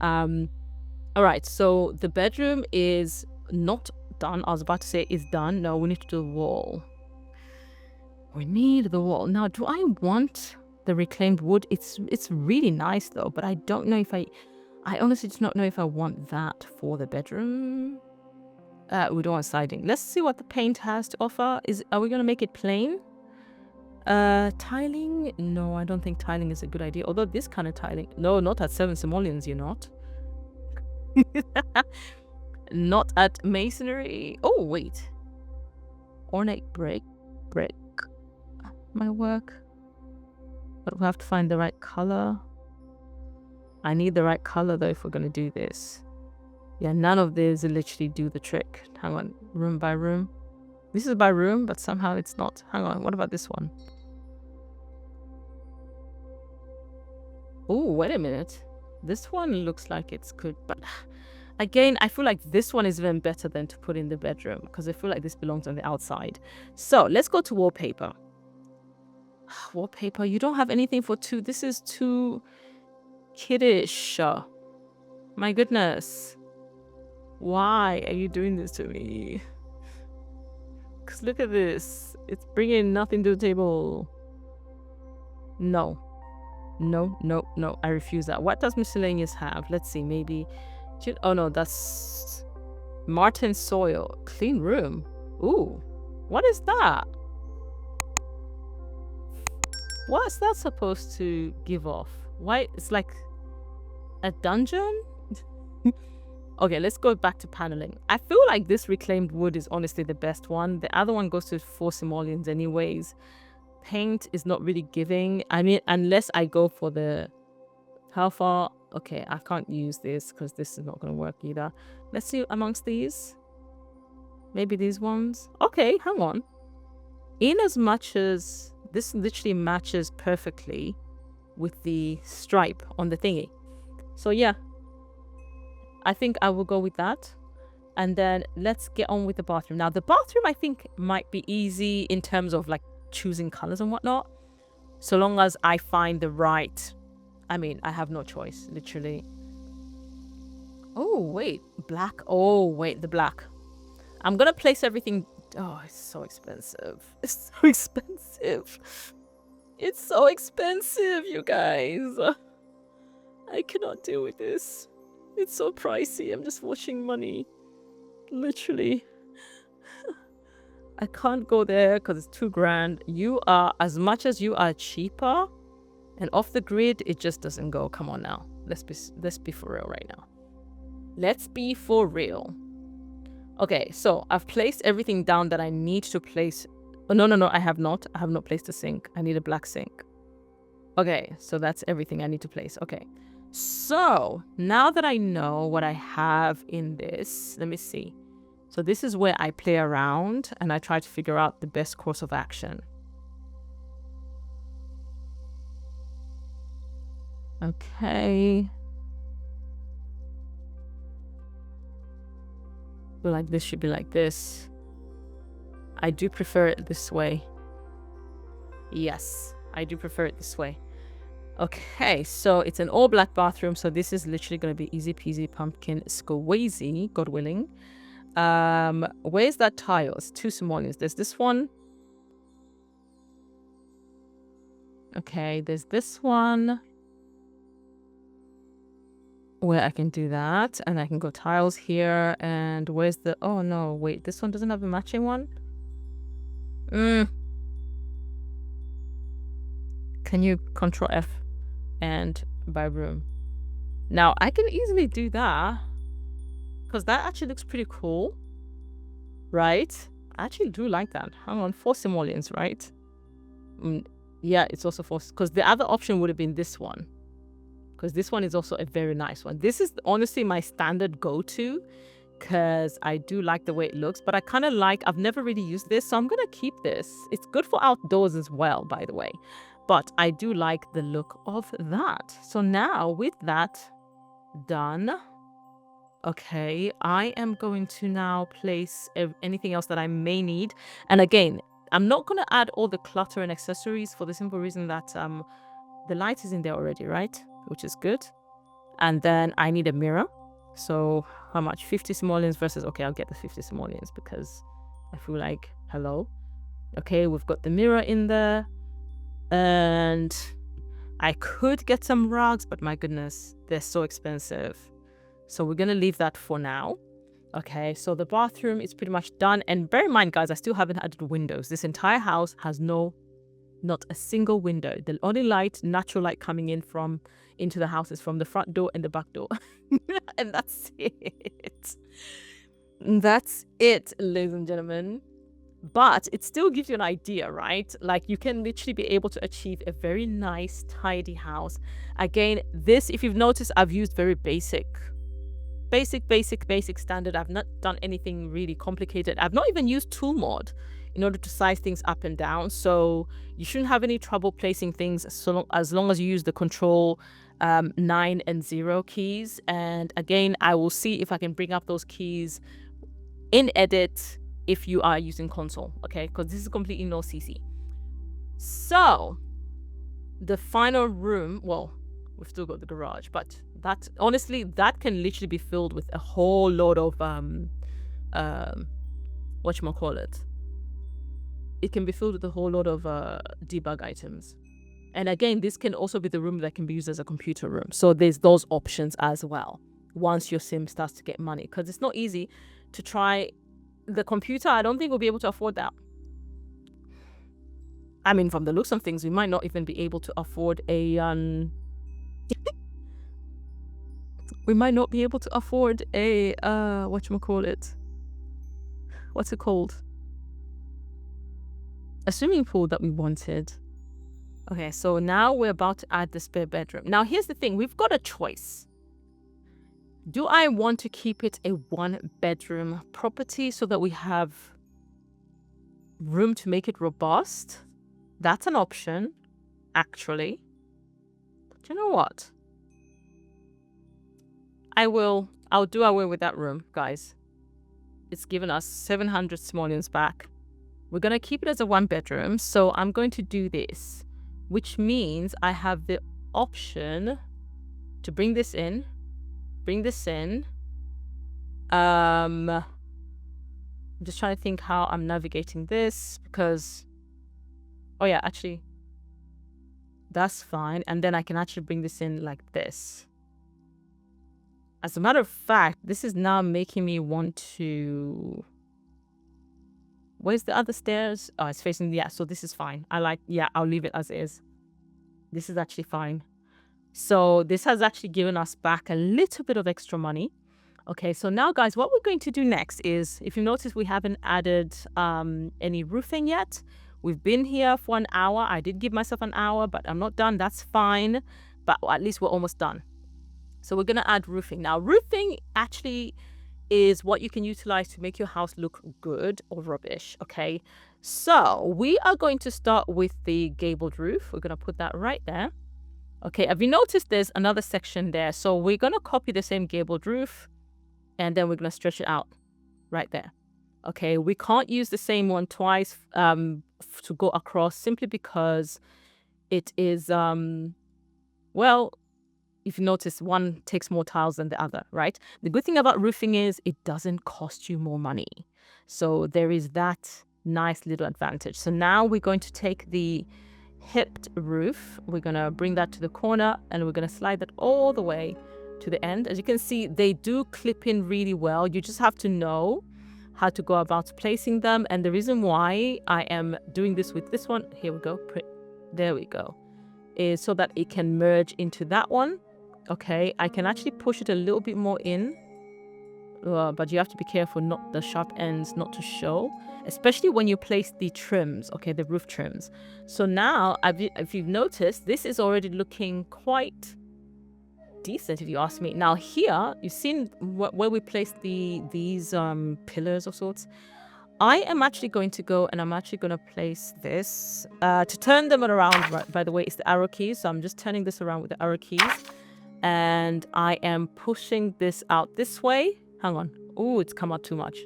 All right, so the bedroom is not done. I was about to say it's done. No, we need to do the wall. We need the wall. Now, do I want the reclaimed wood? It's really nice though, but I don't know if I honestly do not know if I want that for the bedroom. We don't want siding. Let's see what the paint has to offer. Are we gonna make it plain? Tiling? No, I don't think tiling is a good idea. Although this kind of tiling, no, not at 7 simoleons, you're not. Not at masonry. Oh wait, ornate brick. My work, but we'll have to find the right color. I need the right color though if we're gonna do this. Yeah, none of these literally do the trick. Hang on, room by room. This is by room, but somehow it's not. Hang on, what about this one? Oh, wait a minute. This one looks like it's good, but again, I feel like this one is even better than to put in the bedroom because I feel like this belongs on the outside. So let's go to wallpaper. Wallpaper, you don't have anything for 2. This is too kiddish. My goodness. Why are you doing this to me? Because look at this. It's bringing nothing to the table. No. I refuse that. What does miscellaneous have? Let's see, maybe. Oh no, that's Martin soil. Clean room. Ooh, what is that? What's that supposed to give off? Why? It's like a dungeon? Okay, let's go back to paneling. I feel like this reclaimed wood is honestly the best one. The other one goes to 4 simoleons anyways. Paint is not really giving. I mean, unless I go for the... How far? Okay, I can't use this because this is not going to work either. Let's see amongst these. Maybe these ones. Okay, hang on. In as much as... This literally matches perfectly with the stripe on the thingy. So yeah, I think I will go with that. And then let's get on with the bathroom. Now the bathroom I think might be easy in terms of like choosing colors and whatnot. So long as I find the right... I mean, I have no choice, literally. Oh, wait. Black. Oh, wait, the black. I'm going to place everything... Oh, it's so expensive. It's so expensive. It's so expensive, you guys. I cannot deal with this. It's so pricey. I'm just watching money. Literally. I can't go there because it's too grand. You are, as much as you are cheaper and off the grid, it just doesn't go. Come on now. Let's be for real right now. Let's be for real. Okay, so I've placed everything down that I need to place. Oh, no, I have not. I have not placed a sink. I need a black sink. Okay, so that's everything I need to place. Okay, so now that I know what I have in this, let me see. So this is where I play around and I try to figure out the best course of action. Okay. feel like this should be like this. I do prefer it this way. Yes, I do prefer it this way. Okay, so it's an all black bathroom. So this is literally going to be easy peasy pumpkin squeezy, God willing. Where's that tile? It's two simoleons. There's this one. Okay, there's this one where I can do that, and I can go tiles here. And where's the, oh no, wait, this one doesn't have a matching one. Can you control F and by room? Now I can easily do that because that actually looks pretty cool, right? I actually do like that. Hang on, 4 simoleons, right? Yeah, it's also 4, because the other option would have been this one, because this one is also a very nice one. This is honestly my standard go-to because I do like the way it looks, but I kind of like, I've never really used this, so I'm gonna keep this. It's good for outdoors as well, by the way, but I do like the look of that. So now with that done, okay, I am going to now place anything else that I may need. And again, I'm not going to add all the clutter and accessories for the simple reason that the light is in there already, right? Which is good. And then I need a mirror. So how much? 50 simoleons versus, okay, I'll get the 50 simoleons because I feel like, hello. Okay, we've got the mirror in there. And I could get some rugs, but my goodness, they're so expensive. So we're going to leave that for now. Okay, so the bathroom is pretty much done. And bear in mind, guys, I still haven't added windows. This entire house has not a single window. The only light, natural light coming in into the house is from the front door and the back door. And that's it. That's it, ladies and gentlemen. But it still gives you an idea, right? Like you can literally be able to achieve a very nice, tidy house. Again, this, if you've noticed, I've used very basic standard. I've not done anything really complicated. I've not even used tool mod in order to size things up and down. So you shouldn't have any trouble placing things as long as you use the control 9 and 0 keys. And again, I will see if I can bring up those keys in edit if you are using console, okay? Because this is completely no CC. So the final room, well, we've still got the garage, but that, honestly, that can literally be filled with a whole lot of whatchamacallit. It can be filled with a whole lot of debug items. And again, this can also be the room that can be used as a computer room. So there's those options as well once your sim starts to get money, because it's not easy to try the computer. I don't think we'll be able to afford that. I mean, from the looks of things, we might not even be able to afford a we might not be able to afford a whatchamacallit, what's it called, a swimming pool that we wanted. Okay, so now we're about to add the spare bedroom. Now here's the thing, we've got a choice. Do I want to keep it a 1-bedroom property so that we have room to make it robust? That's an option, actually. But you know what? I'll do away with that room, guys. It's given us 700 simoleons back. We're going to keep it as a 1-bedroom. So I'm going to do this, which means I have the option to bring this in. I'm just trying to think how I'm navigating this because, oh yeah, actually, that's fine. And then I can actually bring this in like this. As a matter of fact, this is now making me want to... Where's the other stairs? Oh, it's facing... Yeah, so this is fine. Yeah, I'll leave it as is. This is actually fine. So this has actually given us back a little bit of extra money. Okay, so now, guys, what we're going to do next is, if you notice, we haven't added any roofing yet. We've been here for an hour. I did give myself an hour, but I'm not done. That's fine. But at least we're almost done. So we're going to add roofing. Now, roofing actually is what you can utilize to make your house look good or rubbish, okay? So we are going to start with the gabled roof. We're going to put that right there. Okay, have you noticed there's another section there? So we're going to copy the same gabled roof and then we're going to stretch it out right there. Okay, we can't use the same one twice to go across, simply because it is, well, if you notice, one takes more tiles than the other, right? The good thing about roofing is it doesn't cost you more money. So there is that nice little advantage. So now we're going to take the hipped roof. We're going to bring that to the corner, and we're going to slide that all the way to the end. As you can see, they do clip in really well. You just have to know how to go about placing them. And the reason why I am doing this with this one, here we go, there we go, is so that it can merge into that one. Okay, I can actually push it a little bit more in, but you have to be careful not the sharp ends not to show, especially when you place the trims, okay, the roof trims. So now, if you've noticed, this is already looking quite decent, if you ask me. Now here, you've seen where we placed these pillars of sorts. I am actually going to go and I'm actually going to place this to turn them around. Right, by the way, it's the arrow keys, so I'm just turning this around with the arrow keys. And I am pushing this out this way. Hang on. Oh, it's come out too much.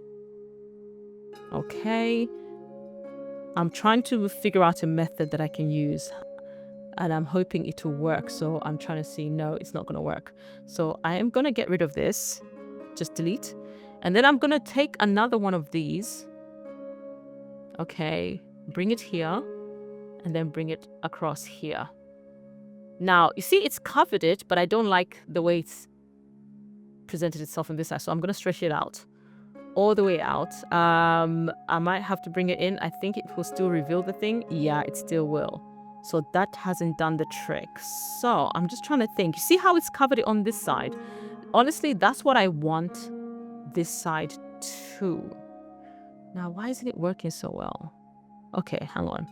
Okay. I'm trying to figure out a method that I can use. And I'm hoping it will work. So I'm trying to see. No, it's not going to work. So I am going to get rid of this. Just delete. And then I'm going to take another one of these. Okay. Bring it here. And then bring it across here. Now, you see, it's covered it, but I don't like the way it's presented itself on this side. So I'm going to stretch it out all the way out. I might have to bring it in. I think it will still reveal the thing. Yeah, it still will. So that hasn't done the trick. So I'm just trying to think. You see how it's covered it on this side? Honestly, that's what I want this side too. Now, why isn't it working so well? Okay, hang on.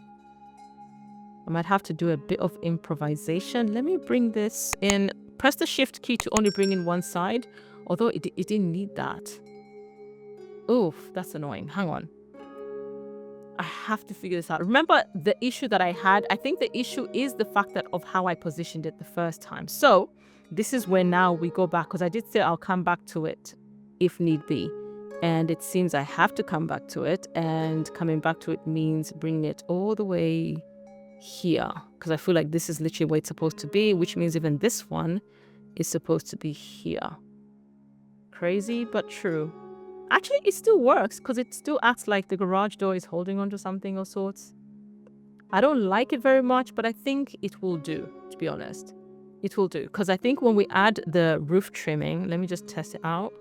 I might have to do a bit of improvisation. Let me bring this in. Press the shift key to only bring in one side. Although it didn't need that. Oof, that's annoying. Hang on. I have to figure this out. Remember the issue that I had? I think the issue is the fact that of how I positioned it the first time. So this is where now we go back. Because I did say I'll come back to it if need be. And it seems I have to come back to it. And coming back to it means bringing it all the way here, because I feel like this is literally where it's supposed to be, which means even this one is supposed to be here. Crazy but true. Actually, it still works because it still acts like the garage door is holding onto something of sorts. I don't like it very much, but I think it will do, to be honest. It will do, because I think when we add the roof trimming, let me just test it out,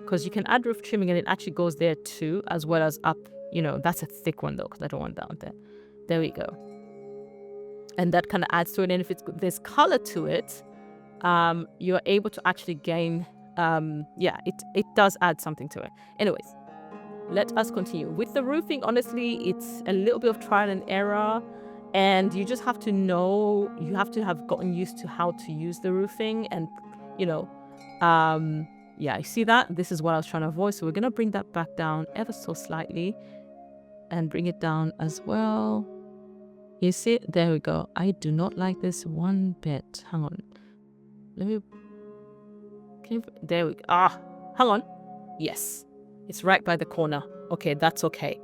because you can add roof trimming and it actually goes there too, as well as up. You know, that's a thick one though, because I don't want that on there. There we go. And that kind of adds to it. And if there's color to it, you're able to actually gain, yeah, it does add something to it. Anyways, let us continue. With the roofing, honestly, it's a little bit of trial and error. And you just have to know, you have to have gotten used to how to use the roofing. And, you know, yeah, you see that? This is what I was trying to avoid. So we're going to bring that back down ever so slightly. And bring it down as well. You see, there we go. I do not like this one bit. Hang on. Let me... there we go. Ah, hang on. Yes. It's right by the corner. Okay, that's okay.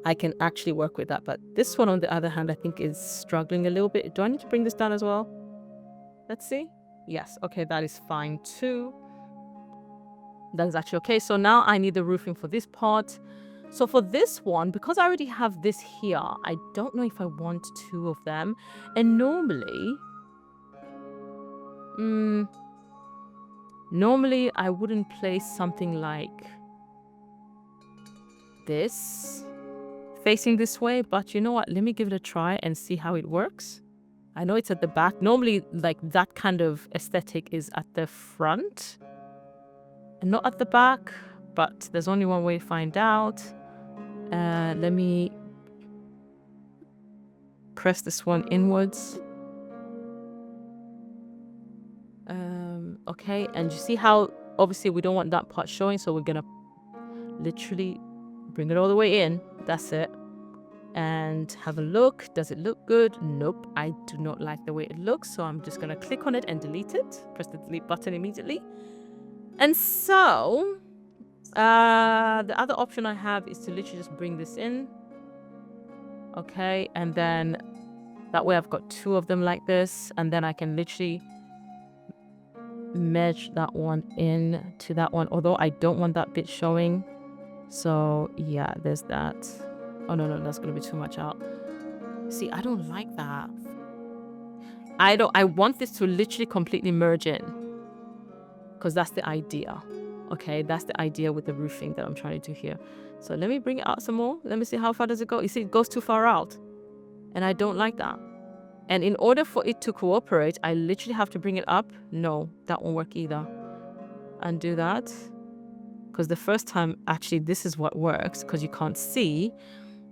I can actually work with that. But this one, on the other hand, I think is struggling a little bit. Do I need to bring this down as well? Let's see. Yes. Okay, that is fine too. That is actually okay. So now I need the roofing for this part. So for this one, because I already have this here, I don't know if I want two of them. And normally I wouldn't place something like this facing this way. But you know what? Let me give it a try and see how it works. I know it's at the back. Normally, like that kind of aesthetic is at the front and not at the back. But there's only one way to find out. Let me press this one inwards. Okay, and you see how obviously we don't want that part showing, so we're gonna literally bring it all the way in. That's it. And have a look. Does it look good? Nope, I do not like the way it looks, so I'm just gonna click on it and delete it. Press the delete button immediately. And so The other option I have is to literally just bring this in. Okay, and then that way I've got two of them like this, and then I can literally merge that one in to that one, although I don't want that bit showing. So yeah, there's that. Oh no, that's gonna be too much out. See, I don't like that. I want this to literally completely merge in, because that's the idea. Okay, that's the idea with the roofing that I'm trying to do here. So let me bring it out some more. Let me see how far does it go. You see, it goes too far out, and I don't like that. And in order for it to cooperate, I literally have to bring it up. No, that won't work either. Undo that. Because the first time, actually, this is what works, because you can't see.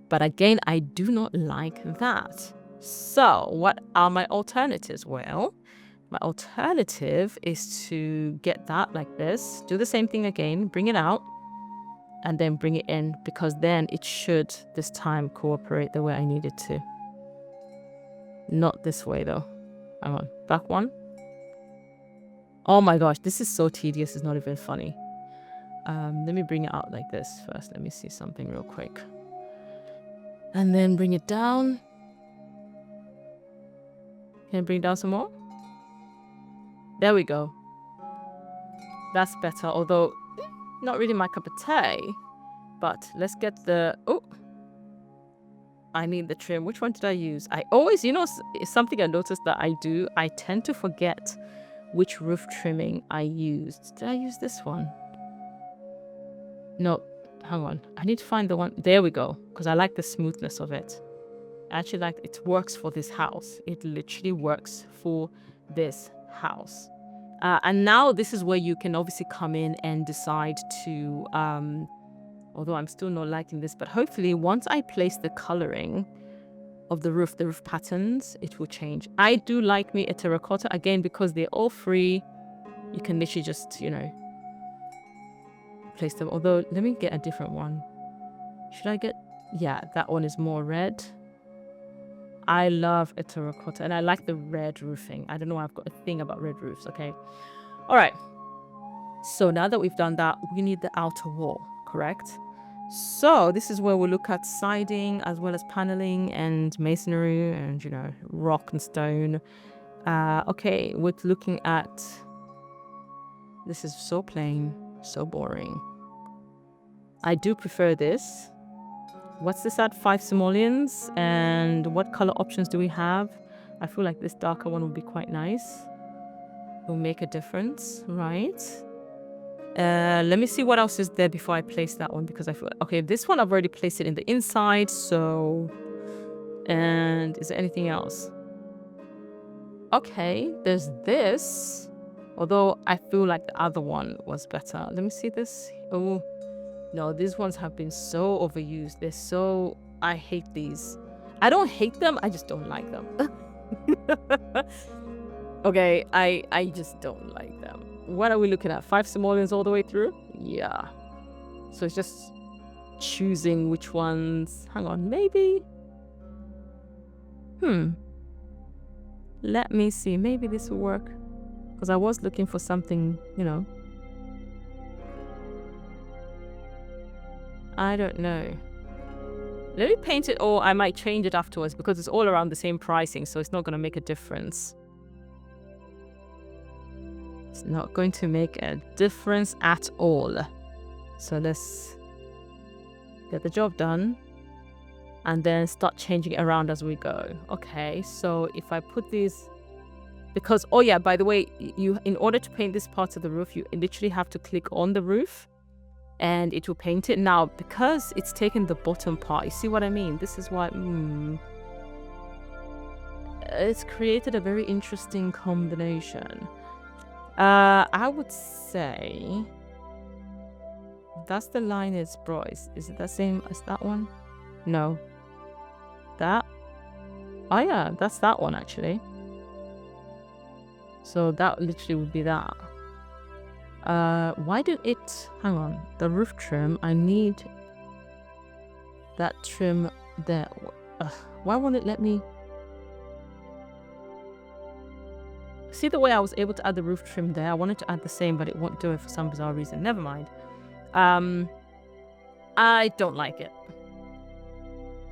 But again, I do not like that. So what are my alternatives? Well, my alternative is to get that like this. Do the same thing again. Bring it out. And then bring it in. Because then it should, this time, cooperate the way I need it to. Not this way though. Hang on. Back one. Oh my gosh, this is so tedious. It's not even funny. Let me bring it out like this first. Let me see something real quick. And then bring it down. Can I bring it down some more? There we go. That's better. Although, not really my cup of tea. But let's get the... Oh! I need the trim. Which one did I use? I always, it's something I noticed that I do. I tend to forget which roof trimming I used. Did I use this one? No, hang on. I need to find the one. There we go. Because I like the smoothness of it. I actually like it. Works for this house. It literally works for this house. And now this is where you can obviously come in and decide to... although I'm still not liking this, but hopefully once I place the coloring of the roof patterns, it will change. I do like me a terracotta, again, because they're all free. You can literally just, place them. Although, let me get a different one. Should I get... Yeah, that one is more red. I love a terracotta, and I like the red roofing. I don't know why I've got a thing about red roofs, okay? All right. So now that we've done that, we need the outer wall, correct? So this is where we'll look at siding as well as paneling and masonry and, rock and stone. Okay, we're looking at... This is so plain, so boring. I do prefer this. What's this at? 5 simoleons. And what color options do we have? I feel like this darker one would be quite nice. Will make a difference, right? Let me see what else is there before I place that one, because I feel... Okay, this one I've already placed it in the inside, so... And is there anything else? Okay, there's this. Although I feel like the other one was better. Let me see this. Oh, no, these ones have been so overused. They're so... I hate these. I don't hate them, I just don't like them. Okay, I just don't like them. What are we looking at? 5 simoleons all the way through? Yeah. So it's just choosing which ones. Hang on, maybe. Let me see. Maybe this will work. Because I was looking for something, I don't know. Let me paint it, or I might change it afterwards, because it's all around the same pricing, so it's not going to make a difference. It's not going to make a difference at all. So let's get the job done and then start changing it around as we go. Okay, so if I put these... Because, oh yeah, by the way, in order to paint this part of the roof, you literally have to click on the roof and it will paint it. Now, because it's taken the bottom part, you see what I mean? This is why... It's created a very interesting combination. I would say that's the line is Bryce. Is it the same as that one? No. That? Oh yeah, that's that one actually. So that literally would be that. Why do it... Hang on. The roof trim, I need that trim there. Why won't it let me... See the way I was able to add the roof trim there? I wanted to add the same, but it won't do it for some bizarre reason. Never mind. I don't like it.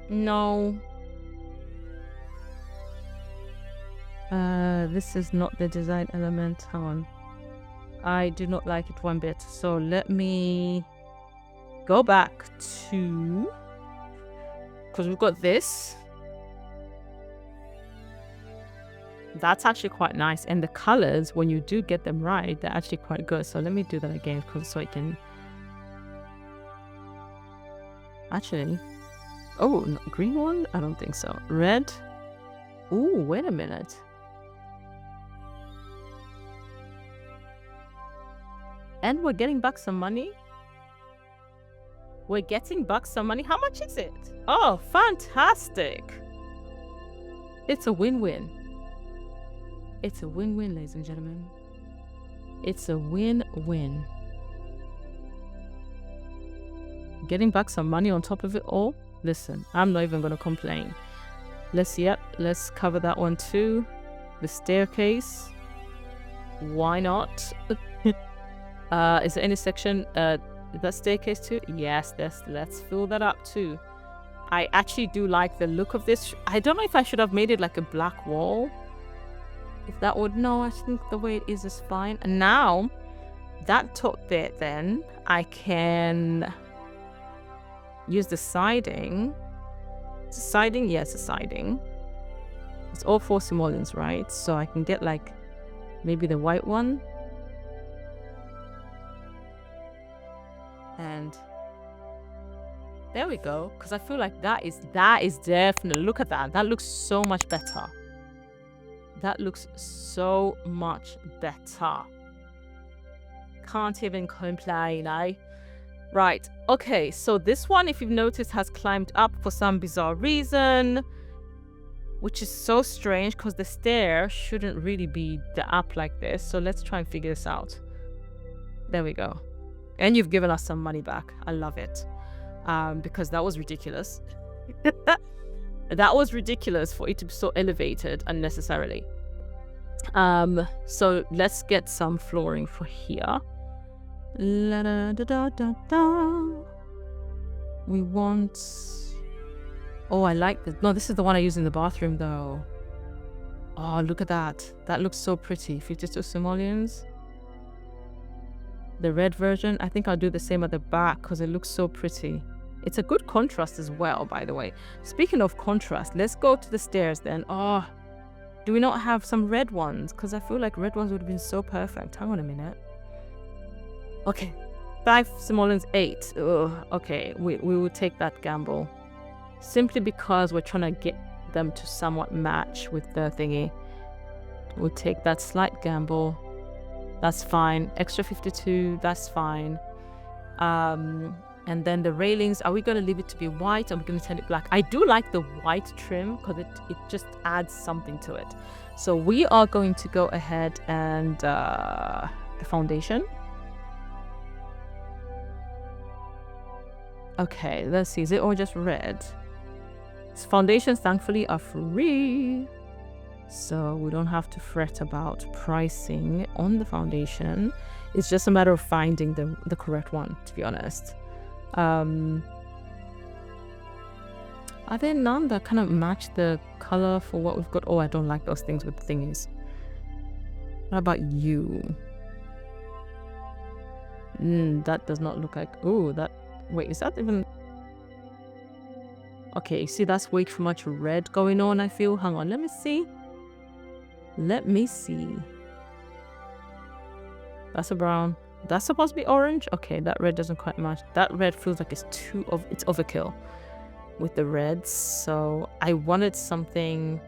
No. This is not the design element. Hang on. I do not like it one bit. So let me go back to, because we've got this. That's actually quite nice. And the colors, when you do get them right, they're actually quite good. So let me do that again so I can actually. Oh, no, green one? I don't think so. Red. Ooh, wait a minute. And we're getting back some money. We're getting back some money. How much is it? Oh, fantastic. It's a win-win. It's a win-win, ladies and gentlemen. It's a win-win. Getting back some money on top of it all. Listen, I'm not even going to complain. Let's cover that one too. The staircase. Why not? Is there any section that staircase too? Yes, let's fill that up too. I actually do like the look of this. I don't know if I should have made it like a black wall. If that would, no, I think the way it is fine. And now that top bit, then I can use the siding. It's a siding, yes, a siding. It's all 4 simoleons, right? So I can get like maybe the white one. And there we go. Because I feel like that is definitely, look at that. That looks so much better. That looks so much better. Can't even complain, eh? Right, okay, so this one, if you've noticed, has climbed up for some bizarre reason, which is so strange because the stair shouldn't really be up like this. So let's try and figure this out. There we go. And you've given us some money back. I love it. Because that was ridiculous. That was ridiculous for it to be so elevated unnecessarily. So let's get some flooring for here. La da da da da da. We want. Oh, I like this. No, this is the one I use in the bathroom though. Oh, look at that. That looks so pretty. 52 simoleons. The red version. I think I'll do the same at the back because it looks so pretty. It's a good contrast as well, by the way. Speaking of contrast, let's go to the stairs then. Oh, do we not have some red ones? Because I feel like red ones would have been so perfect. Hang on a minute. Okay, 5 simoleons, 8. Ugh, okay, we will take that gamble. Simply because we're trying to get them to somewhat match with the thingy. We'll take that slight gamble. That's fine. Extra 52, that's fine. And then the railings, are we going to leave it to be white? Or are we going to turn it black? I do like the white trim because it just adds something to it. So we are going to go ahead and the foundation. Okay, let's see. Is it all just red? Foundations, thankfully, are free. So we don't have to fret about pricing on the foundation. It's just a matter of finding the correct one, to be honest. Are there none that kind of match the color for what we've got? Oh, I don't like those things with the thingies. What about you? That does not look like... Oh, that... Wait, is that even... Okay, see, that's way too much red going on, I feel. Hang on, let me see. Let me see. That's a brown. That's supposed to be orange? Okay, that red doesn't quite match. That red feels like it's it's overkill with the reds. So I wanted something...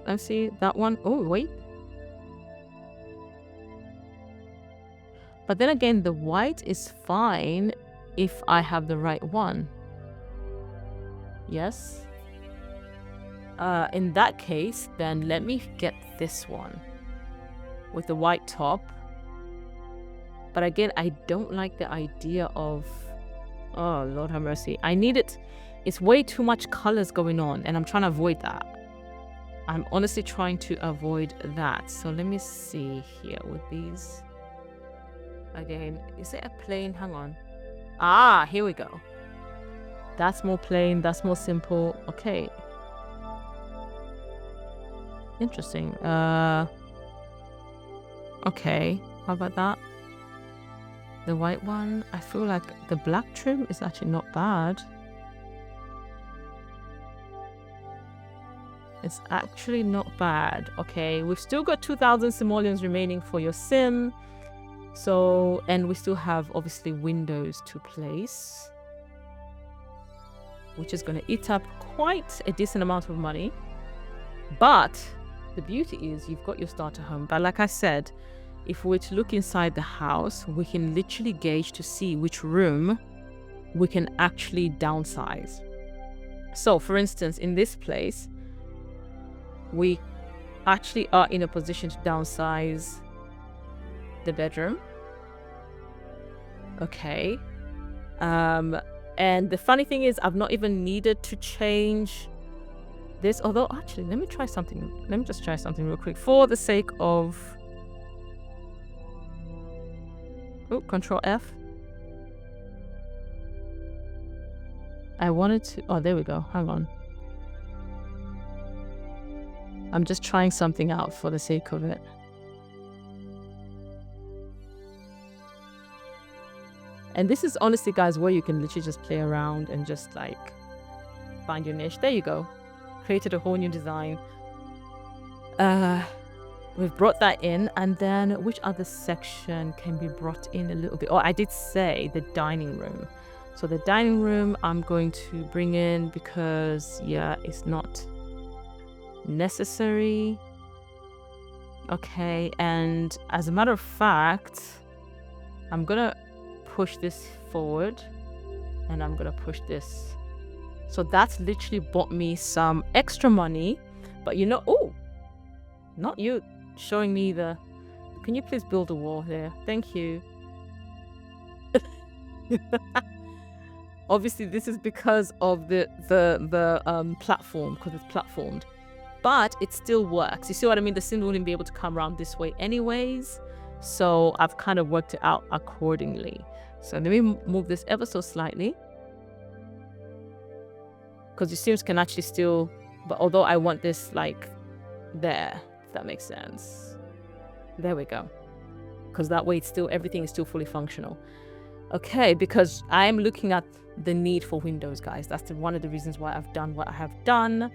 Let's see, that one. Oh, wait. But then again, the white is fine if I have the right one. Yes. In that case, then let me get this one with the white top. But again, I don't like the idea of... Oh, Lord have mercy. I need it. It's way too much colors going on, and I'm trying to avoid that. I'm honestly trying to avoid that. So let me see here with these. again. Is it a plain? Hang on. Ah, here we go. That's more plain. That's more simple. Okay. Interesting. Okay. How about that? The white one. I feel like the black trim is actually not bad. It's actually not bad. Okay, we've still got 2,000 simoleons remaining for your sim. So, and we still have obviously windows to place, which is going to eat up quite a decent amount of money. But the beauty is you've got your starter home. But like I said, if we're to look inside the house, we can literally gauge to see which room we can actually downsize. So for instance, in this place, we actually are in a position to downsize the bedroom. Okay. And the funny thing is I've not even needed to change this, although actually let me just try something real quick for the sake of Control F. I wanted to, oh, there we go. Hang on. I'm just trying something out for the sake of it. And this is honestly, guys, where you can literally just play around and just like find your niche. There you go. Created a whole new design. We've brought that in. And then which other section can be brought in a little bit? Oh, I did say the dining room. So the dining room I'm going to bring in because, yeah, it's not necessary. Okay, and as a matter of fact, I'm gonna push this forward and I'm gonna push this. So that's literally bought me some extra money. But you know, oh, not you showing me the, can you please build a wall here? Thank you. Obviously this is because of the platform, because it's platformed, but it still works. You see what I mean? The sim wouldn't be able to come around this way anyways, so I've kind of worked it out accordingly. So let me move this ever so slightly, because the sims can actually still, but although I want this like there, if that makes sense. There we go, because that way it's still, everything is still fully functional. Okay, because I'm looking at the need for windows, guys. That's one of the reasons why I've done what I have done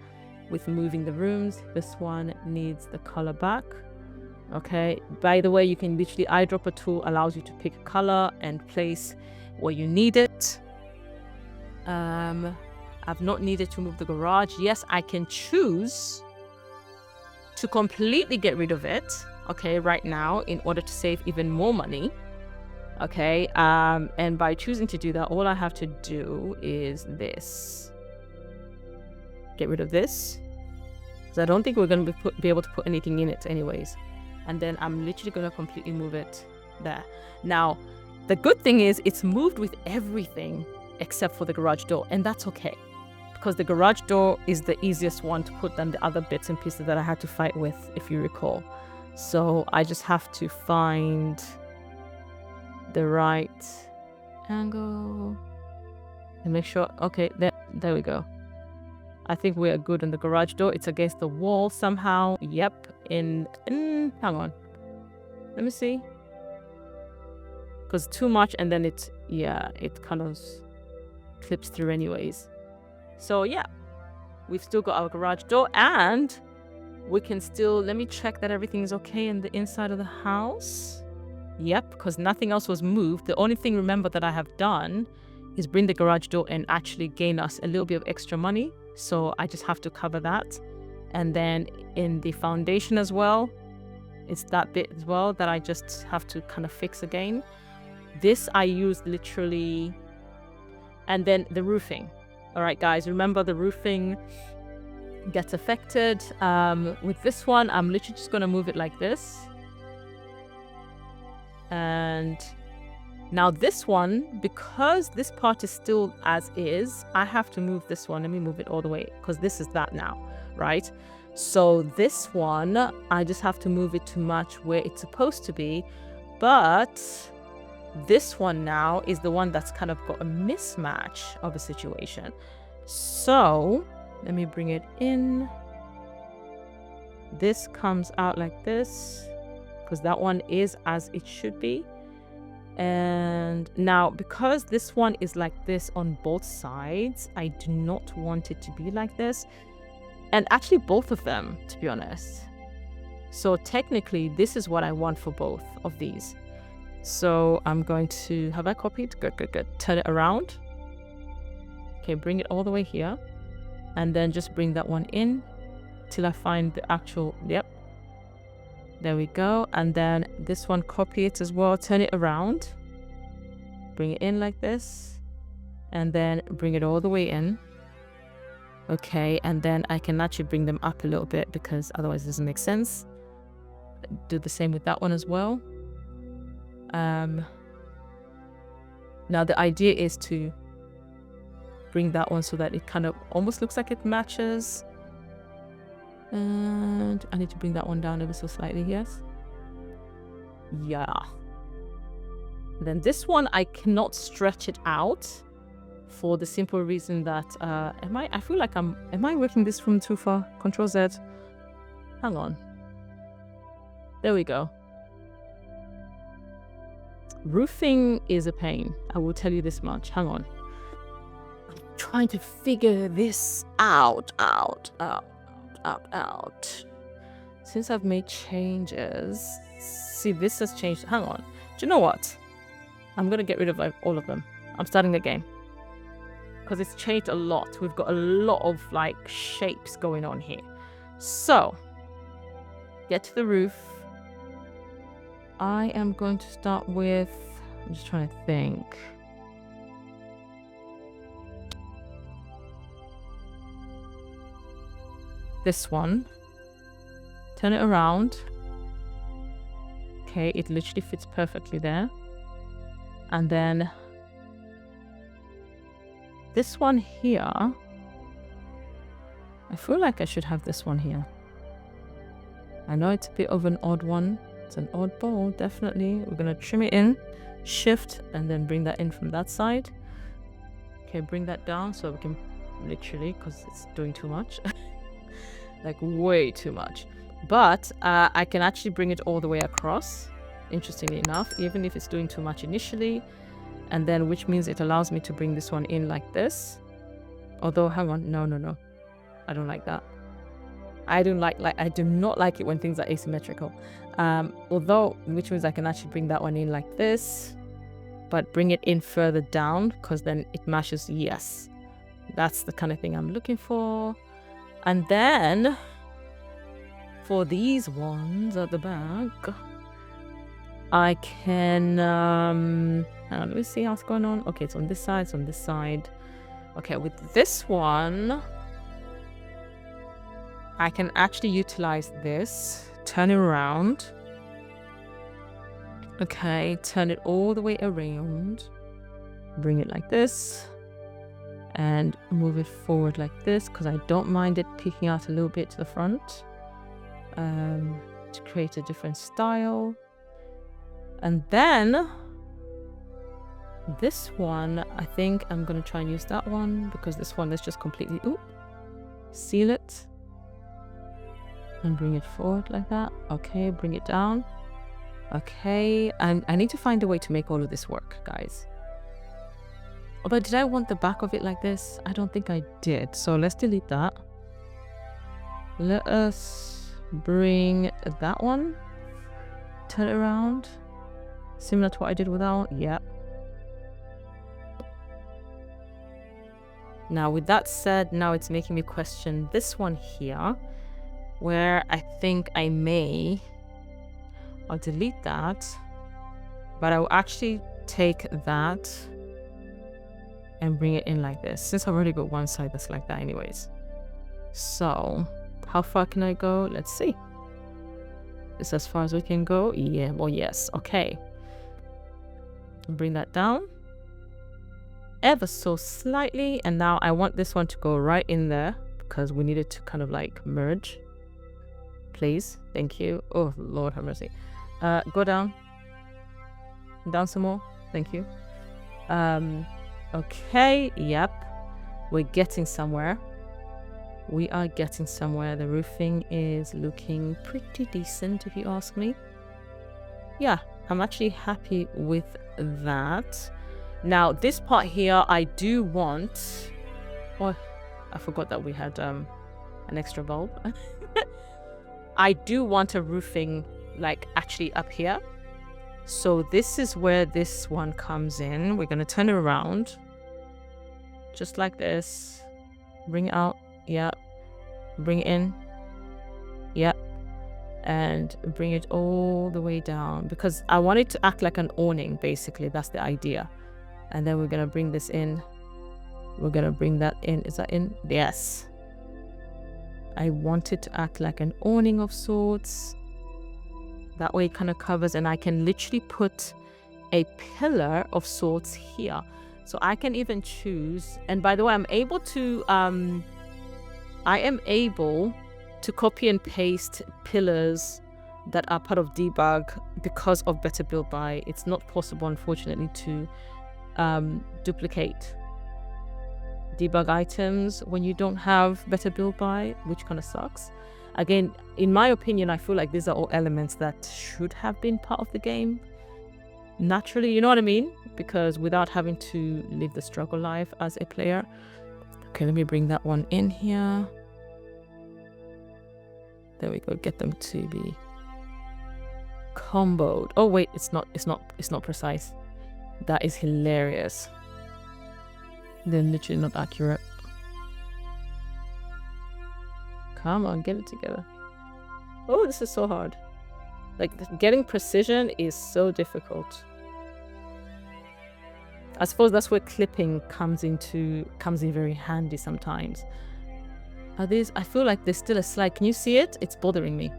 with moving the rooms. This one needs the color back. Okay, by the way, you can literally, eyedropper tool allows you to pick a color and place where you need it. I've not needed to move the garage. Yes, I can choose to completely get rid of it, okay, right now, in order to save even more money. Okay, and by choosing to do that, all I have to do is this. Get rid of this, because I don't think we're going to be able to put anything in it anyways. And then I'm literally going to completely move it there. Now, the good thing is it's moved with everything except for the garage door, and that's okay, because the garage door is the easiest one to put than the other bits and pieces that I had to fight with, if you recall. So I just have to find the right angle and make sure, okay, there we go. I think we are good on the garage door. It's against the wall somehow. Yep. In hang on, let me see, because too much and then it, yeah, it kind of clips through anyways. So yeah, we've still got our garage door, and we can still, let me check that everything is okay in the inside of the house. Yep, because nothing else was moved. The only thing, remember, that I have done is bring the garage door and actually gain us a little bit of extra money. So I just have to cover that. And then in the foundation as well, it's that bit as well that I just have to kind of fix again. This I used literally, and then the roofing. All right, guys, remember the roofing gets affected. With this one, I'm literally just going to move it like this. And now this one, because this part is still as is, I have to move this one. Let me move it all the way, because this is that now, right? So this one, I just have to move it to match where it's supposed to be. But This one now is the one that's kind of got a mismatch of a situation. So let me bring it in. This comes out like this because that one is as it should be. And now because this one is like this on both sides, I do not want it to be like this. And actually both of them, to be honest. So technically this is what I want for both of these. So I'm going to, have I copied? Good, good, good. Turn it around. Okay, bring it all the way here. And then just bring that one in till I find the actual, yep. There we go. And then this one, copy it as well. Turn it around. Bring it in like this. And then bring it all the way in. Okay, and then I can actually bring them up a little bit because otherwise it doesn't make sense. Do the same with that one as well. Now the idea is to bring that one so that it kind of almost looks like it matches. And I need to bring that one down ever so slightly, yes. Yeah. Then this one, I cannot stretch it out for the simple reason that, I feel like am I working this from too far? Control Z. Hang on. There we go. Roofing is a pain. I will tell you this much. Hang on. I'm trying to figure this out. Since I've made changes. See, this has changed. Hang on. Do you know what? I'm going to get rid of like all of them. I'm starting the game. Because it's changed a lot. We've got a lot of like shapes going on here. So, get to the roof. I am going to start with, I'm just trying to think. This one. Turn it around. Okay, it literally fits perfectly there. And then this one here, I feel like I should have this one here. I know it's a bit of an odd one. It's an odd ball, definitely. We're going to trim it in, shift, and then bring that in from that side. Okay, bring that down so we can literally, because it's doing too much. Like way too much. But I can actually bring it all the way across, interestingly enough, even if it's doing too much initially. And then, which means it allows me to bring this one in like this. Although, hang on, no. I don't like that. I do not like it when things are asymmetrical. Although, which means I can actually bring that one in like this, but bring it in further down because then it matches. Yes, that's the kind of thing I'm looking for. And then for these ones at the back, I can hang on, let me see what's going on. Okay, it's on this side, it's on this side. Okay, with this one, I can actually utilize this, turn it around. Okay, turn it all the way around. Bring it like this. And move it forward like this, because I don't mind it peeking out a little bit to the front. To create a different style. And then, this one, I think I'm going to try and use that one, because this one is just completely, seal it. And bring it forward like that. Okay, bring it down. Okay, and I need to find a way to make all of this work, guys. Although, did I want the back of it like this? I don't think I did. So let's delete that. Let us bring that one. Turn it around. Similar to what I did with that one. Yep. Now, with that said, now it's making me question this one here, where I think I may... I'll delete that. But I will actually take that and bring it in like this, since I've already got one side that's like that anyways. So how far can I go? Let's see. It's as far as we can go. Yeah, well, yes. Okay, bring that down ever so slightly, and now I want this one to go right in there because we need it to kind of like merge. Please, thank you. Oh Lord have mercy. Go down some more. Thank you. Okay, yep. We're getting somewhere. We are getting somewhere. The roofing is looking pretty decent, if you ask me. Yeah, I'm actually happy with that. Now, this part here, I do want... Oh, I forgot that we had an extra bulb. I do want a roofing, like, actually up here. So this is where this one comes in. We're going to turn it around. Just like this. Bring it out. Yep. Bring it in. Yep. And bring it all the way down. Because I want it to act like an awning, basically. That's the idea. And then we're going to bring this in. We're going to bring that in. Is that in? Yes. I want it to act like an awning of sorts. That way it kind of covers, and I can literally put a pillar of sorts here. So I can even choose, and by the way, I am able to copy and paste pillars that are part of debug because of Better Build By. It's not possible, unfortunately, to duplicate debug items when you don't have Better Build By, which kind of sucks. Again, in my opinion, I feel like these are all elements that should have been part of the game naturally, you know what I mean? Because without having to live the struggle life as a player. Okay, let me bring that one in here. There we go. Get them to be comboed. Oh wait, it's not precise. That is hilarious. They're literally not accurate. Come on, get it together. Oh, this is so hard. Like, getting precision is so difficult. I suppose that's where clipping comes in very handy sometimes. Are these? I feel like there's still a slide. Can you see it? It's bothering me.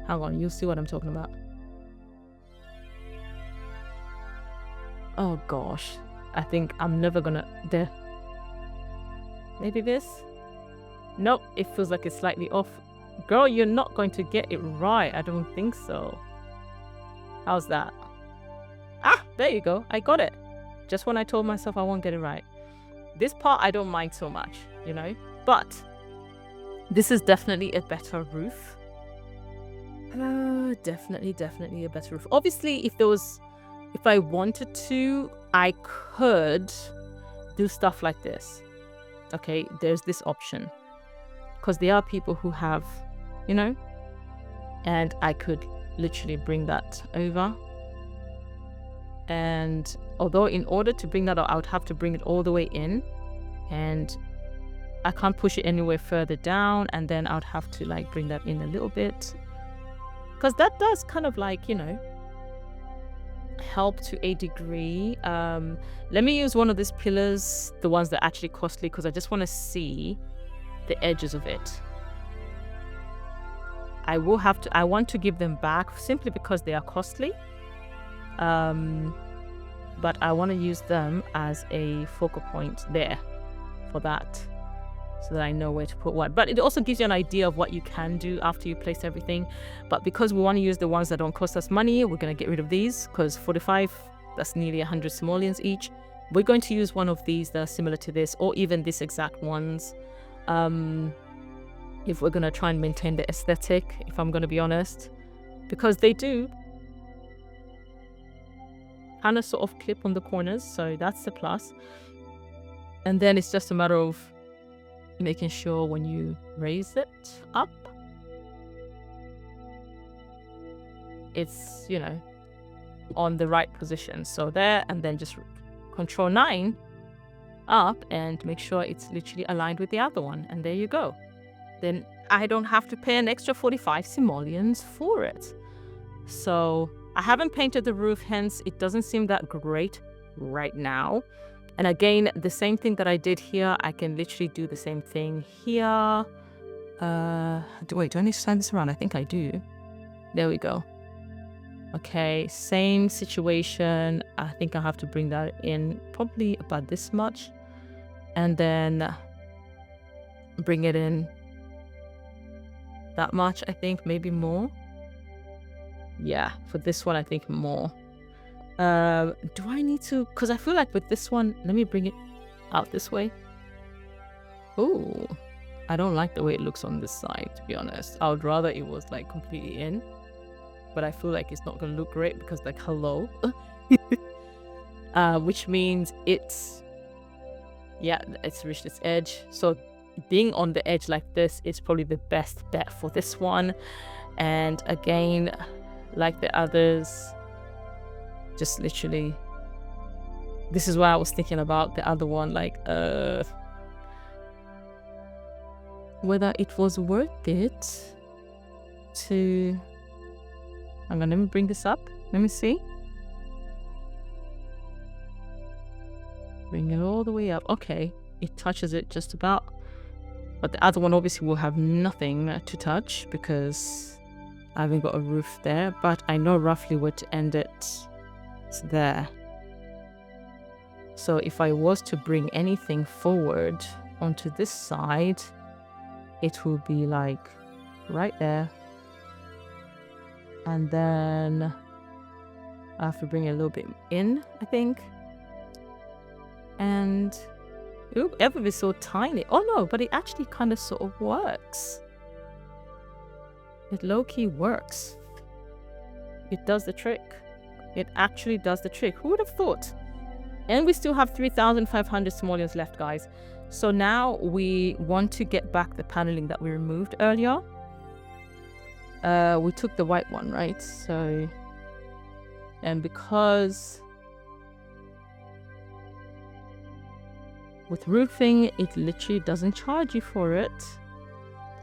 Hang on, you'll see what I'm talking about. Oh gosh, I think I'm never gonna. There. Maybe this. Nope, it feels like it's slightly off. Girl, you're not going to get it right. I don't think so. How's that? Ah, there you go. I got it. Just when I told myself I won't get it right. This part I don't mind so much, you know? But this is definitely a better roof. Definitely a better roof. Obviously, if I wanted to, I could do stuff like this. Okay, there's this option. Because there are people who have, you know, and I could literally bring that over. And although in order to bring that out, I would have to bring it all the way in, and I can't push it anywhere further down, and then I would have to like bring that in a little bit, because that does kind of like, you know, help to a degree. Let me use one of these pillars, the ones that are actually costly, because I just want to see the edges of it. I want to give them back simply because they are costly. But I want to use them as a focal point there for that, so that I know where to put what. But it also gives you an idea of what you can do after you place everything. But because we want to use the ones that don't cost us money, we're going to get rid of these, because 45, that's nearly 100 simoleons each. We're going to use one of these that are similar to this, or even this exact ones. If we're going to try and maintain the aesthetic, if I'm going to be honest, because they do kind of sort of clip on the corners, so that's the plus. And then it's just a matter of making sure when you raise it up, it's, you know, on the right position. So there, and then just Control 9 up and make sure it's literally aligned with the other one, and there you go. Then I don't have to pay an extra 45 simoleons for it. So I haven't painted the roof, hence it doesn't seem that great right now. And again, the same thing that I did here, I can literally do the same thing here. Wait, do I need to turn this around? I think I do. There we go. Okay, same situation. I think I have to bring that in probably about this much, and then bring it in that much, I think, maybe more. Yeah, for this one I think more. Do I need to, because I feel like with this one, let me bring it out this way. Oh, I don't like the way it looks on this side, to be honest. I would rather it was like completely in, but I feel like it's not gonna look great because like hello. Which means it's reached its edge. So being on the edge like this is probably the best bet for this one. And again, like the others, just literally, this is why I was thinking about the other one, like whether it was worth it to, hang on, let me bring this up, let me see, bring it all the way up. Okay, it touches it just about, but the other one obviously will have nothing to touch because I haven't got a roof there, but I know roughly where to end it. It's there. So if I was to bring anything forward onto this side, it will be like right there. And then I have to bring it a little bit in, I think. And ooh, ever be so tiny. Oh no, but it actually kind of sort of works. It low-key works. It does the trick. It actually does the trick. Who would have thought? And we still have 3,500 simoleons left, guys. So now we want to get back the paneling that we removed earlier. We took the white one, right? So, and because with roofing, it literally doesn't charge you for it.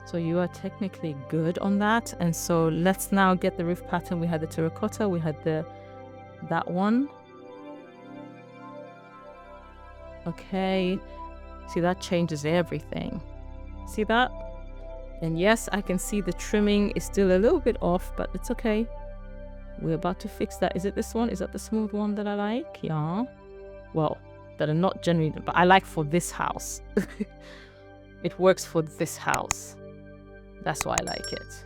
So you are technically good on that. And so let's now get the roof pattern. We had the terracotta, we had that one. Okay, see, that changes everything. See that? And yes, I can see the trimming is still a little bit off, but it's okay. We're about to fix that. Is it this one? Is that the smooth one that I like? Yeah. Well, that are not generally, but I like for this house. It works for this house. That's why I like it.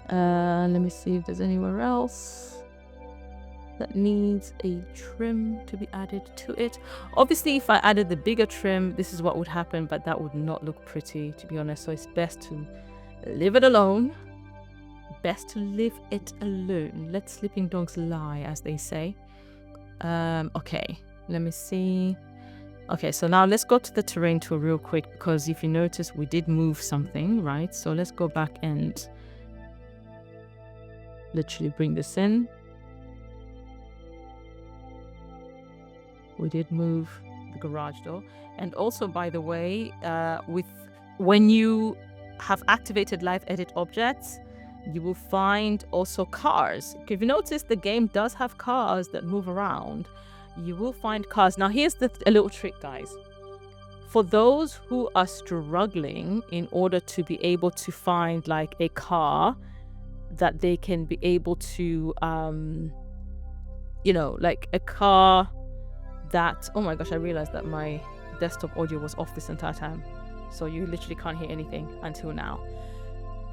Let me see if there's anywhere else that needs a trim to be added to it. Obviously, if I added the bigger trim, this is what would happen, but that would not look pretty, to be honest. So it's best to leave it alone. Best to leave it alone. Let sleeping dogs lie, as they say. Okay, let me see. Okay, so now let's go to the terrain tool real quick, because if you notice, we did move something, right? So let's go back and literally bring this in. We did move the garage door. And also, by the way, when you have activated live edit objects, you will find also cars. If you notice, the game does have cars that move around. You will find cars. Now, here's a little trick, guys. For those who are struggling in order to be able to find like a car that they can be able to, you know, like a car that, oh my gosh, I realized that my desktop audio was off this entire time. So you literally can't hear anything until now.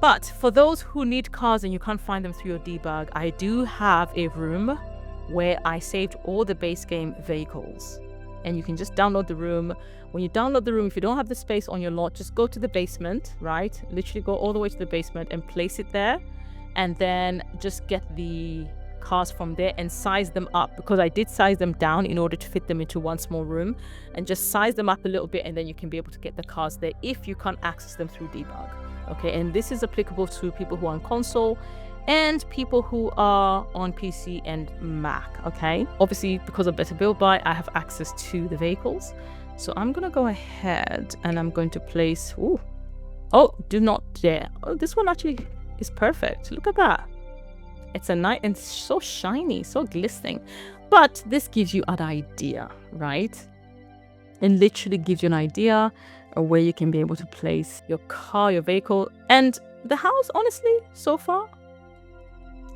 But for those who need cars and you can't find them through your debug, I do have a room where I saved all the base game vehicles. And you can just download the room. When you download the room, if you don't have the space on your lot, just go to the basement, right? Literally go all the way to the basement and place it there. And then just get the cars from there and size them up, because I did size them down in order to fit them into one small room, and just size them up a little bit, and then you can be able to get the cars there if you can't access them through debug. Okay, and this is applicable to people who are on console and people who are on PC and Mac. Okay, obviously because of Better Build Buy, I have access to the vehicles, so I'm gonna go ahead and I'm going to place do not dare. Oh, this one actually is perfect. Look at that. It's a nice and so shiny, so glistening. But this gives you an idea, right? It literally gives you an idea of where you can be able to place your car, your vehicle. And the house, honestly, so far,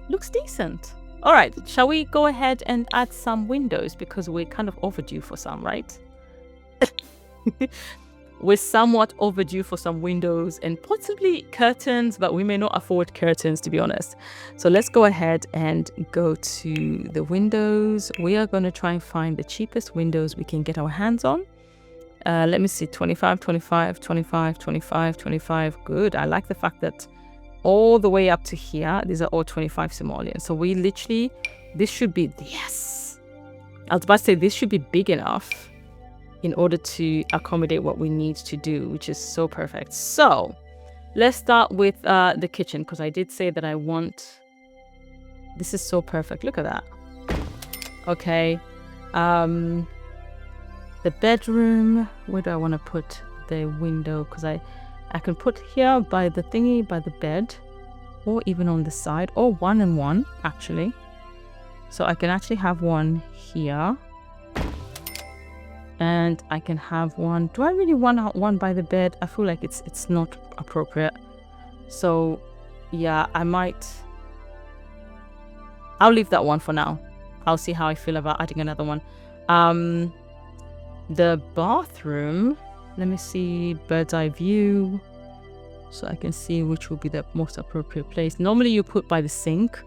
looks decent. All right, shall we go ahead and add some windows? Because we're kind of overdue for some, right? we're somewhat overdue for some windows and possibly curtains, but we may not afford curtains, to be honest. So let's go ahead and go to the windows. We are going to try and find the cheapest windows we can get our hands on. Let me see, 25, 25, 25, 25, 25. Good. I like the fact that all the way up to here, these are all 25 simoleons. So we literally, this should be, yes. I was about to say this should be big enough in order to accommodate what we need to do, which is so perfect. So let's start with the kitchen, because I did say that I want, this is so perfect. Look at that. Okay. The bedroom, where do I want to put the window? Because I can put here by the thingy, by the bed, or even on the side, or 1 and 1 actually. So I can actually have one here. And I can have one. Do I really want one by the bed? I feel like it's not appropriate. So yeah, I'll leave that one for now. I'll see how I feel about adding another one. The bathroom, let me see, bird's eye view, so I can see which will be the most appropriate place. Normally you put by the sink,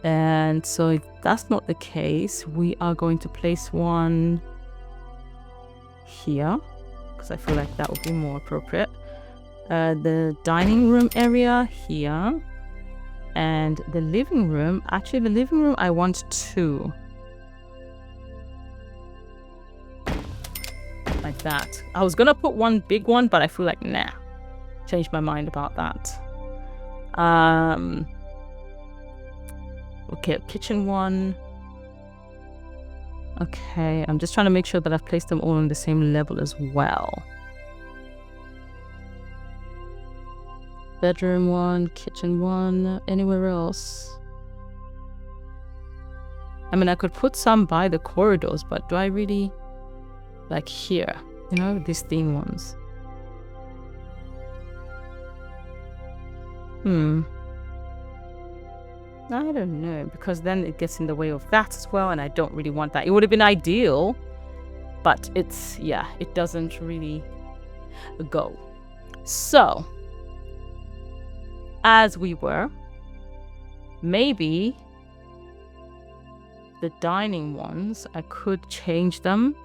and so if that's not the case, we are going to place one here, because I feel like that would be more appropriate. The dining room area here, and the living room. Actually, the living room I want 2, like that. I was gonna put one big one, but I feel like nah, changed my mind about that. Okay, kitchen one. Okay, I'm just trying to make sure that I've placed them all on the same level as well. Bedroom one, kitchen one, anywhere else? I mean, I could put some by the corridors, but do I really like here? You know, these thin ones. I don't know, because then it gets in the way of that as well, and I don't really want that. It would have been ideal, but it's, yeah, it doesn't really go. So, as we were, maybe the dining ones, I could change them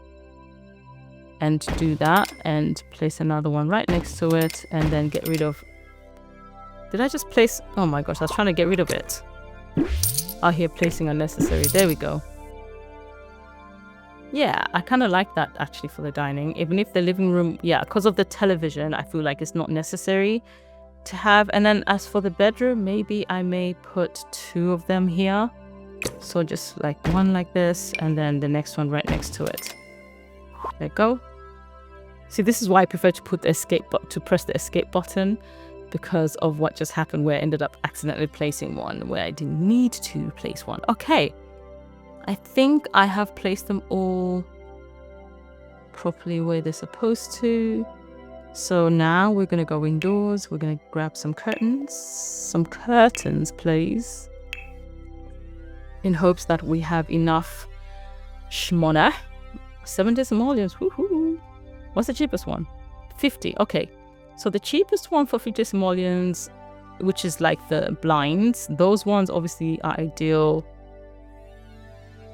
and do that and place another one right next to it, and then get rid of, did I just place, oh my gosh, I was trying to get rid of it. Out here placing unnecessary. There we go. Yeah, I kind of like that actually for the dining. Even if the living room, yeah, because of the television, I feel like it's not necessary to have. And then as for the bedroom, maybe I may put 2 of them here. So just like one like this, and then the next one right next to it. There you go. See, this is why I prefer to put the escape to press the escape button, because of what just happened, where I ended up accidentally placing one where I didn't need to place one. Okay, I think I have placed them all properly where they're supposed to. So now we're gonna go indoors. We're gonna grab some curtains. Some curtains, please. In hopes that we have enough shmona. 70 simoleons, woohoo. What's the cheapest one? 50, okay. So the cheapest one for 50 simoleons, which is like the blinds, those ones obviously are ideal.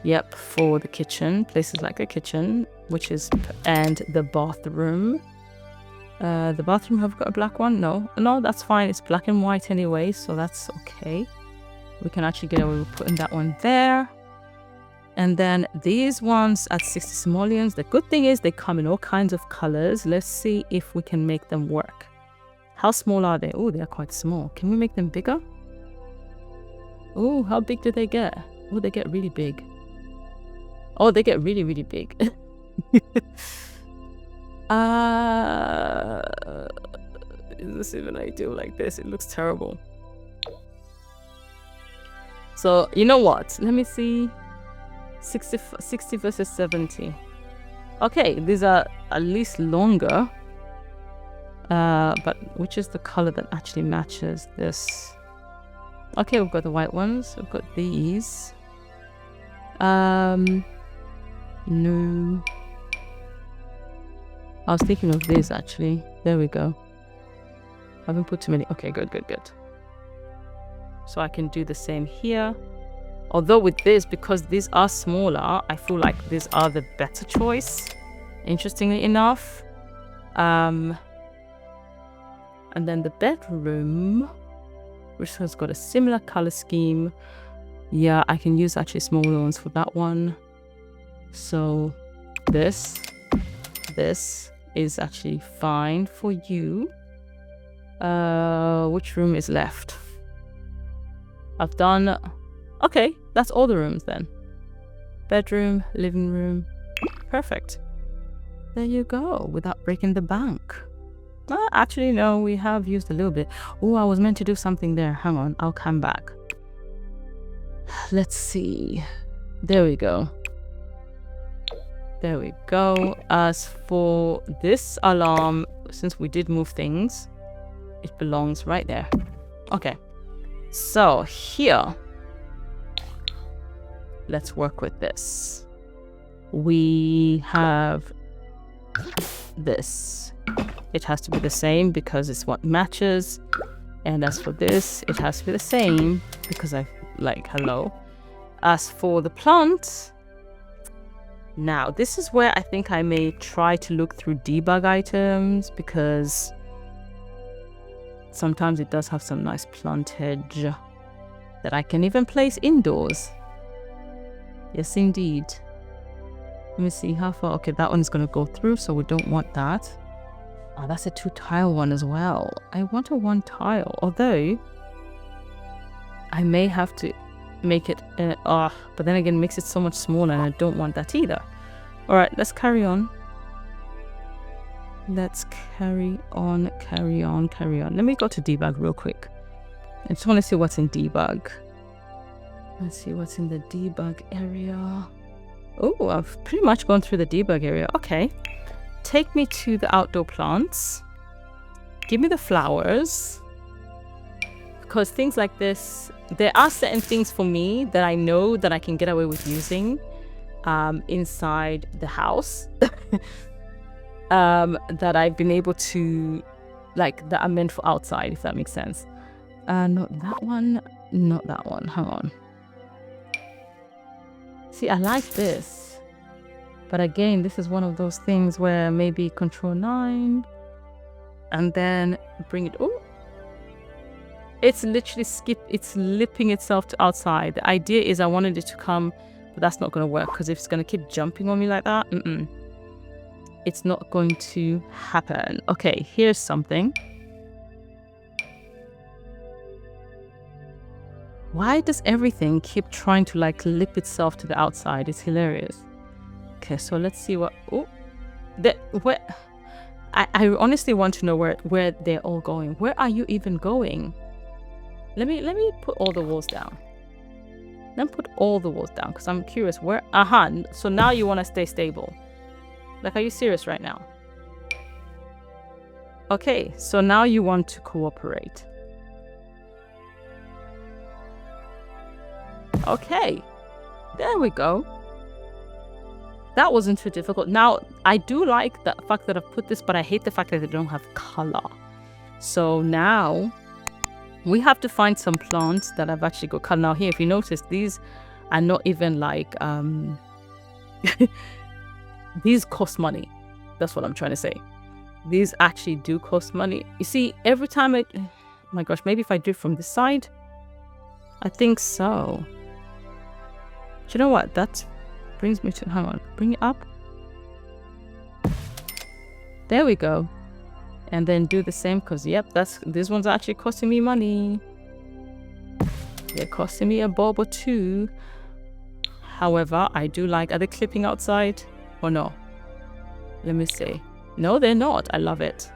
Yep, for the kitchen, places like the kitchen, which is, and the bathroom. The bathroom, have got a black one? No, that's fine. It's black and white anyway, so that's okay. We can actually get away with putting that one there. And then these ones at 60 simoleons. The good thing is they come in all kinds of colors. Let's see if we can make them work. How small are they? Oh, they're quite small. Can we make them bigger? Oh, how big do they get? Oh, they get really big. Oh, they get really, really big. Is this even ideal like this? It looks terrible. So, you know what? Let me see. 60 versus 70. Okay, these are at least longer. But which is the color that actually matches this? Okay, we've got the white ones. We've got these. No. I was thinking of this actually. There we go. I haven't put too many. Okay, good. So I can do the same here. Although with this, because these are smaller, I feel like these are the better choice, interestingly enough. And then the bedroom, which has got a similar color scheme. Yeah, I can use actually smaller ones for that one. So this is actually fine for you. Which room is left? I've done... Okay, that's all the rooms then. Bedroom, living room. Perfect. There you go, without breaking the bank. Actually, no, we have used a little bit. Oh, I was meant to do something there. Hang on, I'll come back. Let's see. There we go. There we go. As for this alarm, since we did move things, it belongs right there. Okay. So here, let's work with this. We have this. It has to be the same because it's what matches. And as for this, it has to be the same because I like hello. As for the plant, now this is where I think I may try to look through debug items, because sometimes it does have some nice plantage that I can even place indoors. Yes, indeed. Let me see how far. Okay, that one's going to go through, so we don't want that. Oh, that's a 2-tile one as well. I want a 1-tile, although I may have to make it... but then again, it makes it so much smaller, and I don't want that either. All right, let's carry on. Let's carry on. Let me go to debug real quick. I just want to see what's in debug. Let's see what's in the debug area. Oh, I've pretty much gone through the debug area. Okay. Take me to the outdoor plants. Give me the flowers. Because things like this, there are certain things for me that I know that I can get away with using inside the house. That I've been able to, like, that are meant for outside, if that makes sense. Not that one. Not that one. Hang on. See, I like this. But again, this is one of those things where maybe Control 9 and then bring it. Oh, it's literally it's lipping itself to outside. The idea is I wanted it to come, but that's not going to work, because if it's going to keep jumping on me like that, it's not going to happen. Okay, here's something. Why does everything keep trying to like lip itself to the outside? It's hilarious. Okay, so let's see what... Oh, where... I honestly want to know where they're all going. Where are you even going? Let me put all the walls down. Then put all the walls down, because I'm curious where... So now you want to stay stable. Like, are you serious right now? Okay, so now you want to cooperate. Okay, there we go. That wasn't too difficult. Now, I do like the fact that I've put this, but I hate the fact that they don't have color. So now we have to find some plants that have actually got color. Now here, if you notice, these are not even like... These cost money. That's what I'm trying to say. These actually do cost money. You see, every time I... Oh my gosh, maybe if I do it from this side? I think so. Do you know what? That brings me to... Hang on. Bring it up. There we go. And then do the same, because, yep, these ones are actually costing me money. They're costing me a bob or two. However, I do like... Are they clipping outside? Or no? Let me see. No, they're not. I love it.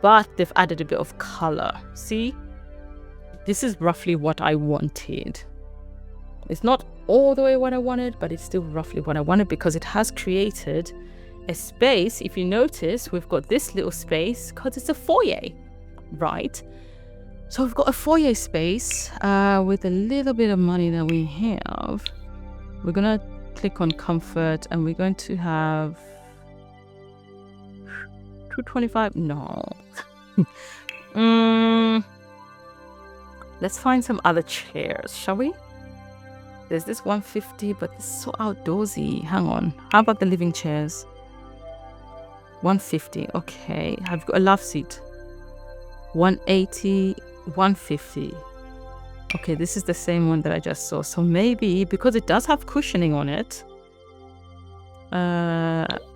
But they've added a bit of color. See? This is roughly what I wanted. It's not all the way what I wanted, but it's still roughly what I wanted, because it has created a space. If you notice, we've got this little space because it's a foyer, right? So we've got a foyer space with a little bit of money that we have. We're going to click on comfort, and we're going to have... 225? No. Let's find some other chairs, shall we? There's this 150, but it's so outdoorsy. Hang on. How about the living chairs? 150. Okay. I've got a love seat. 180, 150. Okay, this is the same one that I just saw. So maybe, because it does have cushioning on it,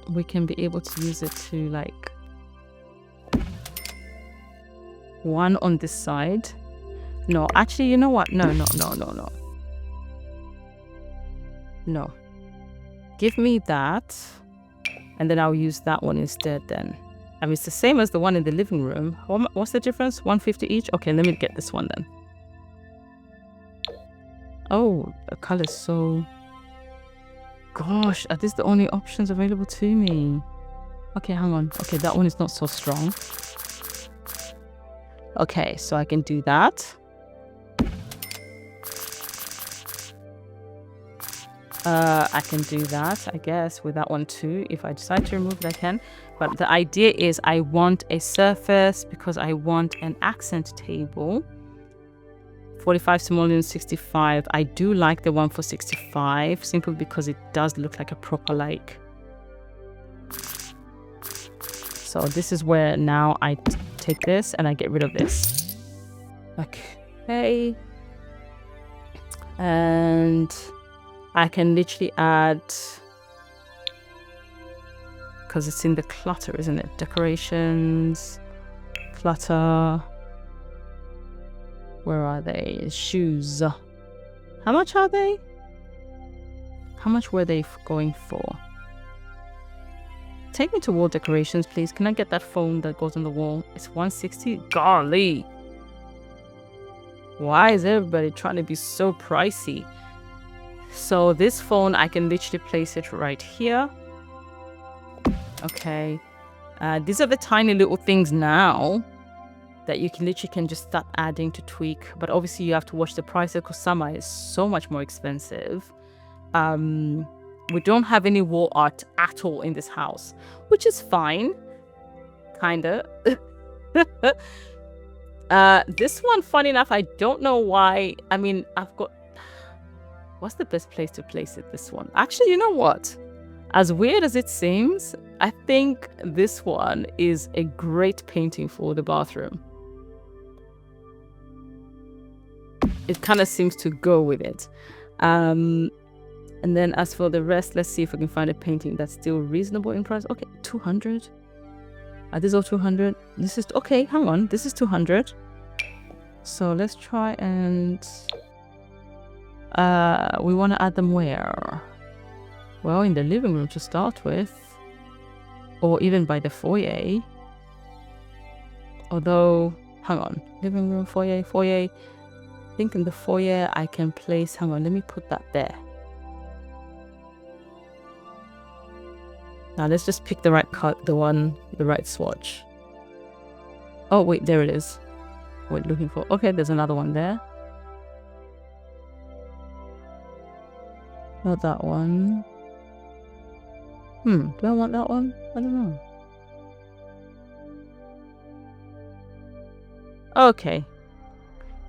we can be able to use it to like one on this side. No, actually, you know what? No. No. Give me that, and then I'll use that one instead then. I mean, it's the same as the one in the living room. What's the difference? 150 each? Okay, let me get this one then. Oh, the color's so... Gosh, are these the only options available to me? Okay, hang on. Okay, that one is not so strong. Okay, so I can do that. I can do that, I guess, with that one too. If I decide to remove it, I can. But the idea is I want a surface because I want an accent table. 45 simoleons, 65. I do like the one for 65, simply because it does look like a proper like. So this is where now I take this and I get rid of this. Okay. And I can literally add, because it's in the clutter, isn't it? Decorations, clutter. Where are they? Shoes. How much are they? How much were they going for? Take me to wall decorations, please. Can I get that phone that goes on the wall? It's 160. Golly. Why is everybody trying to be so pricey? So this phone, I can literally place it right here. Okay. These are the tiny little things now that you can literally just start adding to tweak. But obviously you have to watch the prices because summer is so much more expensive. We don't have any wall art at all in this house, which is fine. Kinda. This one, funny enough, I don't know why. I mean, I've got... What's the best place to place it, this one? Actually, you know what? As weird as it seems, I think this one is a great painting for the bathroom. It kind of seems to go with it. And then as for the rest, let's see if we can find a painting that's still reasonable in price. Okay, 200. Are these all 200? This is... Okay, hang on. This is 200. So let's try and... we want to add them where? Well, in the living room to start with. Or even by the foyer. Although... Hang on. Living room, foyer. I think in the foyer I can place... Hang on, let me put that there. Now let's just pick the right cut, the right swatch. Oh wait, there it is. What looking for? Okay, there's another one there. Not that one. Do I want that one? I don't know. Okay.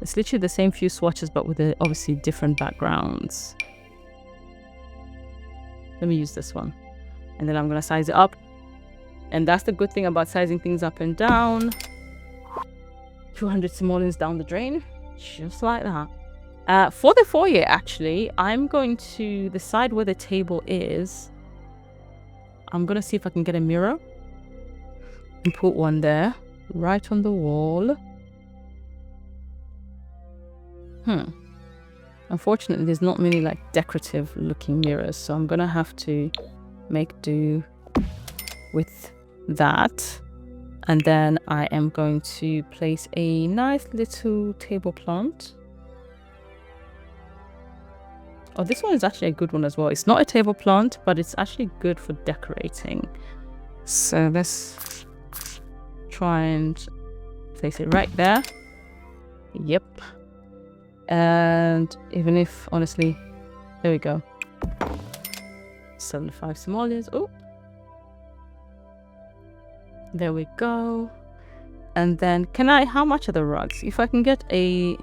It's literally the same few swatches, but with the obviously different backgrounds. Let me use this one. And then I'm going to size it up. And that's the good thing about sizing things up and down. 200 simoleons down the drain. Just like that. For the foyer, actually, I'm going to the side where the table is. I'm going to see if I can get a mirror. And put one there. Right on the wall. Unfortunately, there's not many like decorative looking mirrors. So I'm going to have to make do with that. And then I am going to place a nice little table plant. Oh, this one is actually a good one as well. It's not a table plant, but it's actually good for decorating. So let's try and place it right there. Yep. And even if, honestly, there we go. 75 simoleons. Oh. There we go. And then how much are the rugs? If I can get a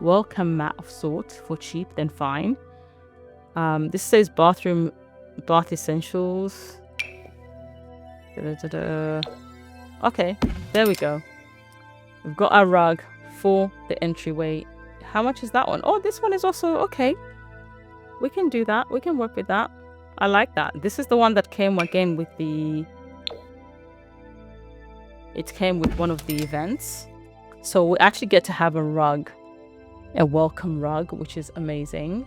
welcome mat of sort for cheap, then fine. This says bath essentials. Okay, there we go. We've got our rug for the entryway. How much is that one? Oh, this one is also okay. We can do that. We can work with that. I like that. This is the one that came again with the... It came with one of the events. So we actually get to have a rug. A welcome rug, which is amazing.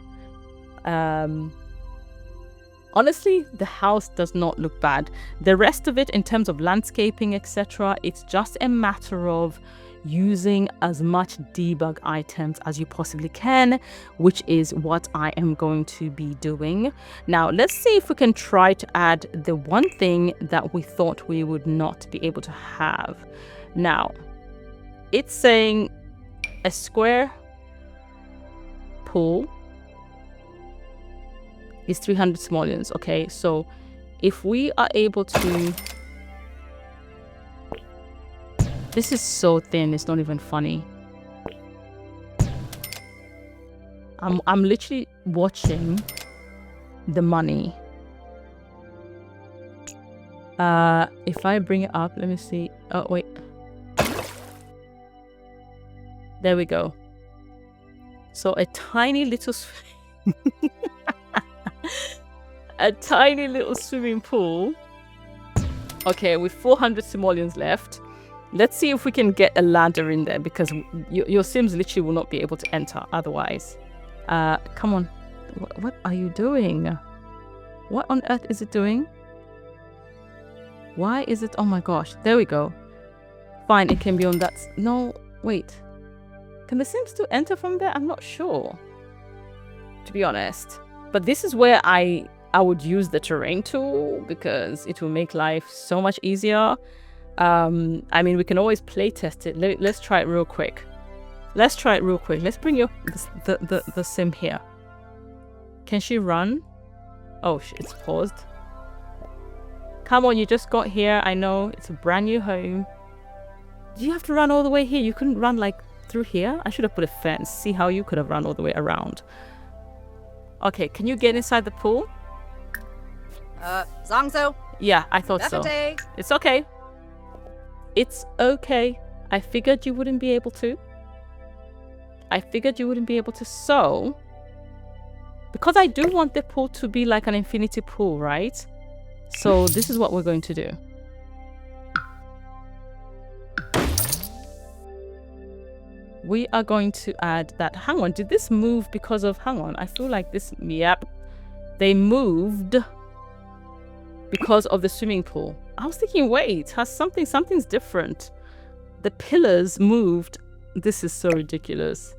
Honestly, the house does not look bad. The rest of it, in terms of landscaping, etc., it's just a matter of using as much debug items as you possibly can, which is what I am going to be doing. Now, let's see if we can try to add the one thing that we thought we would not be able to have. Now, it's saying a square pool is 300 simoleons. Okay, so if we are able to... This is so thin, it's not even funny. I'm literally watching the money. If I bring it up, let me see. Oh, wait. There we go. So a tiny little... a tiny little swimming pool. Okay, with 400 simoleons left. Let's see if we can get a ladder in there, because your Sims literally will not be able to enter otherwise. Come on. What are you doing? What on earth is it doing? Why is it... Oh my gosh. There we go. Fine, it can be on that... No, wait. Can the Sims still enter from there? I'm not sure, to be honest. But this is where I would use the terrain tool, because it will make life so much easier. I mean, we can always play test it. Let's try it real quick. Let's bring the Sim here. Can she run? Oh, it's paused. Come on, you just got here. I know it's a brand new home. Do you have to run all the way here? You couldn't run like through here? I should have put a fence. See how you could have run all the way around. Okay, can you get inside the pool? Zongzo. Yeah, I thought so. It's okay. It's okay. I figured you wouldn't be able to. So, because I do want the pool to be like an infinity pool, right? So this is what we're going to do. We are going to add that. Hang on, did this move because of... Hang on, I feel like this... Yep. They moved because of the swimming pool. I was thinking, wait, something's different. The pillars moved. This is so ridiculous.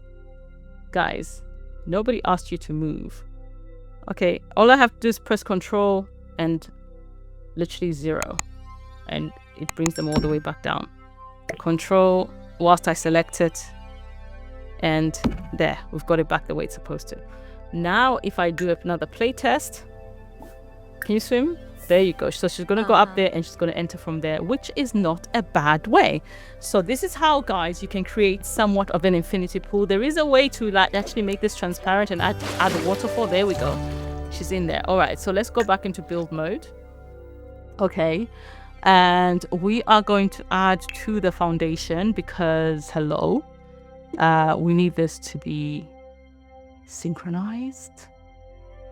Guys, nobody asked you to move. Okay, all I have to do is press control and literally 0. And it brings them all the way back down. Control whilst I select it. And there, we've got it back the way it's supposed to. Now, if I do another play test, can you swim? There you go. So she's going to go up there and she's going to enter from there, which is not a bad way. So this is how, guys, you can create somewhat of an infinity pool. There is a way to like actually make this transparent and add a waterfall. There we go. She's in there. All right. So let's go back into build mode. Okay. And we are going to add to the foundation because, hello, we need this to be synchronized.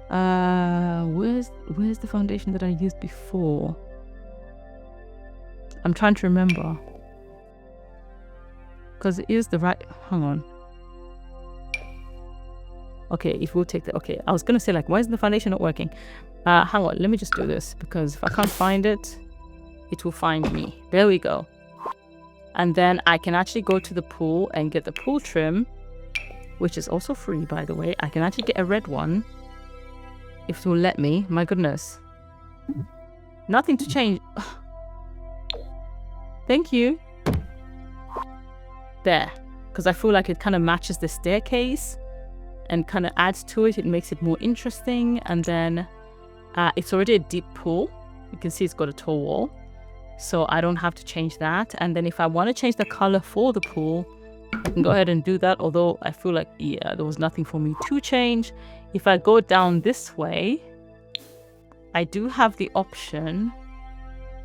Where's the foundation that I used before? I'm trying to remember, because it is the right... Hang on. Okay, if we'll take that... Okay, I was gonna say, like, why is the foundation not working? Hang on, let me just do this, because if I can't find it, it will find me. There we go. And then I can actually go to the pool and get the pool trim, which is also free, by the way. I can actually get a red one, if it will let me. My goodness. Nothing to change. Thank you. There. Because I feel like it kind of matches the staircase and kind of adds to it. It makes it more interesting. And then it's already a deep pool. You can see it's got a tall wall. so I don't have to change that. And then if I want to change the color for the pool, I can go ahead and do that, although I feel like, yeah, there was nothing for me to change. If I go down this way, I do have the option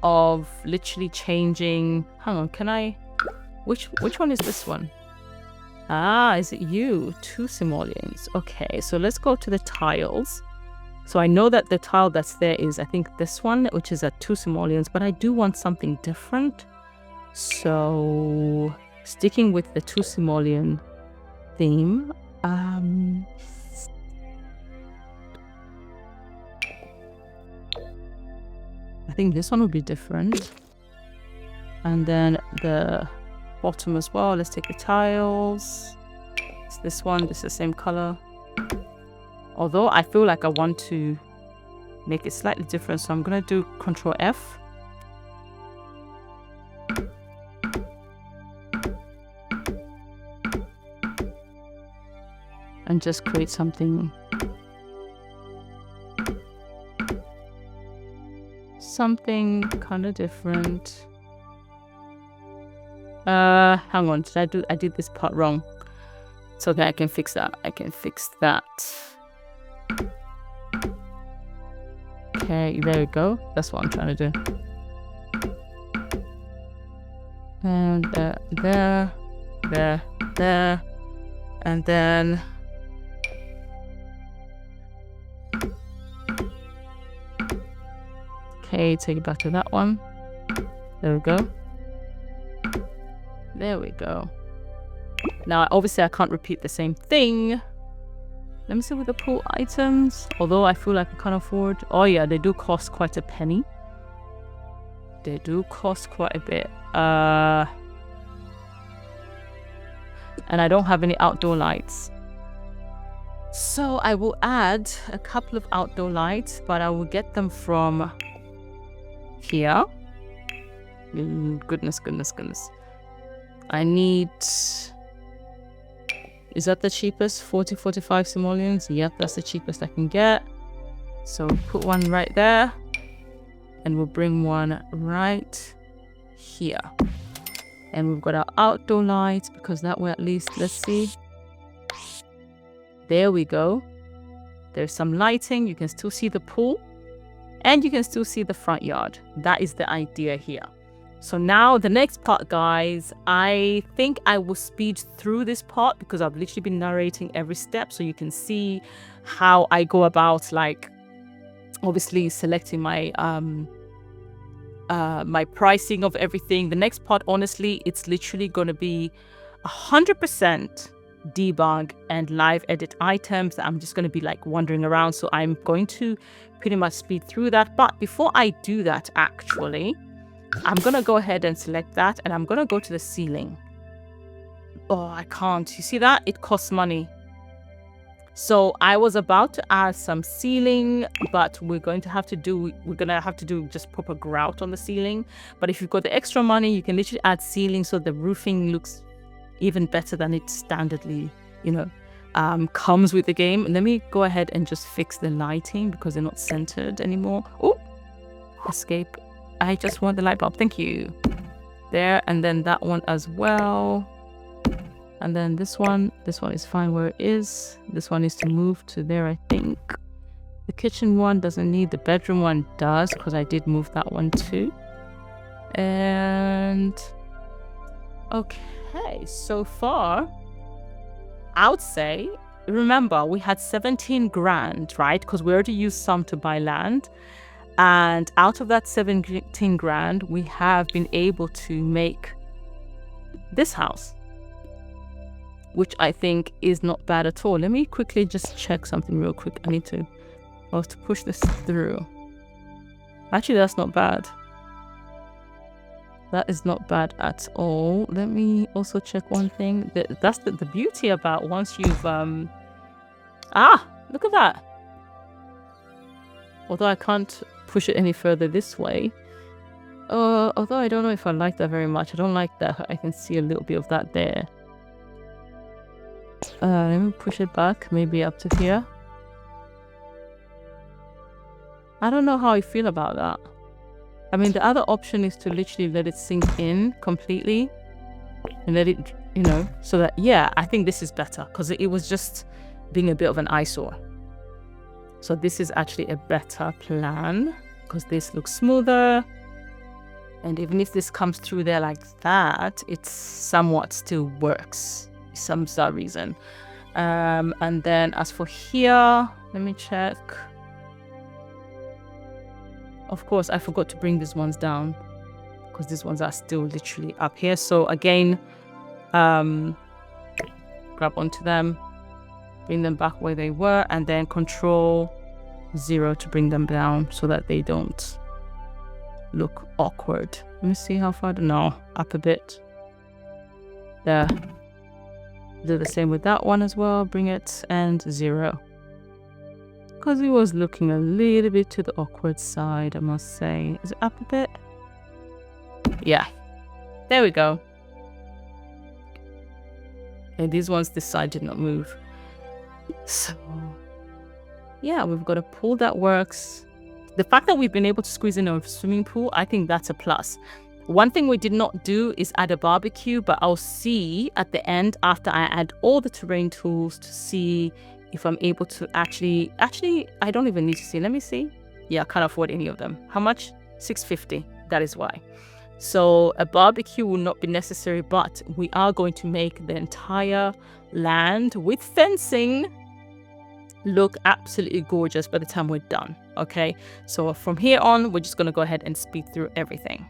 of literally changing. Hang on, can I? Which one is this one? Ah, is it you? 2 simoleons. Okay, so let's go to the tiles. So I know that the tile that's there is, I think, this one, which is at 2 simoleons, but I do want something different. So sticking with the 2 simoleon theme, I think this one would be different. And then the bottom as well. Let's take the tiles. It's this one. This is the same color. Although I feel like I want to make it slightly different, so I'm going to do Control F. And just create something kind of different. Hang on, I did this part wrong. So okay, I can fix that. Okay, there we go. That's what I'm trying to do. And there, and then okay, take it back to that one. There we go. There we go. Now, obviously, I can't repeat the same thing. Let me see with the pool items. Although I feel like I can't afford. Oh yeah, they do cost quite a penny. They do cost quite a bit. And I don't have any outdoor lights. So I will add a couple of outdoor lights, but I will get them from here. Goodness. I need... Is that the cheapest? 45 simoleons? Yep, that's the cheapest I can get. So we'll put one right there. And we'll bring one right here. And we've got our outdoor lights, because that way at least, let's see. There we go. There's some lighting. You can still see the pool. And you can still see the front yard. That is the idea here. So now the next part, guys, I think I will speed through this part because I've literally been narrating every step, so you can see how I go about, like, obviously selecting my my pricing of everything. The next part, honestly, it's literally going to be 100% debug and live edit items. I'm just going to be like wandering around, so I'm going to pretty much speed through that. But before I do that, actually, I'm going to go ahead and select that, and I'm going to go to the ceiling. Oh, I can't. You see that? It costs money. So I was about to add some ceiling, but we're going to have to do just proper grout on the ceiling. But if you've got the extra money, you can literally add ceiling so the roofing looks even better than it standardly, comes with the game. And let me go ahead and just fix the lighting because they're not centered anymore. Oh, escape. I just want the light bulb. Thank you. There, and then that one as well. And then this one is fine where it is. This one needs to move to there, I think. The kitchen one doesn't need. The bedroom one does, because I did move that one too. And okay, so far, I would say, remember, we had 17 grand, right? Because we already used some to buy land. And out of that 17 grand, we have been able to make this house, which I think is not bad at all. Let me quickly just check something real quick. I have to push this through. Actually, that's not bad. That is not bad at all. Let me also check one thing. That's the beauty about once you've... look at that. Although I can't push it any further this way. Although I don't know if I like that very much. I don't like that. I can see a little bit of that there. Let me push it back, maybe up to here. I don't know how I feel about that. I mean, the other option is to literally let it sink in completely and let it, so that, yeah, I think this is better because it was just being a bit of an eyesore. So this is actually a better plan because this looks smoother. And even if this comes through there like that, it somewhat still works for some bizarre reason. And then as for here, let me check. Of course, I forgot to bring these ones down because these ones are still literally up here. So again, grab onto them, bring them back where they were, and then Control 0 to bring them down so that they don't look awkward. Let me see how far. No, up a bit. There. Do the same with that one as well. Bring it and 0. Because it was looking a little bit to the awkward side, I must say. Is it up a bit? Yeah. There we go. And these ones, this side did not move. So, yeah, we've got a pool that works. The fact that we've been able to squeeze in a swimming pool, I think that's a plus. One thing we did not do is add a barbecue, but I'll see at the end after I add all the terrain tools to see if I'm able to actually, I don't even need to see. Let me see. Yeah, I can't afford any of them. How much? $650. That is why. So a barbecue will not be necessary, but we are going to make the entire land with fencing look absolutely gorgeous by the time we're done. Okay, so from here on, we're just going to go ahead and speed through everything.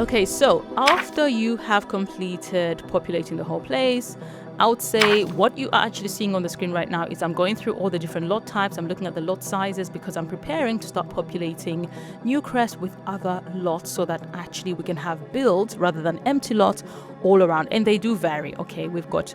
Okay, so after you have completed populating the whole place, I would say what you are actually seeing on the screen right now is I'm going through all the different lot types. I'm looking at the lot sizes because I'm preparing to start populating Newcrest with other lots so that actually we can have builds rather than empty lots all around. And they do vary. Okay, we've got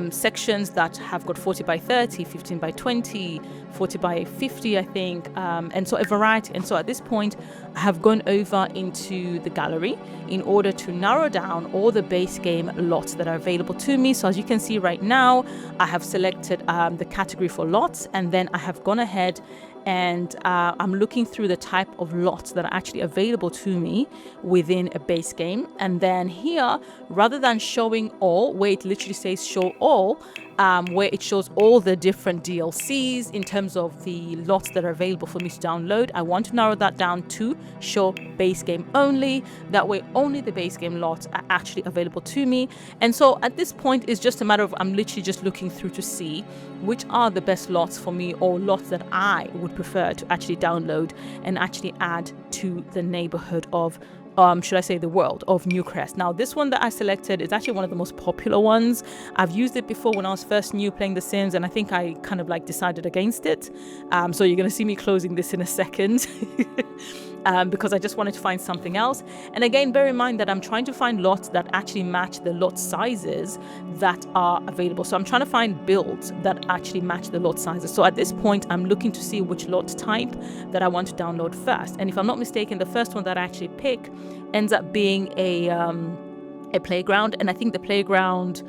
sections that have got 40 by 30, 15 by 20, 40 by 50, I think, and so a variety. And so at this point, I have gone over into the gallery in order to narrow down all the base game lots that are available to me. So as you can see right now, I have selected the category for lots, and then I have gone ahead and I'm looking through the type of lots that are actually available to me within a base game. And then here, rather than showing all, where it literally says show all, where it shows all the different DLCs in terms of the lots that are available for me to download, I want to narrow that down to show base game only. That way only the base game lots are actually available to me. And so at this point, it's just a matter of I'm literally just looking through to see which are the best lots for me, or lots that I would prefer to actually download and actually add to the neighborhood of should I say the world of Newcrest. Now this one that I selected is actually one of the most popular ones. I've used it before when I was first new playing The Sims, and I think I kind of like decided against it. So you're going to see me closing this in a second. Because I just wanted to find something else. And again, bear in mind that I'm trying to find lots that actually match the lot sizes that are available. So I'm trying to find builds that actually match the lot sizes. So at this point, I'm looking to see which lot type that I want to download first. And if I'm not mistaken, the first one that I actually pick ends up being a playground. And I think the playground,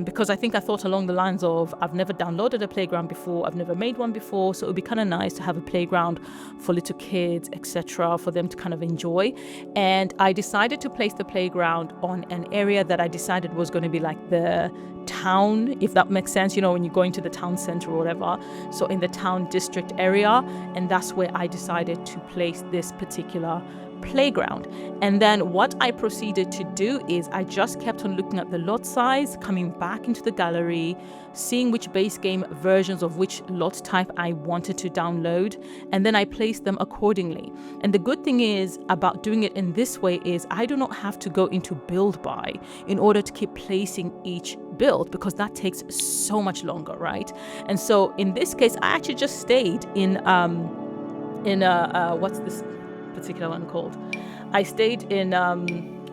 because I think I thought along the lines of I've never downloaded a playground before, I've never made one before, so it would be kind of nice to have a playground for little kids, etc., for them to kind of enjoy. And I decided to place the playground on an area that I decided was going to be like the town, if that makes sense, you know, when you're going to the town center or whatever, so in the town district area. And that's where I decided to place this particular playground. And then what I proceeded to do is I just kept on looking at the lot size, coming back into the gallery, seeing which base game versions of which lot type I wanted to download, and then I placed them accordingly. And the good thing is about doing it in this way is I do not have to go into build by in order to keep placing each build, because that takes so much longer, right? And so in this case, I actually just stayed in what's this particular one called? I stayed in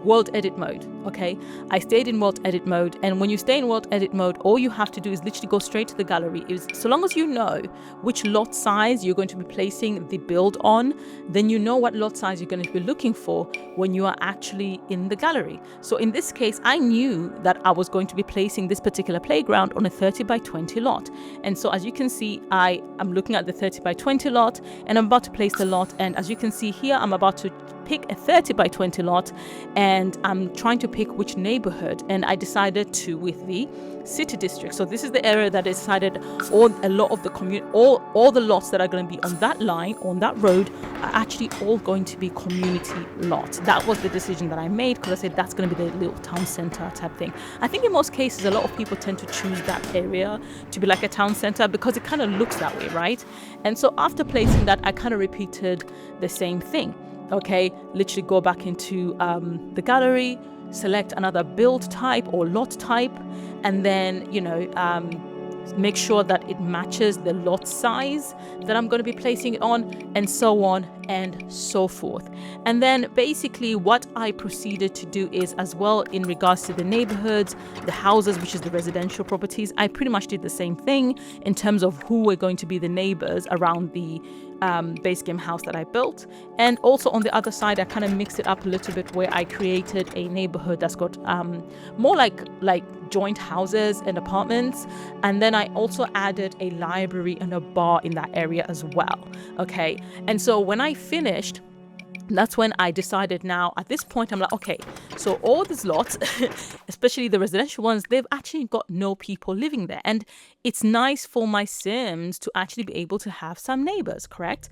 world edit mode. Okay, I stayed in world edit mode, and when you stay in world edit mode, all you have to do is literally go straight to the gallery. So long as you know which lot size you're going to be placing the build on, then you know what lot size you're going to be looking for when you are actually in the gallery. So in this case, I knew that I was going to be placing this particular playground on a 30 by 20 lot. And so as you can see, I am looking at the 30 by 20 lot, and I'm about to place the lot. And as you can see here, I'm about to pick a 30 by 20 lot, and I'm trying to pick which neighborhood, and I decided to with the city district. So this is the area that I decided a lot of the all the lots that are going to be on that line, on that road, are actually all going to be community lots. That was the decision that I made, because I said that's going to be the little town center type thing. I think in most cases a lot of people tend to choose that area to be like a town center because it kind of looks that way, right? And so after placing that, I kind of repeated the same thing. Okay, literally go back into the gallery, select another build type or lot type, and then, you know, make sure that it matches the lot size that I'm going to be placing it on, and so on and so forth. And then basically what I proceeded to do is, as well, in regards to the neighborhoods, the houses, which is the residential properties, I pretty much did the same thing in terms of who were going to be the neighbors around the base game house that I built. And also on the other side, I kind of mixed it up a little bit, where I created a neighborhood that's got more like joint houses and apartments, and then I also added a library and a bar in that area as well. Okay, and so when I finished, that's when I decided, now at this point I'm like, okay, so all these lots, especially the residential ones, they've actually got no people living there, and it's nice for my Sims to actually be able to have some neighbors, correct?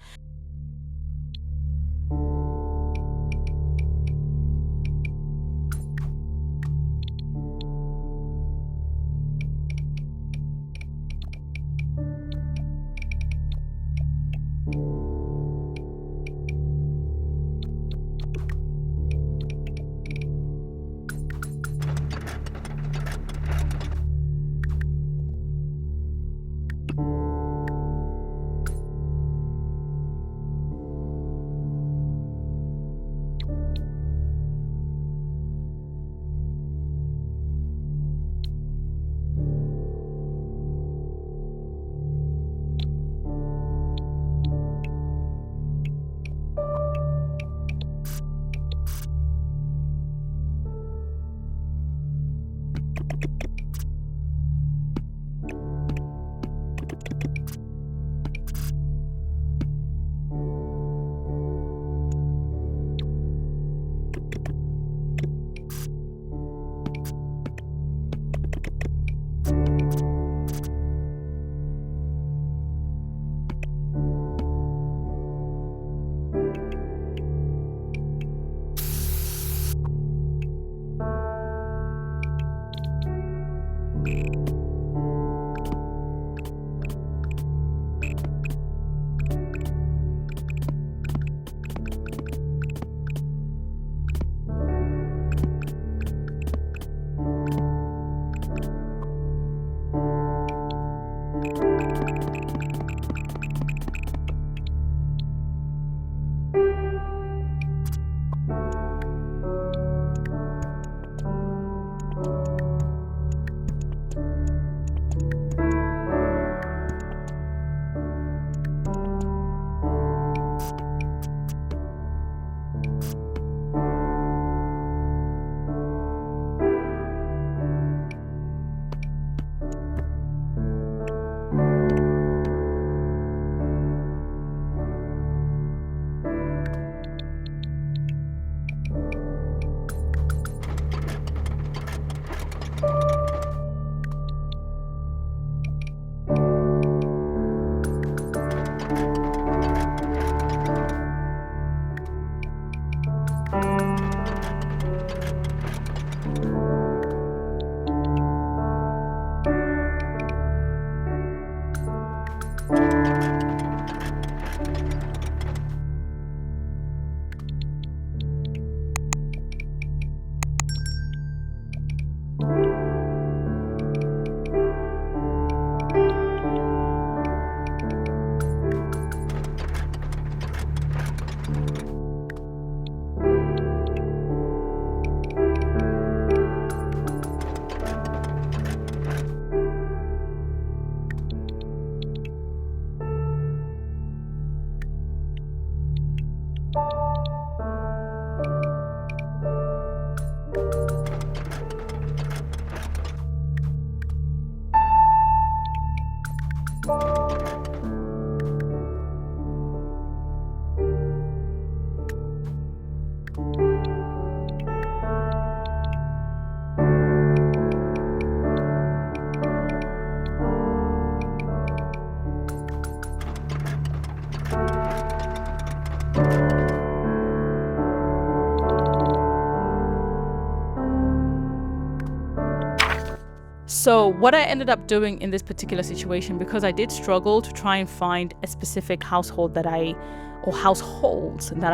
So what I ended up doing in this particular situation, because I did struggle to try and find a specific households that I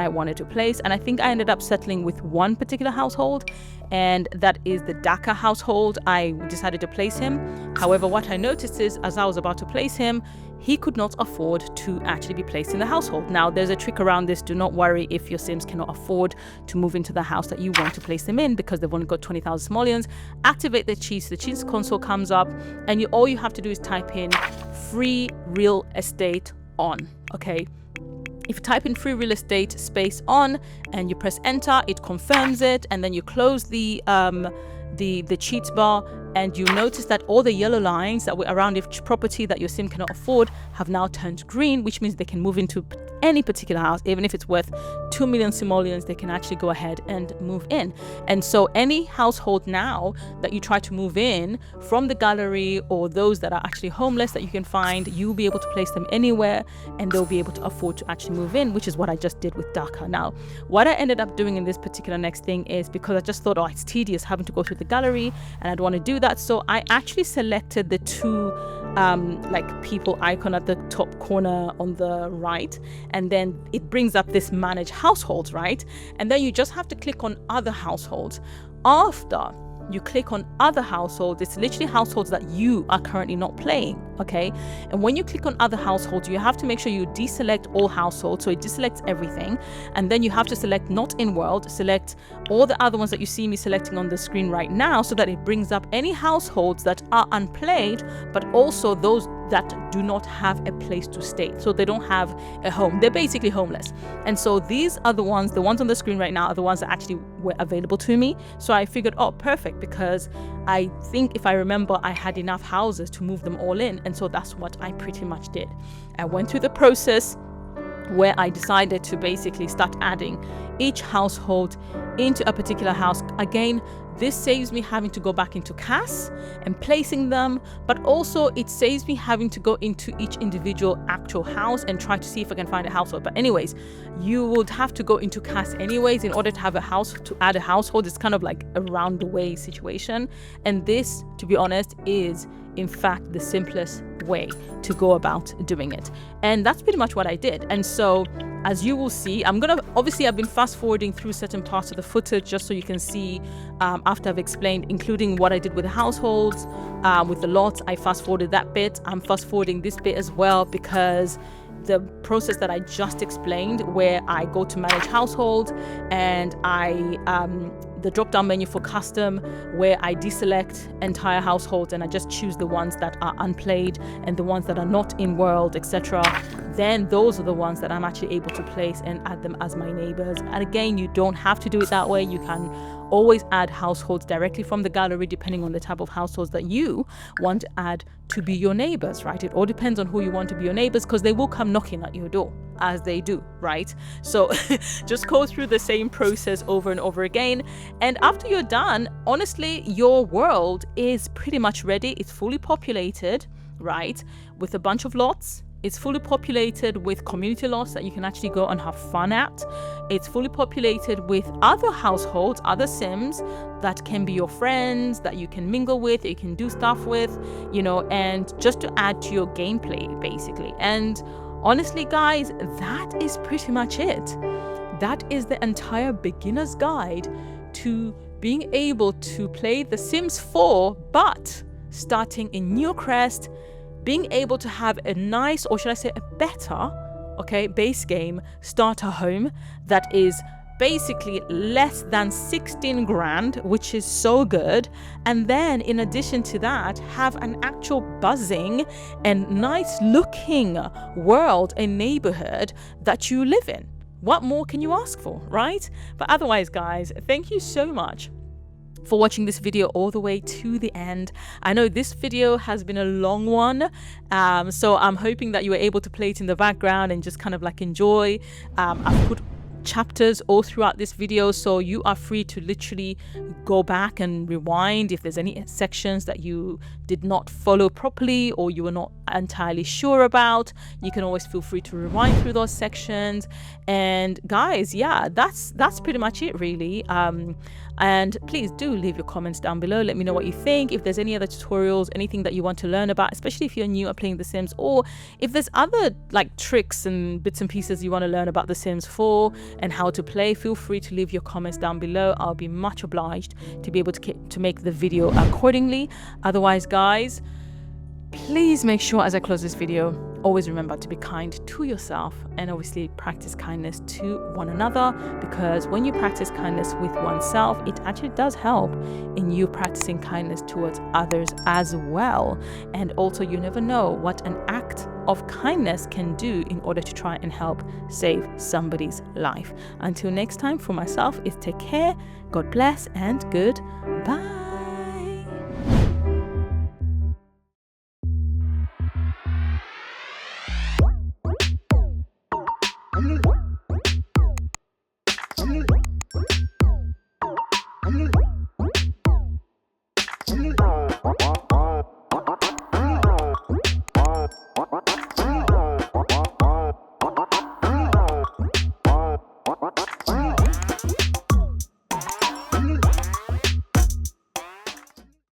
wanted to place, and I think I ended up settling with one particular household, and that is the DECOR household. I decided to place him. However, what I noticed is, as I was about to place him, he could not afford to actually be placed in the household. Now, there's a trick around this. Do not worry if your Sims cannot afford to move into the house that you want to place them in, because they've only got 20,000 simoleons. Activate the cheats. The cheats console comes up, and all you have to do is type in free real estate on. Okay. If you type in free real estate space on and you press enter, it confirms it, and then you close the cheats bar, and you notice that all the yellow lines that were around each property that your sim cannot afford have now turned green, which means they can move into any particular house. Even if it's worth 2 million simoleons, they can actually go ahead and move in. And so any household now that you try to move in from the gallery, or those that are actually homeless that you can find, you'll be able to place them anywhere, and they'll be able to afford to actually move in, which is what I just did with DECOR. Now, what I ended up doing in this particular next thing is, because I just thought, oh, it's tedious having to go through the gallery, and I don't want to do that. So I actually selected the two people icon at the top corner on the right, and then it brings up this manage households, right? And then you just have to click on other households. After you click on other households, it's literally households that you are currently not playing. Okay, and when you click on other households, you have to make sure you deselect all households, so it deselects everything, and then you have to select not in world, select all the other ones that you see me selecting on the screen right now, so that it brings up any households that are unplayed, but also those that do not have a place to stay, so they don't have a home. They're basically homeless. And so these are the ones on the screen right now are the ones that actually were available to me. So I figured, oh, perfect, because I think, if I remember, I had enough houses to move them all in. And so that's what I pretty much did. I went through the process where I decided to basically start adding each household into a particular house. Again, this saves me having to go back into CAS and placing them, but also it saves me having to go into each individual actual house and try to see if I can find a household. But anyways, you would have to go into CAS anyways in order to have a house, to add a household. It's kind of like a round the way situation. And this, to be honest, is in fact the simplest way to go about doing it. And that's pretty much what I did. And so, as you will see, I've been fast forwarding through certain parts of the footage just so you can see, after I've explained, including what I did with the households, with the lots. I fast forwarded that bit. I'm fast forwarding this bit as well, because the process that I just explained, where I go to manage household, and the drop down menu for custom, where I deselect entire households and I just choose the ones that are unplayed and the ones that are not in world, etc. Then those are the ones that I'm actually able to place and add them as my neighbors. And again, you don't have to do it that way. You can always add households directly from the gallery, depending on the type of households that you want to add to be your neighbors, right? It all depends on who you want to be your neighbors, because they will come knocking at your door, as they do, right? So just go through the same process over and over again. And after you're done, honestly, your world is pretty much ready. It's fully populated, right? With a bunch of lots. It's fully populated with community lots that you can actually go and have fun at. It's fully populated with other households, other Sims that can be your friends, that you can mingle with, that you can do stuff with, and just to add to your gameplay, basically. And honestly, guys, that is pretty much it. That is the entire beginner's guide to being able to play The Sims 4, but starting in Newcrest, being able to have a nice, or should I say a better, base game starter home that is basically less than 16 grand, which is so good. And then in addition to that, have an actual buzzing and nice looking world and neighborhood that you live in. What more can you ask for, right? But otherwise, guys, thank you so much for watching this video all the way to the end. I know this video has been a long one, so I'm hoping that you were able to play it in the background and just kind of like enjoy. I've put chapters all throughout this video, so you are free to literally go back and rewind if there's any sections that you did not follow properly or you were not entirely sure about. You can always feel free to rewind through those sections. And guys, yeah, that's pretty much it really. And please do leave your comments down below. Let me know what you think. If there's any other tutorials, anything that you want to learn about, especially if you're new at playing The Sims, or if there's other like tricks and bits and pieces you want to learn about The Sims 4 and how to play, feel free to leave your comments down below. I'll be much obliged to be able to make the video accordingly. Otherwise, guys, please make sure as I close this video, always remember to be kind to yourself and obviously practice kindness to one another, because when you practice kindness with oneself, it actually does help in you practicing kindness towards others as well. And also, you never know what an act of kindness can do in order to try and help save somebody's life. Until next time, for myself, is take care, God bless, and goodbye. I'm